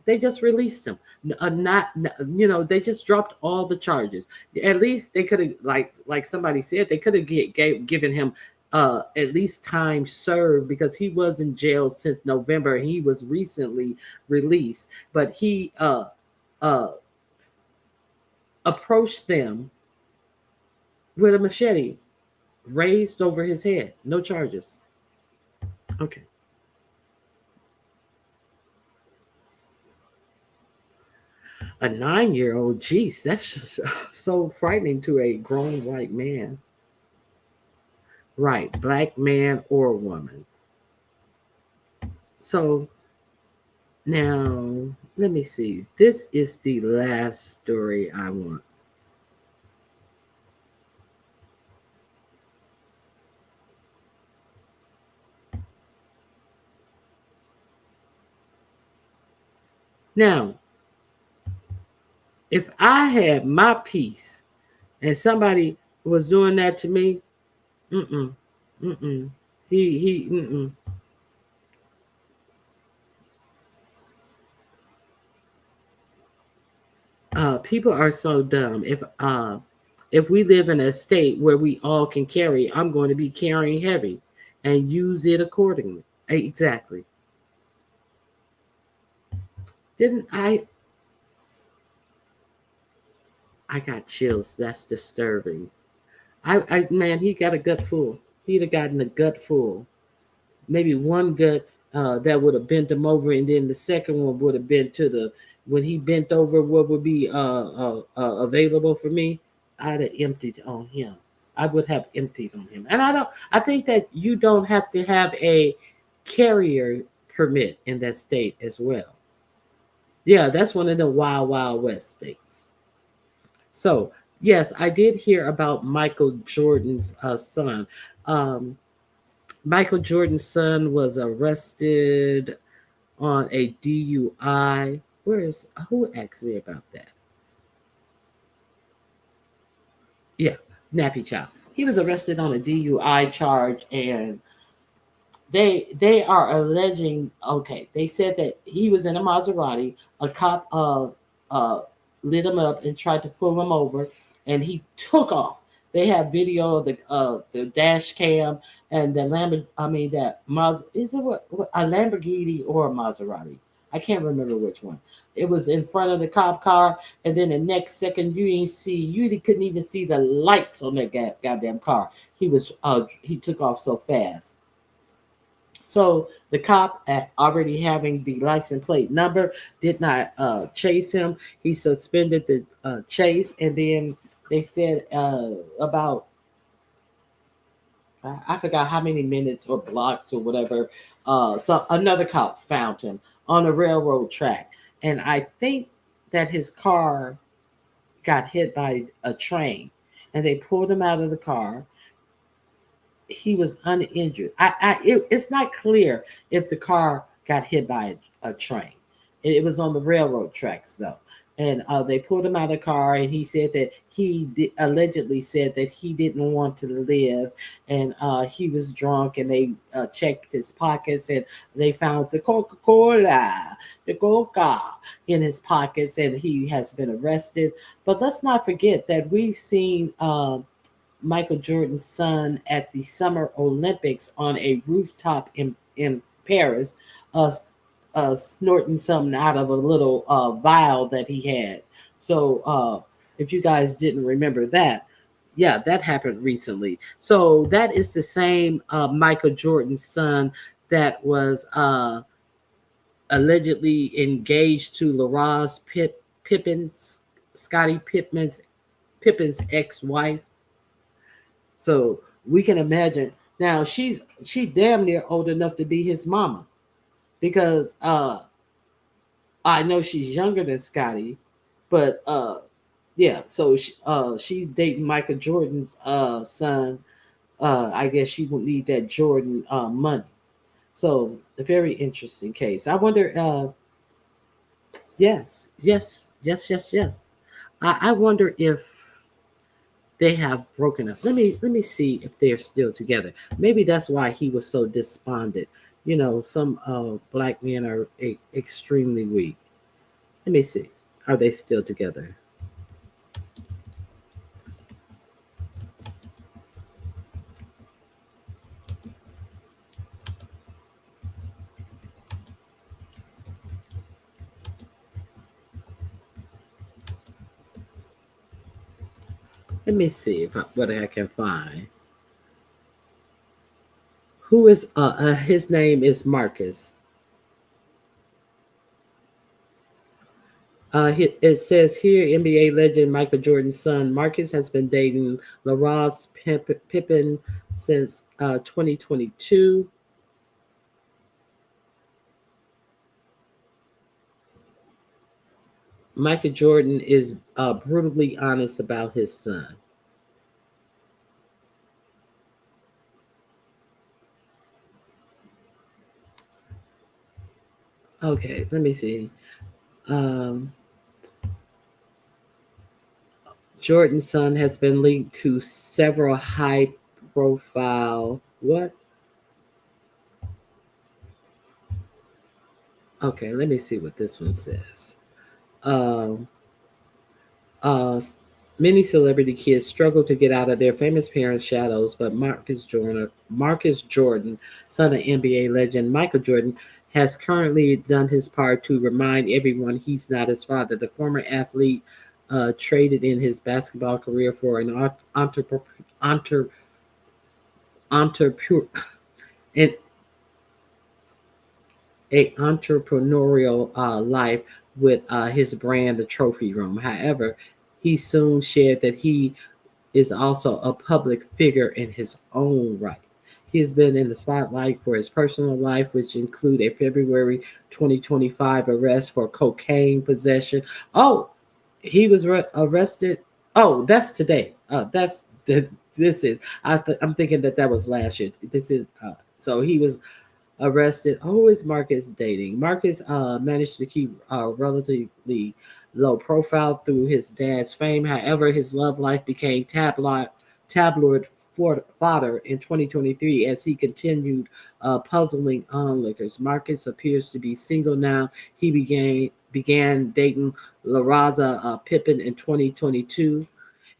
they just released him. They just dropped all the charges. At least they could have, like somebody said, they could have given him at least time served, because he was in jail since November. He was recently released, but he approached them with a machete raised over his head. No charges. Okay. A 9-year-old, geez, that's just so frightening to a grown white man. Right, black man or woman. So now, let me see. This is the last story I want. Now, if I had my piece and somebody was doing that to me, people are so dumb. If we live in a state where we all can carry, I'm going to be carrying heavy and use it accordingly. Exactly. Didn't I got chills. That's disturbing. Man, he got a gut full. He'd have gotten a gut full. Maybe one gut that would have bent him over, and then the second one would have been when he bent over, what would be available for me, I'd have emptied on him. I would have emptied on him. And I think that you don't have to have a carrier permit in that state as well. Yeah, that's one of the wild, wild west states. So, yes, I did hear about Michael Jordan's son. Michael Jordan's son was arrested on a DUI. Who asked me about that? Yeah, Nappy Chow. He was arrested on a DUI charge, and they are alleging, okay, they said that he was in a Maserati. A cop lit him up and tried to pull him over, and he took off. They have video of the dash cam and the is it a Lamborghini or a Maserati? I can't remember which one. It was in front of the cop car, and then the next second you couldn't even see the lights on that goddamn car. He took off so fast. So the cop, already having the license plate number, did not chase him. He suspended the chase, and then they said about I forgot how many minutes or blocks or whatever. So another cop found him on a railroad track, and I think that his car got hit by a train, and they pulled him out of the car. He was uninjured. It's not clear if the car got hit by a train. It was on the railroad tracks though, and they pulled him out of the car, and he said that allegedly said that he didn't want to live, and he was drunk, and they checked his pockets, and they found the Coca-Cola, the Coca in his pockets, and he has been arrested. But let's not forget that we've seen. Michael Jordan's son at the Summer Olympics on a rooftop in Paris, uh, snorting something out of a little vial that he had. So if you guys didn't remember that, yeah, that happened recently. So that is the same Michael Jordan's son that was allegedly engaged to Pippen's, Scottie Pippen's ex-wife. So we can imagine now she's damn near old enough to be his mama, because I know she's younger than Scotty, but yeah, so she's dating Michael Jordan's son. I guess she would need that Jordan money. So a very interesting case. I wonder. Yes, yes, yes, yes, yes. I wonder if they have broken up. Let me see if they're still together. Maybe that's why he was so despondent. You know, some black men are extremely weak. Let me see. Are they still together? Let me see what I can find. Who is his name is Marcus. It says here, NBA legend Michael Jordan's son Marcus has been dating LaRose Pippen since 2022. Michael Jordan is brutally honest about his son. Okay, let me see. Jordan's son has been linked to several high-profile what? Okay, let me see what this one says. Um, uh, Many celebrity kids struggle to get out of their famous parents' shadows, but Marcus Jordan, son of NBA legend Michael Jordan, has currently done his part to remind everyone he's not his father. The former athlete traded in his basketball career for an entrepreneur, an a entrepreneurial life with his brand, the Trophy Room. However, he soon shared that he is also a public figure in his own right. He has been in the spotlight for his personal life, which include a February 2025 arrest for cocaine possession. Oh, he was arrested. Oh, that's today. This is. I'm thinking that was last year. This is. So he was arrested. Who is Marcus dating? Marcus managed to keep a relatively low profile through his dad's fame. However, his love life became tabloid fodder in 2023 as he continued puzzling onlookers. Marcus appears to be single now. He began dating LaRaza Pippen in 2022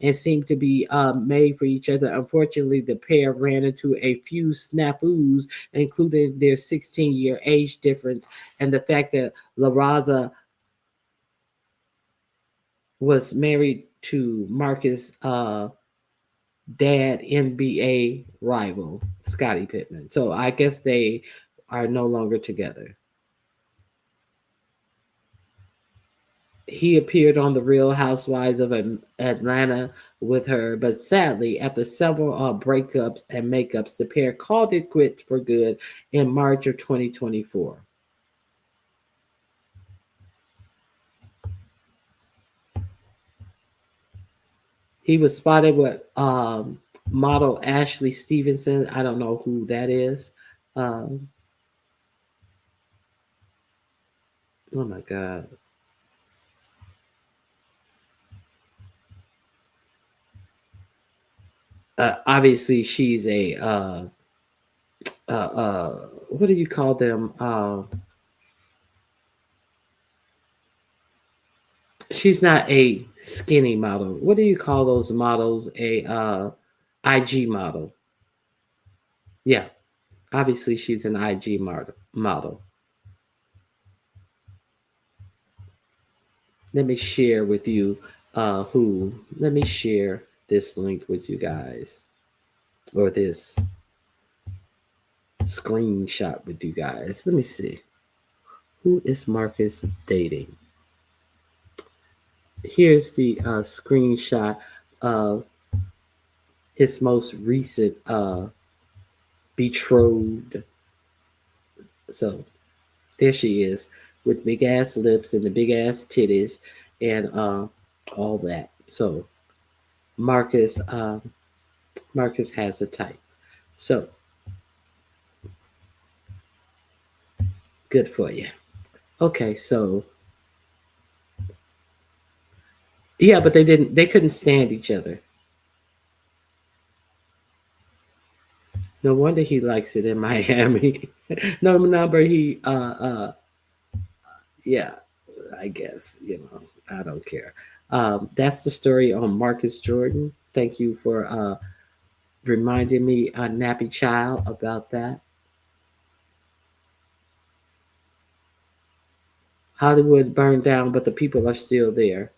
and seemed to be made for each other. Unfortunately, the pair ran into a few snafus, including their 16-year age difference and the fact that LaRaza was married to Marcus' dad, NBA rival, Scottie Pippen. So I guess they are no longer together. He appeared on The Real Housewives of Atlanta with her, but sadly, after several breakups and makeups, the pair called it quits for good in March of 2024. He was spotted with model Ashley Stevenson. I don't know who that is. Oh my God. Obviously, she's a what do you call them? She's not a skinny model. What do you call those models? A IG model. Yeah, obviously she's an IG model. Let me share with you who. Let me share this link with you guys, or this screenshot with you guys. Let me see. Who is Marcus dating? Here's the screenshot of his most recent betrothed. So there she is with big ass lips and the big ass titties and all that. So Marcus has a type. So good for you. Okay, so yeah, but they couldn't stand each other. No wonder he likes it in Miami. No number he yeah, I guess, I don't care. That's the story on Marcus Jordan. Thank you for reminding me, Nappy Child, about that. Hollywood burned down, but the people are still there.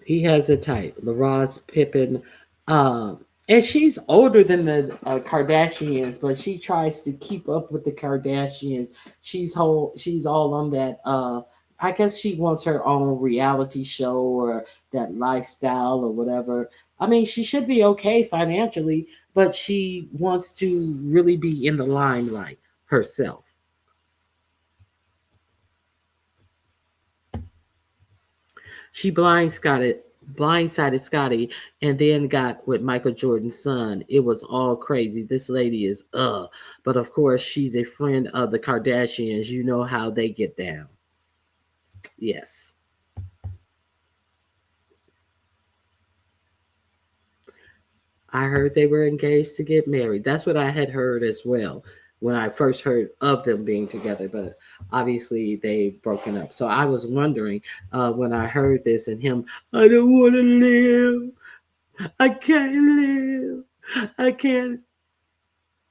He has a type, LaRoz Pippen, and she's older than the Kardashians, but she tries to keep up with the Kardashians. She's all on that. I guess she wants her own reality show or that lifestyle or whatever. I mean, she should be okay financially, but she wants to really be in the limelight herself. She blindsided Scotty, and then got with Michael Jordan's son. It was all crazy. This lady is but of course she's a friend of the Kardashians. You know how they get down. Yes. I heard they were engaged to get married. That's what I had heard as well when I first heard of them being together, but obviously they've broken up. So I was wondering when I heard this and him, I don't want to live. I can't live. I can't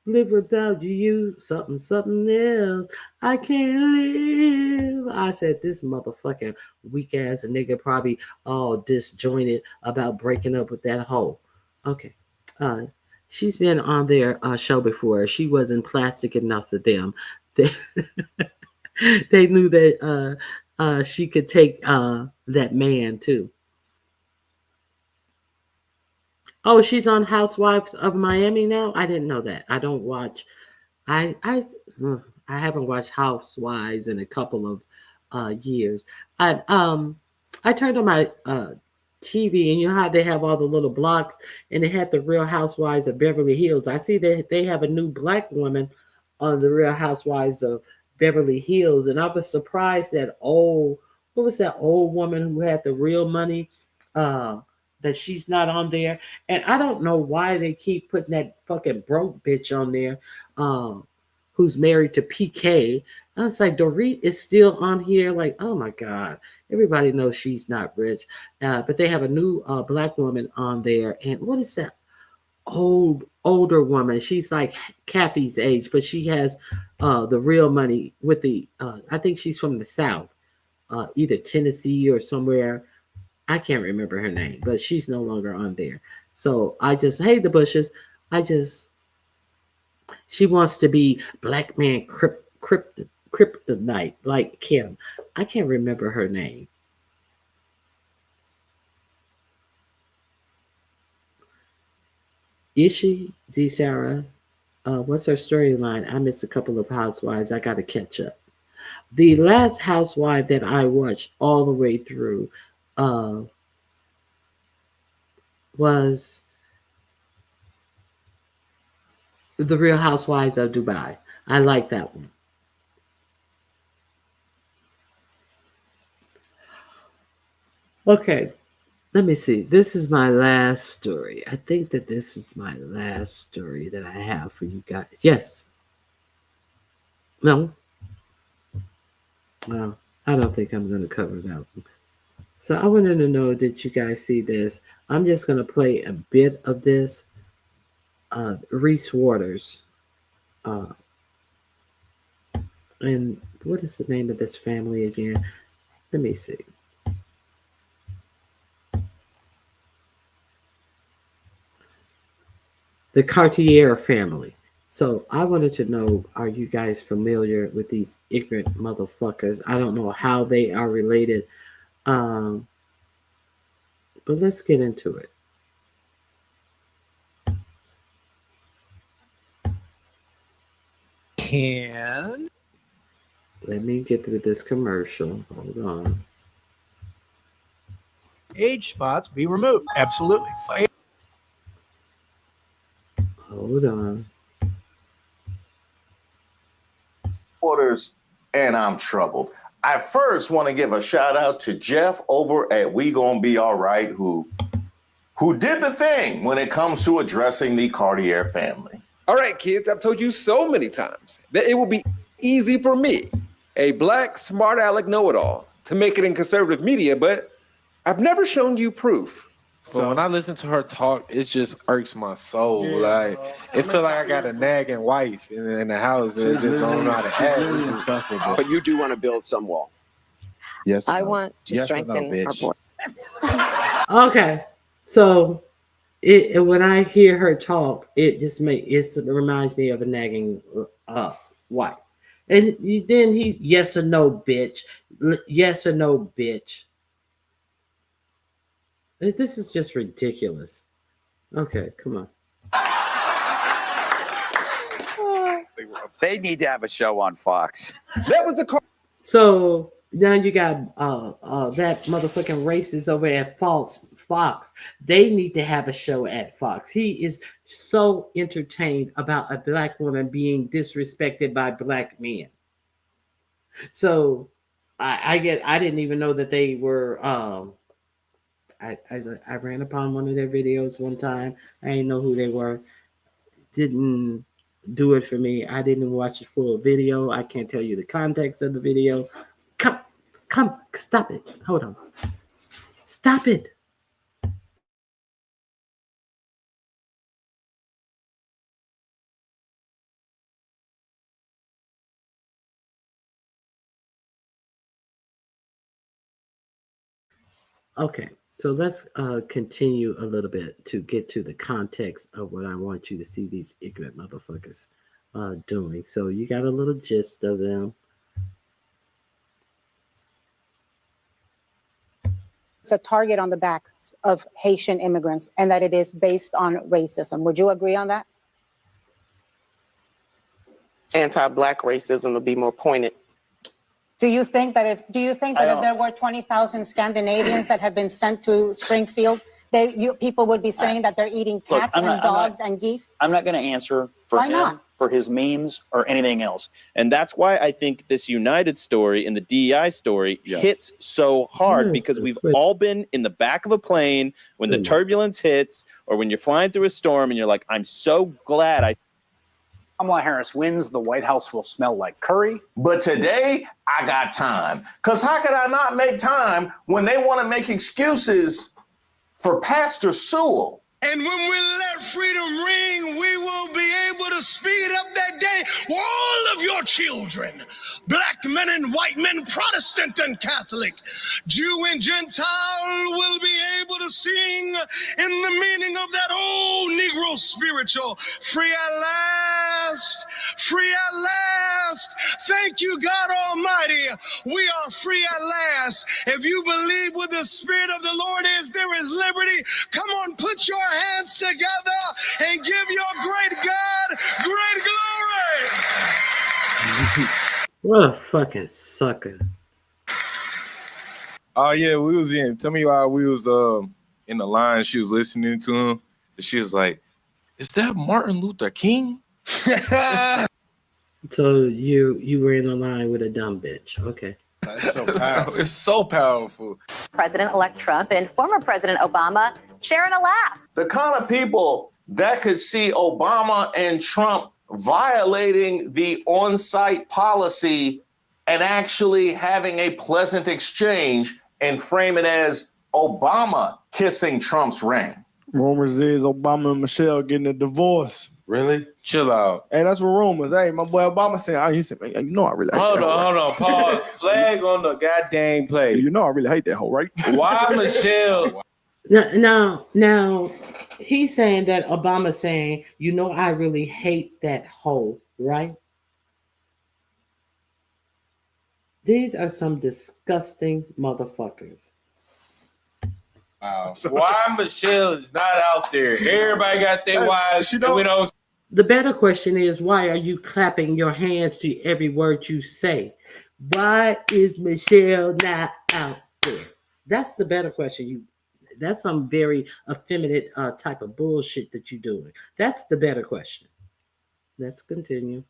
live without you. Something else. I can't live. I said, this motherfucking weak ass nigga probably all disjointed about breaking up with that hoe. Okay. She's been on their show before. She wasn't plastic enough for them. They knew that she could take that man too. Oh, she's on Housewives of Miami now. I didn't know that. I don't watch. I haven't watched Housewives in a couple of years. I turned on my TV, and you know how they have all the little blocks, and they had the Real Housewives of Beverly Hills. I see that they have a new black woman on the Real Housewives of Beverly Hills, and I was surprised that what was that old woman who had the real money? That she's not on there. And I don't know why they keep putting that fucking broke bitch on there, who's married to PK. I was like, Dorit is still on here. Like, oh my God. Everybody knows she's not rich. But they have a new black woman on there. And what is that older woman? She's like Kathy's age, but she has the real money with the, I think she's from the South, either Tennessee or somewhere. I can't remember her name, but she's no longer on there. So I just hate the Bushes. She wants to be black man kryptonite like Kim. I can't remember her name. Ishi Z Sarah. What's her storyline? I missed a couple of housewives. I got to catch up. The last housewife that I watched all the way through was The Real Housewives of Dubai. I like that one. Okay, let me see. This is my last story. I think that this is my last story that I have for you guys. Yes. No. Well, I don't think I'm going to cover that one. So I wanted to know, did you guys see this? I'm just going to play a bit of this. Reese Waters. And what is the name of this family again? Let me see. The Cartier family. So I wanted to know, are you guys familiar with these ignorant motherfuckers? I don't know how they are related. But let's get into it. Let me get through this commercial. Hold on. Age spots be removed. Absolutely. Hold on. Waters, and I'm troubled. I first want to give a shout out to Jeff over at We Gonna Be All Right, who did the thing when it comes to addressing the Cartier family. All right, kids, I've told you so many times that it will be easy for me, a black, smart aleck know-it-all, to make it in conservative media, but I've never shown you proof. So when I listen to her talk, it just irks my soul. Like it feels like I got a nagging wife in the house that just don't know how to act. It's insufferable. But you do want to build some wall. Yes, I want to strengthen our board. Okay, so when I hear her talk, it reminds me of a nagging wife. And then yes or no, bitch. Yes or no, bitch. This is just ridiculous. Okay, come on. They need to have a show on Fox. That was the So now you got that motherfucking racist over at Fox. They need to have a show at Fox. He is so entertained about a black woman being disrespected by black men. So I didn't even know that they were I ran upon one of their videos one time. I didn't know who they were. Didn't do it for me. I didn't watch the full video. I can't tell you the context of the video. Come, stop it. Hold on. Stop it. Okay, so let's continue a little bit to get to the context of what I want you to see these ignorant motherfuckers doing. So you got a little gist of them. It's a target on the back of Haitian immigrants and that it is based on racism. Would you agree on that? Anti-Black racism would be more pointed. Do you think that if there were 20,000 Scandinavians that have been sent to Springfield, people would be saying that they're eating cats and dogs and geese? I'm not going to answer for him, for his memes or anything else. And that's why I think this United story and the DEI story hits so hard, because we've all been in the back of a plane when the turbulence hits, or when you're flying through a storm and you're like, I'm so glad Kamala Harris wins, the White House will smell like curry. But today, I got time. Because how could I not make time when they want to make excuses for Pastor Sewell? And when we let freedom ring, we will be able to speed up that day. All of your children, black men and white men, Protestant and Catholic, Jew and Gentile, will be able to sing in the meaning of that old Negro spiritual. Free at last, last. Thank you, God Almighty. We are free at last. If you believe where the Spirit of the Lord is, there is liberty. Come on, put your hands together and give your great God great glory. What a fucking sucker. Oh yeah, we was in. Tell me why we was in the line. She was listening to him. And she was like, "Is that Martin Luther King?" So you were in the line with a dumb bitch. Okay. That's so powerful. It's so powerful. President-elect Trump and former President Obama sharing a laugh. The kind of people that could see Obama and Trump violating the on-site policy and actually having a pleasant exchange and frame it as Obama kissing Trump's ring. Rumors is Obama and Michelle getting a divorce. Really? Chill out. Hey, that's what rumors. Hey, my boy Obama said, he said, man, you know I really hate Hold that hoe, on, right? hold on. Pause. Flag on the goddamn play. You know I really hate that hoe, right? Why Michelle? Now, he's saying that Obama's saying, you know, I really hate that hoe, right? These are some disgusting motherfuckers. Wow. Why Michelle is not out there? Everybody got their wives. We don't. The better question is, why are you clapping your hands to every word you say? Why is Michelle not out there? That's the better question. That's some very effeminate type of bullshit that you're doing. That's the better question. Let's continue.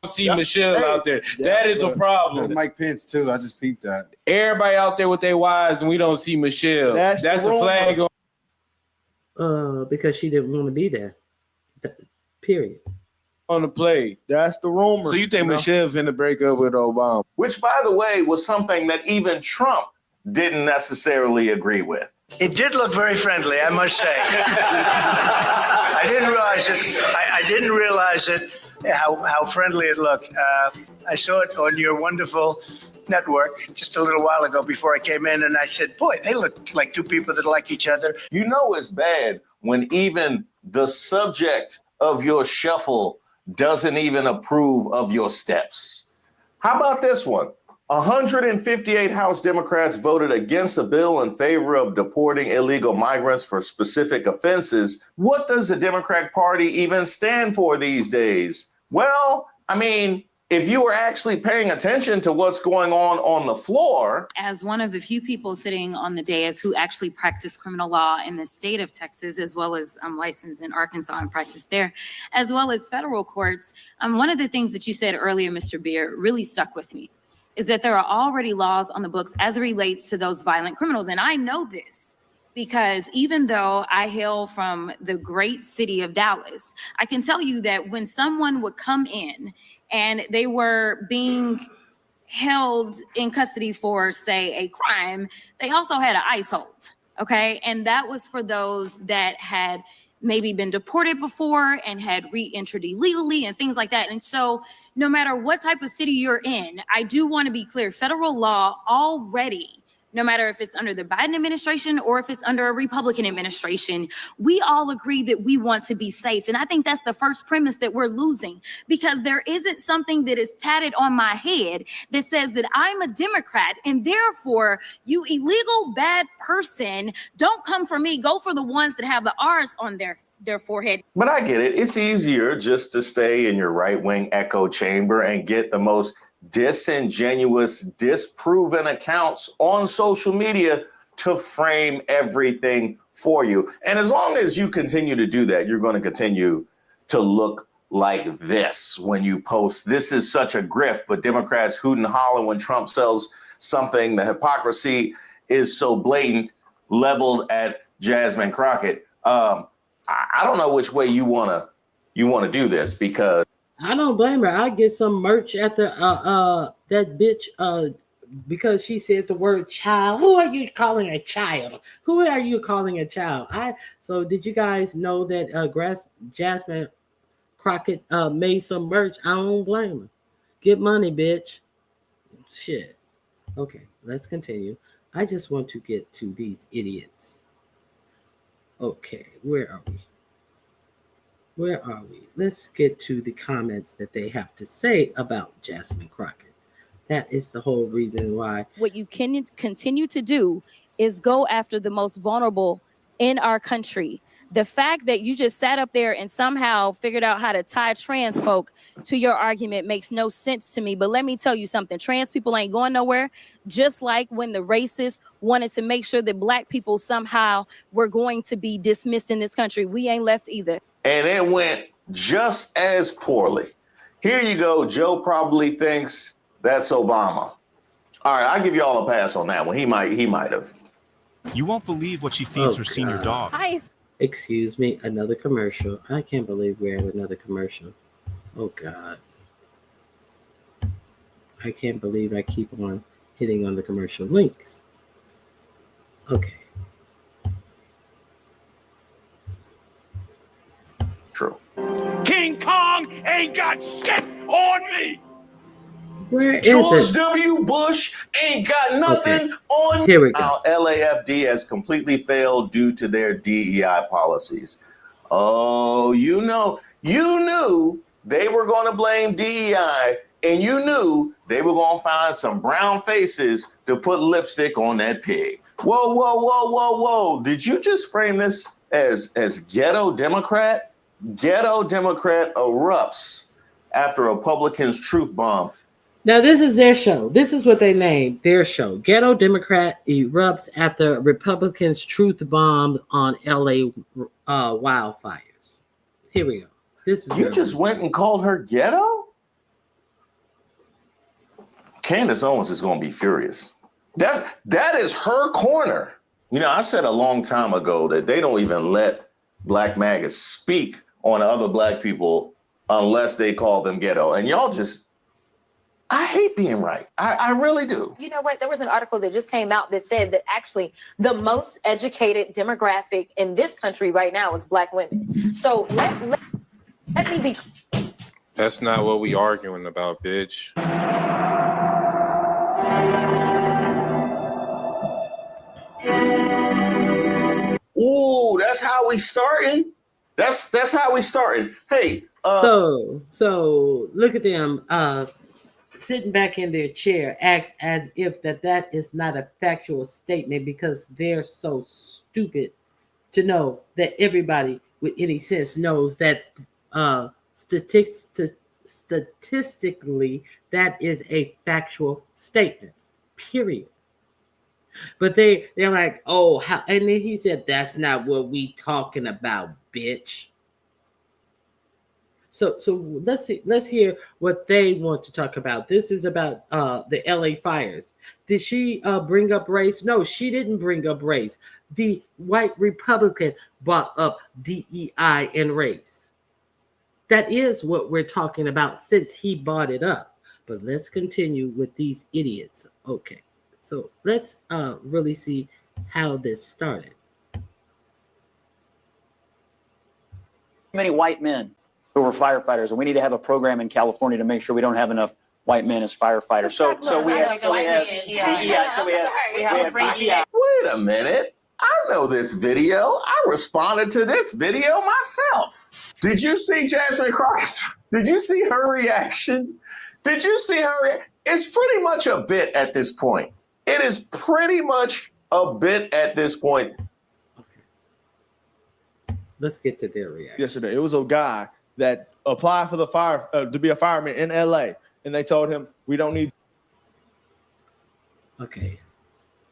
See Michelle out there. That is a problem. That's Mike Pence too. I just peeped that. Everybody out there with their wives, and we don't see Michelle. That's the flag on. Because she didn't want to be there. Period. On the play. That's the rumor. So you think Michelle's finna break up with Obama? Which, by the way, was something that even Trump didn't necessarily agree with. It did look very friendly, I must say. I didn't realize it. I didn't realize it. How friendly it looked. I saw it on your wonderful network just a little while ago before I came in, and I said, boy, they look like two people that like each other. You know it's bad when even the subject of your shuffle doesn't even approve of your steps. How about this one? 158 House Democrats voted against a bill in favor of deporting illegal migrants for specific offenses. What does the Democratic Party even stand for these days? Well, I mean, if you were actually paying attention to what's going on the floor. As one of the few people sitting on the dais who actually practice criminal law in the state of Texas, as well as licensed in Arkansas and practice there, as well as federal courts, one of the things that you said earlier, Mr. Beer, really stuck with me, is that there are already laws on the books as it relates to those violent criminals. And I know this because even though I hail from the great city of Dallas, I can tell you that when someone would come in and they were being held in custody for, say, a crime, they also had an ICE hold, okay? And that was for those that had maybe been deported before and had re-entered illegally and things like that. And so no matter what type of city you're in, I do want to be clear, federal law already, no matter if it's under the Biden administration or if it's under a Republican administration, we all agree that we want to be safe. And I think that's the first premise that we're losing, because there isn't something that is tatted on my head that says that I'm a Democrat and therefore you illegal bad person, don't come for me, go for the ones that have the R's on their forehead. But I get it. It's easier just to stay in your right-wing echo chamber and get the most disingenuous, disproven accounts on social media to frame everything for you. And as long as you continue to do that, you're going to continue to look like this when you post, this is such a grift, but Democrats hoot and holler when Trump sells something. The hypocrisy is so blatant, leveled at Jasmine Crockett. I don't know which way you want to do this, because I don't blame her. I get some merch at the that bitch because she said the word child. Who are you calling a child? Who are you calling a child? So did you guys know that Jasmine Crockett made some merch? I don't blame her. Get money, bitch. Shit. Okay, let's continue. I just want to get to these idiots. Okay, where are we? Where are we? Let's get to the comments that they have to say about Jasmine Crockett. That is the whole reason why. What you can continue to do is go after the most vulnerable in our country. The fact that you just sat up there and somehow figured out how to tie trans folk to your argument makes no sense to me. But let me tell you something. Trans people ain't going nowhere. Just like when the racists wanted to make sure that Black people somehow were going to be dismissed in this country, we ain't left either. And it went just as poorly. Here you go. Joe probably thinks that's Obama. All right, I'll give you all a pass on that one. He might have. You won't believe what she feeds her senior dog. Hi. Excuse me, another commercial. I can't believe we have another commercial. Oh, God. I can't believe I keep on hitting on the commercial links. Okay. True. King Kong ain't got shit on me. Where is George it? W. Bush ain't got nothing on Here we go. Now, LAFD has completely failed due to their DEI policies. Oh, you knew they were going to blame DEI, and you knew they were going to find some brown faces to put lipstick on that pig. Whoa, whoa, whoa, whoa, whoa. Did you just frame this as ghetto Democrat? Ghetto Democrat erupts after Republicans' truth bomb. Now, this is their show. This is what they named their show. Ghetto Democrat erupts after Republicans' truth bomb on LA wildfires. Here we go. This is You just went and called her ghetto? Candace Owens is going to be furious. That is her corner. You know, I said a long time ago that they don't even let Black maggots speak on other Black people unless they call them ghetto. And y'all just, I hate being right. I really do. You know what? There was an article that just came out that said that actually the most educated demographic in this country right now is Black women. So let me be. That's not what we arguing about, bitch. Ooh, that's how we starting. That's how we starting. Hey, so look at them sitting back in their chair, acts as if that is not a factual statement because they're so stupid to know that everybody with any sense knows that statistically that is a factual statement. Period. But they're like, oh, how? And then he said, "That's not what we talking about, bitch." So let's hear what they want to talk about. This is about the LA fires. Did she bring up race? No, she didn't bring up race. The white Republican brought up DEI and race. That is what we're talking about since he brought it up. But let's continue with these idiots. Okay. So let's really see how this started. Many white men who were firefighters, and we need to have a program in California to make sure we don't have enough white men as firefighters. So we have DEI. Wait a minute. I know this video. I responded to this video myself. Did you see Jasmine Crockett? Did you see her reaction? Did you see her? It's pretty much a bit at this point. It is pretty much a bit at this point. Okay. Let's get to their reaction. Yesterday, it was a guy that applied for the fire to be a fireman in LA, and they told him we don't need. Okay.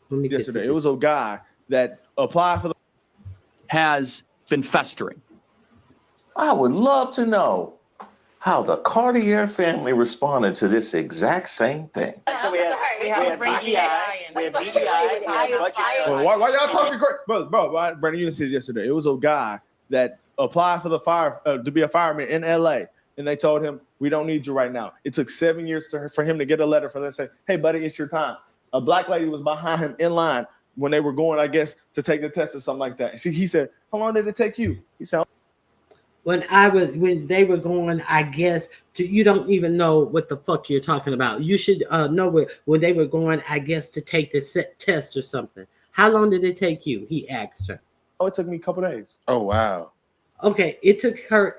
Yesterday, it was a guy that applied for the. Has been festering. I would love to know how the Cartier family responded to this exact same thing. So we have DEI. We have budget. Why y'all talking great, bro? Brandon, you said yesterday it was a guy that applied for the fire to be a fireman in LA, and they told him we don't need you right now. It took 7 years for him to get a letter for them saying, "Hey, buddy, it's your time." A Black lady was behind him in line when they were going, I guess, to take the test or something like that. And he said, "How long did it take you?" He said, when they were going, I guess, you don't even know what the fuck you're talking about. You should know when they were going, I guess, to take the test or something. How long did it take you? He asked her. Oh, it took me a couple days. Oh, wow. Okay, it took her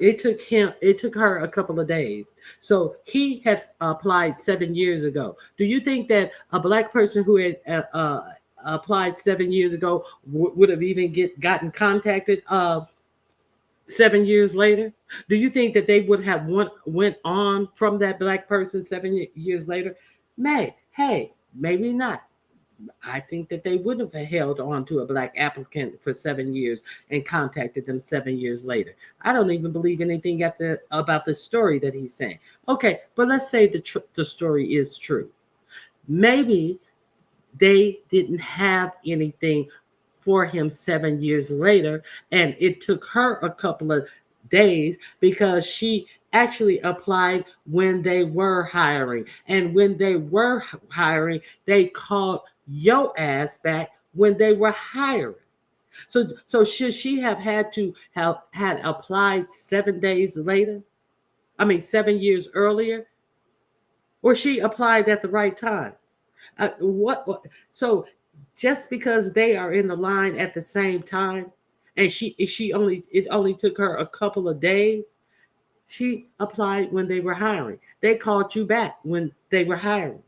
a couple of days. So he had applied 7 years ago. Do you think that a black person who had applied 7 years ago would have even gotten contacted 7 years later? Do you think that they would have went on from that black person 7 years later? Hey, maybe not. I think that they wouldn't have held on to a black applicant for 7 years and contacted them 7 years later. I don't even believe anything about the story that he's saying. Okay, but let's say the story is true. Maybe they didn't have anything for him 7 years later, and it took her a couple of days because she actually applied when they were hiring. And when they were hiring, they called your ass back when they were hiring. So should she have had applied 7 days later? 7 years earlier? Or she applied at the right time? So just because they are in the line at the same time, and it only took her a couple of days, she applied when they were hiring. They called you back when they were hiring.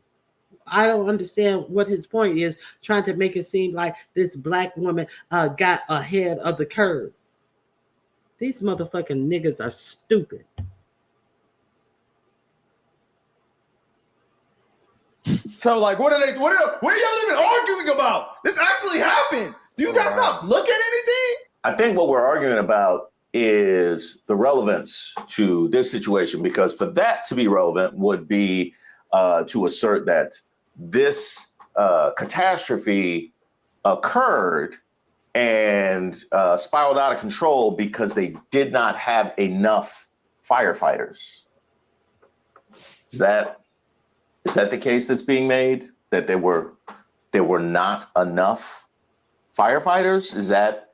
I don't understand what his point is, trying to make it seem like this black woman got ahead of the curve. These motherfucking niggas are stupid. So, like, what are y'all even arguing about? This actually happened. Do you guys not look at anything? I think what we're arguing about is the relevance to this situation, because for that to be relevant would be to assert that this catastrophe occurred and spiraled out of control because they did not have enough firefighters. Is that the case that's being made? That there were not enough firefighters? Is that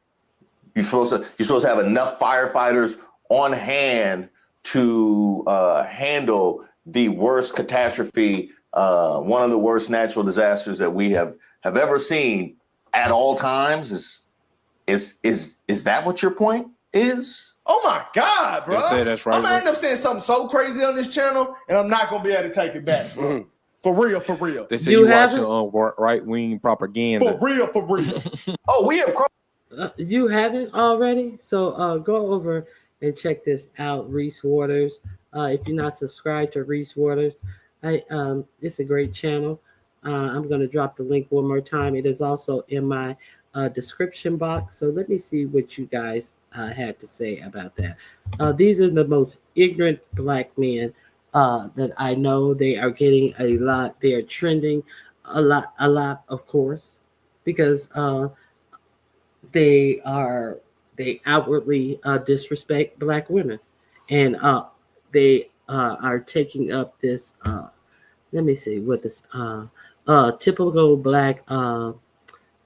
you're supposed to have enough firefighters on hand to handle the worst catastrophe, one of the worst natural disasters that we have ever seen at all times? Is that what your point is? Oh my God, bro! That's right. I'm gonna end up saying something so crazy on this channel, and I'm not gonna be able to take it back, bro. For real. They say you watching right wing propaganda. For real. Oh, we have. You haven't already? So go over and check this out, Reese Waters. If you're not subscribed to Reese Waters, it's a great channel. I'm going to drop the link one more time. It is also in my description box. So let me see what you guys had to say about that. These are the most ignorant black men that I know. They are getting a lot. They are trending a lot, of course, because they outwardly disrespect black women, and they are taking up this. Let me see what this typical black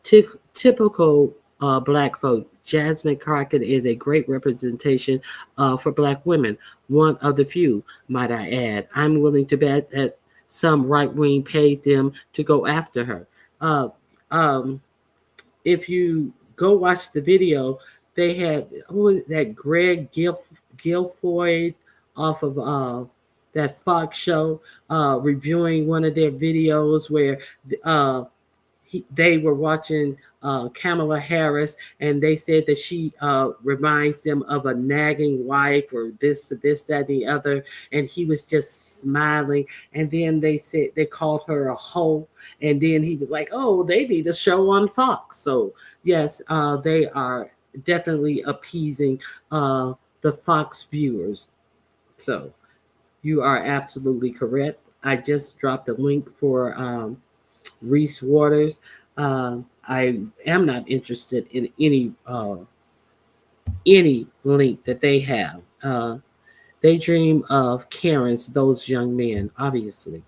typical black folk. Jasmine Crockett is a great representation for black women, one of the few, might I add. I'm willing to bet that some right wing paid them to go after her. If you go watch the video, they had that Greg Guilfoyle off of that Fox show reviewing one of their videos where they were watching Kamala Harris, and they said that she reminds them of a nagging wife or this, that, and the other. And he was just smiling. And then they said they called her a hoe. And then he was like, "Oh, they need a show on Fox." So yes, they are definitely appeasing the Fox viewers. So you are absolutely correct. I just dropped a link for Reese Waters. I am not interested in any link that they have. They dream of Karens, those young men, obviously.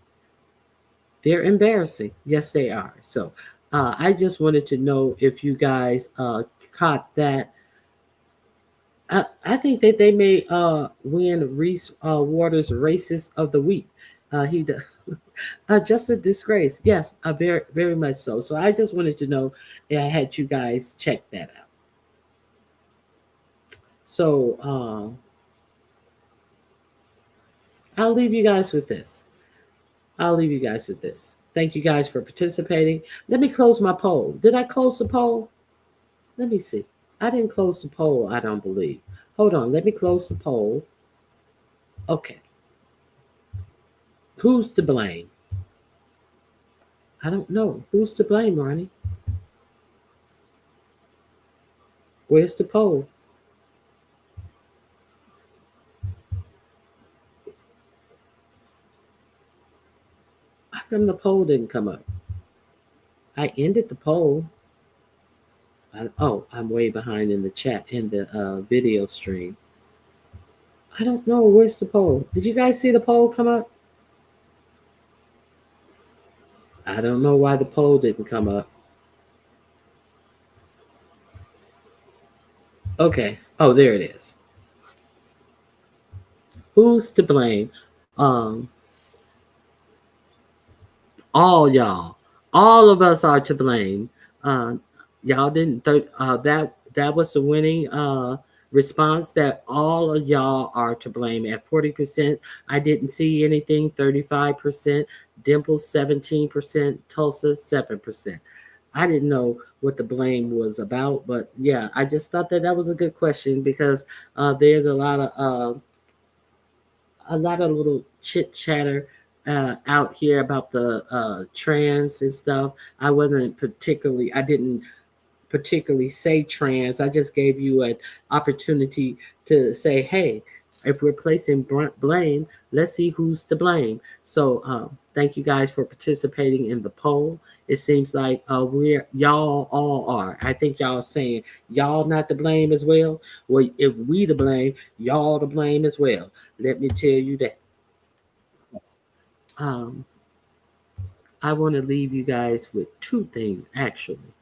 They're embarrassing. Yes, they are. So I just wanted to know if you guys caught that. I think that they may win Reese Waters Racist of the Week. He does. Just a disgrace. Yes, very, very much so. So I just wanted to know, I had you guys check that out. So I'll leave you guys with this. Thank you guys for participating. Let me close my poll. Did I close the poll? Let me see. I didn't close the poll, I don't believe. Hold on. Let me close the poll. Okay. Who's to blame? I don't know. Who's to blame, Ronnie? Where's the poll? How come the poll didn't come up? I ended the poll. I'm way behind in the chat, in the video stream. I don't know. Where's the poll? Did you guys see the poll come up? I don't know why the poll didn't come up. Okay. Oh, there it is. Who's to blame? All y'all. All of us are to blame. Y'all didn't. That was the winning response. That all of y'all are to blame at 40%. I didn't see anything. 35%. Dimples 17%. Tulsa 7%. I didn't know what the blame was about, but yeah, I just thought that was a good question because there's a lot of little chit chatter out here about the trans and stuff. I didn't particularly say trans. I just gave you an opportunity to say, hey, if we're placing blame, let's see who's to blame. So thank you guys for participating in the poll. It seems like y'all all are. I think y'all are saying y'all not to blame as well. Well, if we to blame, y'all to blame as well. Let me tell you that. I want to leave you guys with two things, actually.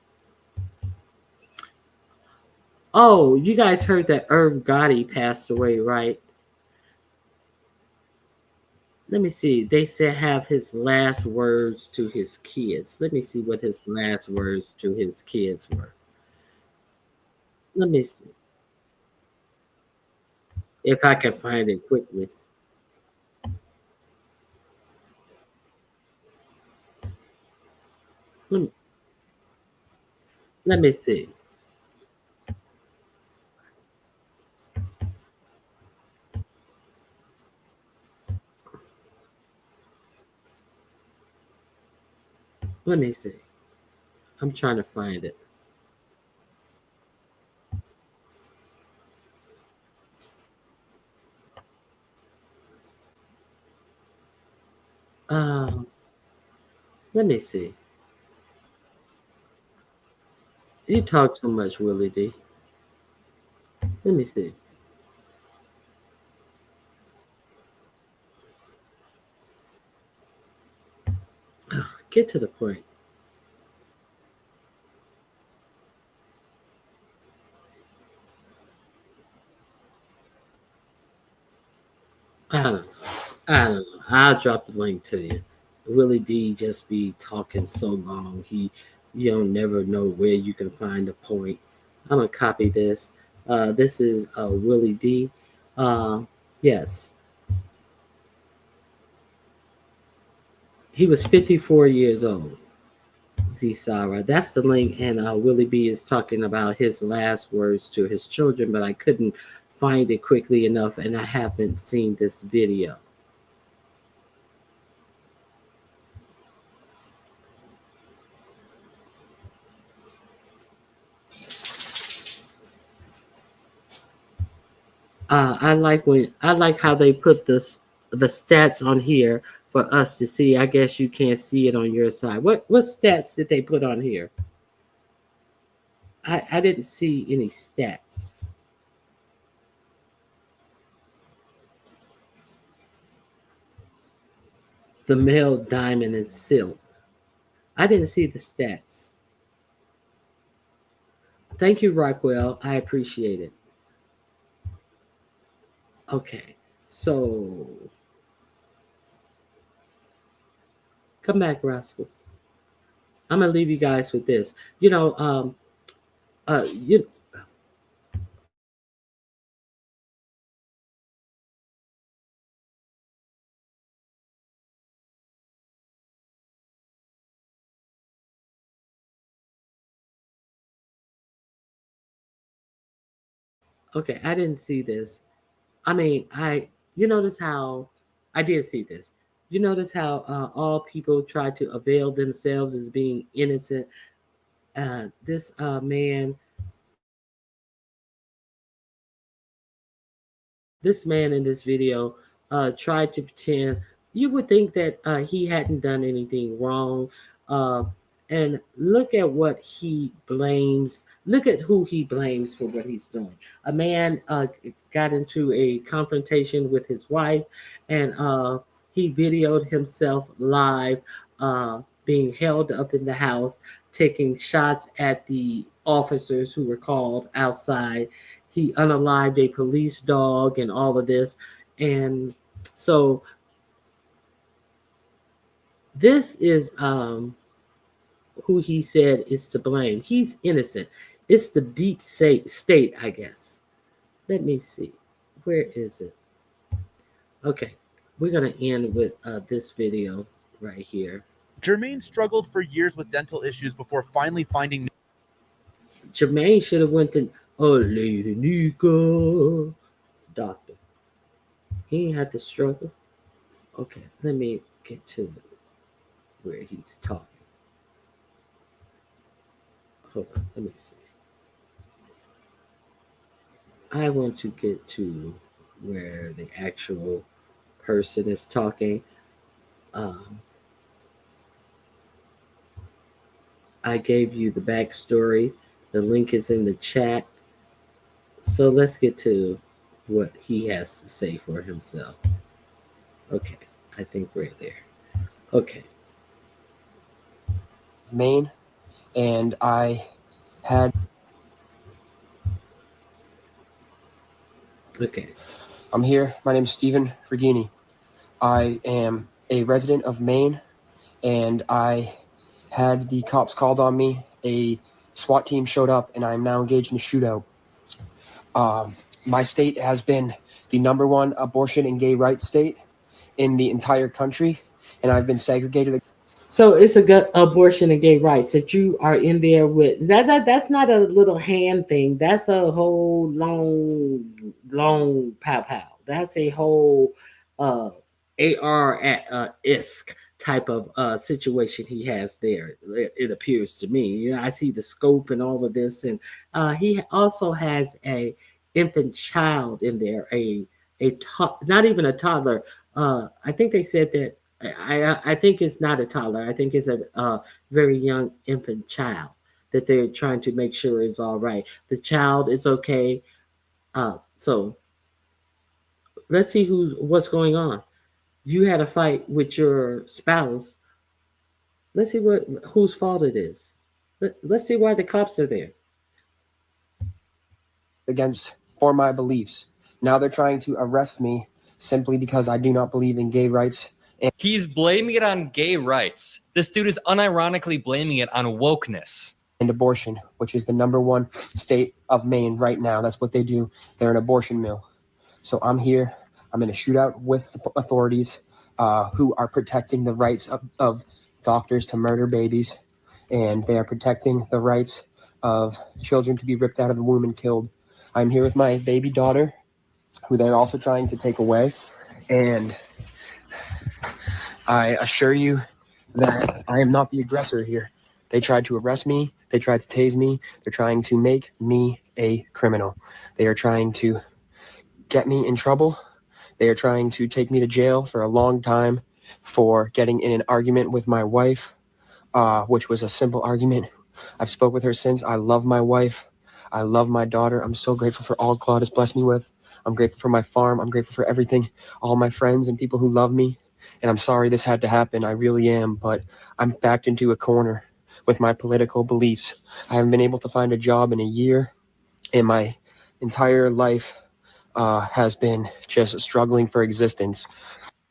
Oh, you guys heard that Irv Gotti passed away, right? Let me see. They said have his last words to his kids. Let me see what his last words to his kids were. Let me see if I can find it quickly. Let me see. Let me see. I'm trying to find it. Let me see. You talk too much, Willie D. Let me see. Get to the point. I don't know. I'll drop the link to you. Willie D just be talking so long. You don't never know where you can find a point. I'm gonna copy this. This is Willie D. Yes. He was 54 years old. Zsara. That's the link, and Willie B is talking about his last words to his children, but I couldn't find it quickly enough, and I haven't seen this video. I like how they put the stats on here for us to see. I guess you can't see it on your side. What stats did they put on here? I didn't see any stats. The male diamond and silk. I didn't see the stats. Thank you, Rockwell. I appreciate it. Okay, so come back, Rascal. I'm gonna leave you guys with this. You Okay, I didn't see this. I mean, you notice how I did see this. You notice how all people try to avail themselves as being innocent. This this man in this video tried to pretend. You would think that he hadn't done anything wrong. Uh, and look at what he blames. Look at who he blames for what he's doing. A man got into a confrontation with his wife, and he videoed himself live being held up in the house, taking shots at the officers who were called outside. He unalived a police dog and all of this. And so this is who he said is to blame. He's innocent. It's the deep state, I guess. Let me see. Where is it? Okay. We're going to end with this video right here. Jermaine struggled for years with dental issues before finally finding. Jermaine should have went to Lady Nika, doctor. He ain't had to struggle. Okay, let me get to where he's talking. Hold on, let me see. I want to get to where the actual person is talking. I gave you the backstory. The link is in the chat. So let's get to what he has to say for himself. Okay, I think we're there. Okay. Maine, and I had. Okay. I'm here. My name is Stephen Regini. I am a resident of Maine, and I had the cops called on me. A SWAT team showed up, and I am now engaged in a shootout. My state has been the #1 abortion and gay rights state in the entire country, and I've been segregated. So it's abortion and gay rights that you are in there with. That's not a little hand thing. That's a whole long pow. That's a whole AR at ISK type of situation he has there. It appears to me. You know, I see the scope and all of this, and he also has a infant child in there. Not even a toddler. I think they said that. I think it's not a toddler. I think it's a very young infant child that they're trying to make sure is all right. The child is okay. So let's see what's going on. You had a fight with your spouse. Let's see whose fault it is. Let's see why the cops are there. For my beliefs. Now they're trying to arrest me simply because I do not believe in gay rights. He's blaming it on gay rights. This dude is unironically blaming it on wokeness. And abortion, which is the #1 state of Maine right now. That's what they do. They're an abortion mill. So I'm here. I'm in a shootout with the authorities who are protecting the rights of doctors to murder babies. And they are protecting the rights of children to be ripped out of the womb and killed. I'm here with my baby daughter, who they're also trying to take away. And I assure you that I am not the aggressor here. They tried to arrest me. They tried to tase me. They're trying to make me a criminal. They are trying to get me in trouble. They are trying to take me to jail for a long time for getting in an argument with my wife, which was a simple argument. I've spoke with her since. I love my wife. I love my daughter. I'm so grateful for all Claude has blessed me with. I'm grateful for my farm. I'm grateful for everything, all my friends and people who love me. And I'm sorry this had to happen. I really am. But I'm backed into a corner with my political beliefs. I haven't been able to find a job in a year. And my entire life has been just struggling for existence.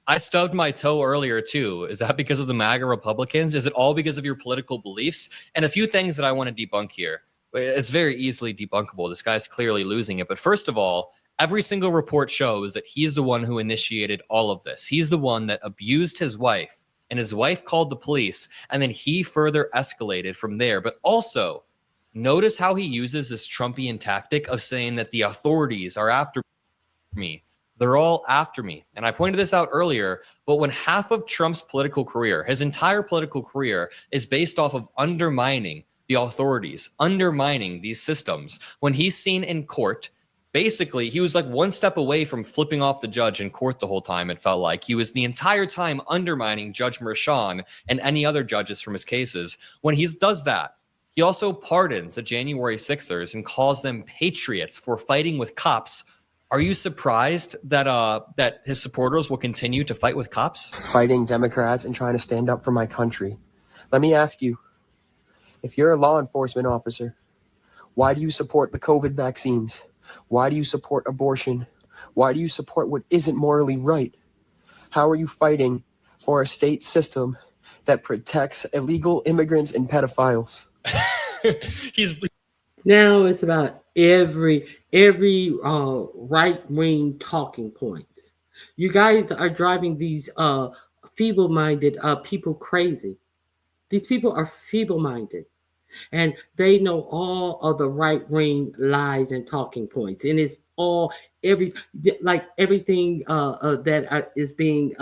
I stubbed my toe earlier too. Is that because of the MAGA Republicans? Is it all because of your political beliefs? And a few things that I want to debunk here. It's very easily debunkable. This guy's clearly losing it. But first of all, every single report shows that he's the one who initiated all of this. He's the one that abused his wife, and his wife called the police, and then he further escalated from there. But also, Notice how he uses this Trumpian tactic of saying that the authorities are after me. They're all after me. And I pointed this out earlier, but when half of Trump's political career, his entire political career, is based off of undermining the authorities, undermining these systems, when he's seen in court, basically, he was like one step away from flipping off the judge in court the whole time. It felt like he was the entire time undermining Judge Merchan and any other judges from his cases. When he does that, he also pardons the January 6thers and calls them patriots for fighting with cops. Are you surprised that that his supporters will continue to fight with cops? Fighting Democrats and trying to stand up for my country. Let me ask you, if you're a law enforcement officer, why do you support the COVID vaccines? Why do you support abortion? Why do you support what isn't morally right? How are you fighting for a state system that protects illegal immigrants and pedophiles? Now it's about every right-wing talking points. You guys are driving these feeble-minded people crazy. These people are feeble-minded, and they know all of the right-wing lies and talking points, and it's all everything that is being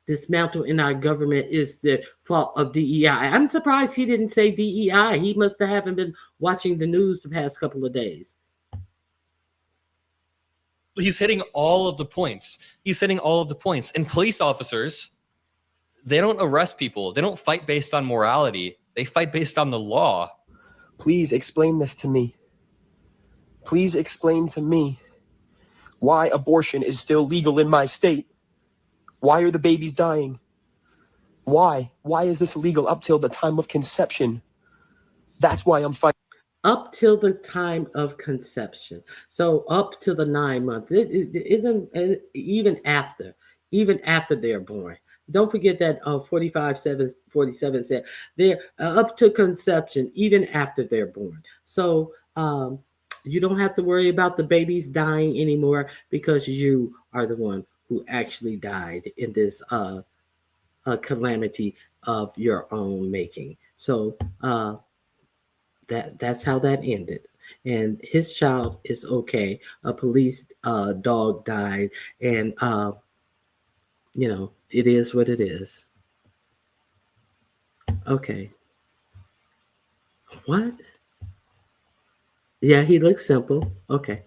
dismantled in our government is the fault of DEI. I'm surprised he didn't say DEI. He must have haven't been watching the news the past couple of days. He's hitting all of the points. He's hitting all of the points. And police officers, they don't arrest people. They don't fight based on morality. They fight based on the law. Please explain this to me. Please explain to me why abortion is still legal in my state. Why are the babies dying? Why? Why is this illegal up till the time of conception? That's why I'm fighting. Up till the time of conception. So up to the 9 month. It isn't even after they're born. Don't forget that 47 said they're up to conception, even after they're born. So you don't have to worry about the babies dying anymore because you are the one who actually died in this calamity of your own making. So that's how that ended. And his child is okay. A police dog died, and it is what it is. Okay. What? Yeah, he looks simple. Okay.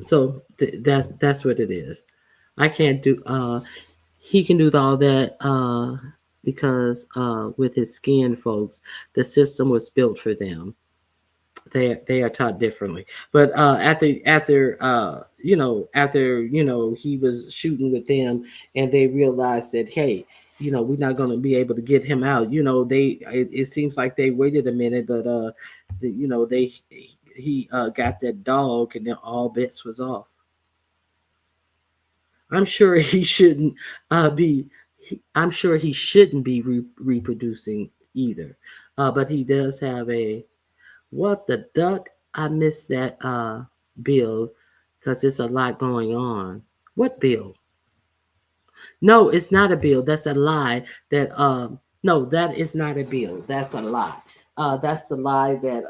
So that's what it is. I can't do. He can do all that because with his skin, folks, the system was built for them. They are taught differently. But after he was shooting with them, and they realized that, hey, we're not going to be able to get him out. It seems like they waited a minute, but he got that dog, and then all bets was off. I'm sure he shouldn't be. I'm sure he shouldn't be reproducing either. But he does have a. What the duck? I missed that bill because it's a lot going on. What bill? No, it's not a bill. That's a lie. No, that is not a bill. That's a lie. That's the lie that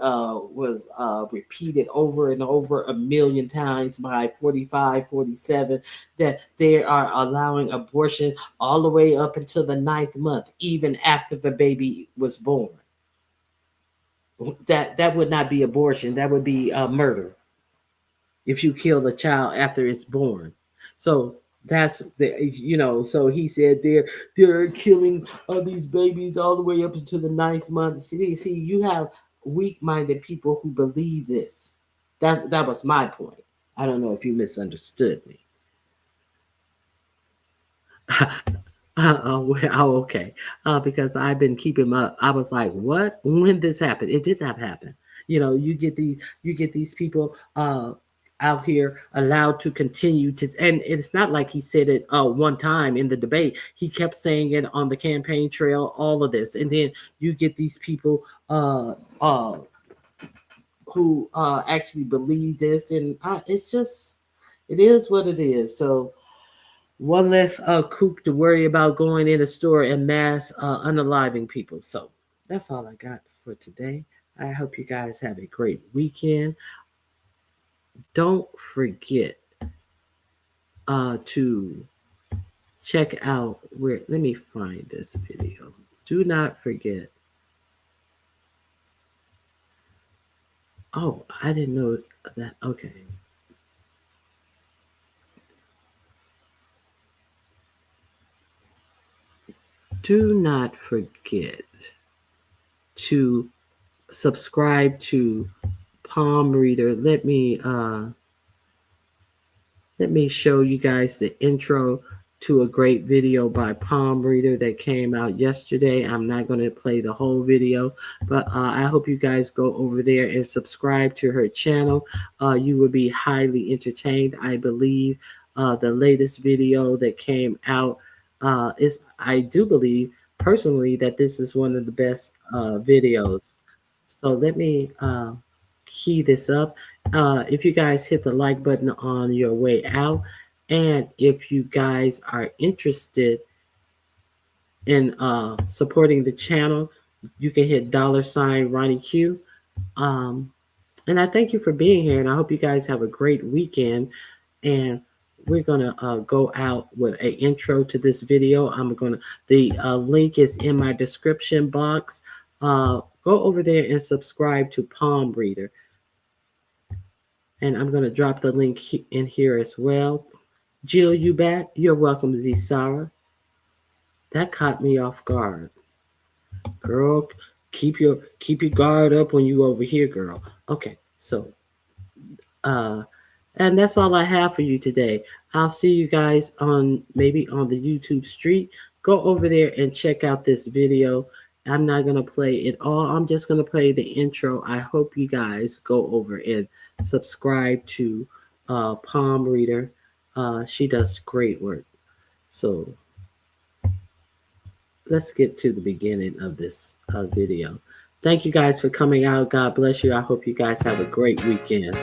was repeated over and over a million times by 45, 47, that they are allowing abortion all the way up until the 9th month, even after the baby was born. That would not be abortion. That would be murder if you kill the child after it's born. So that's so he said they're killing these babies all the way up until the 9th month. See, you have weak-minded people who believe this. That was my point. I don't know if you misunderstood me. Okay. Because I've been keeping up. I was like, what? When this happened? It did not happen. You get these people out here allowed to continue to, and it's not like he said it one time in the debate. He kept saying it on the campaign trail, all of this. And then you get these people who actually believe this, and it's just, it is what it is. So one less coop to worry about going in a store and mass unaliving people. So that's all I got for today. I hope you guys have a great weekend. Don't forget to check out where, let me find this video. Do not forget. Oh, I didn't know that. Okay. Do not forget to subscribe to Palm Reader. Let me show you guys the intro to a great video by Palm Reader that came out yesterday. I'm not going to play the whole video, but I hope you guys go over there and subscribe to her channel. You will be highly entertained. I believe the latest video that came out is, I do believe personally that this is one of the best videos. So let me key this up. If you guys hit the like button on your way out, and if you guys are interested in supporting the channel, you can hit $ Ronnie Q. And I thank you for being here, and I hope you guys have a great weekend. And we're gonna go out with an intro to this video. The link is in my description box. Go over there and subscribe to Palm Reader. And I'm going to drop the link in here as well. Jill, you back? You're welcome, Z Sarah. That caught me off guard. Girl, keep your guard up when you over here, girl. Okay, so and that's all I have for you today. I'll see you guys maybe on the YouTube street. Go over there and check out this video. I'm not going to play it all. I'm just going to play the intro. I hope you guys go over and subscribe to Palm Reader. She does great work. So let's get to the beginning of this video. Thank you guys for coming out. God bless you. I hope you guys have a great weekend.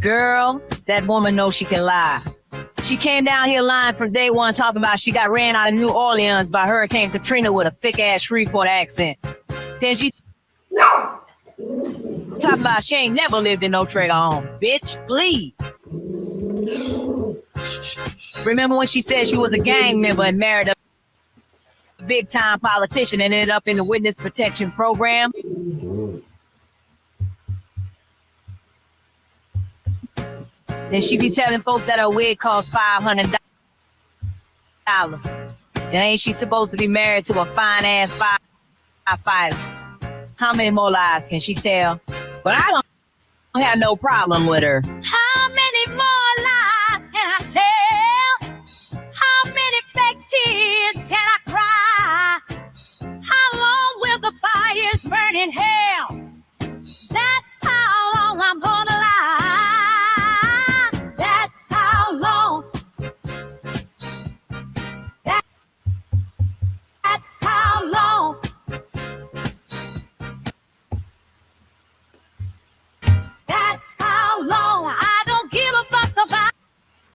Girl, that woman knows she can lie. She came down here lying from day one, talking about she got ran out of New Orleans by Hurricane Katrina with a thick-ass Shreveport accent. Then she talking about she ain't never lived in no trailer home. Bitch, please. Remember when she said she was a gang member and married a big-time politician and ended up in the witness protection program? Then she be telling folks that her wig costs $500. And ain't she supposed to be married to a fine-ass firefighter? How many more lies can she tell? But I don't have no problem with her. How many more lies can I tell? How many fake tears can I cry? How long will the fires burn in hell?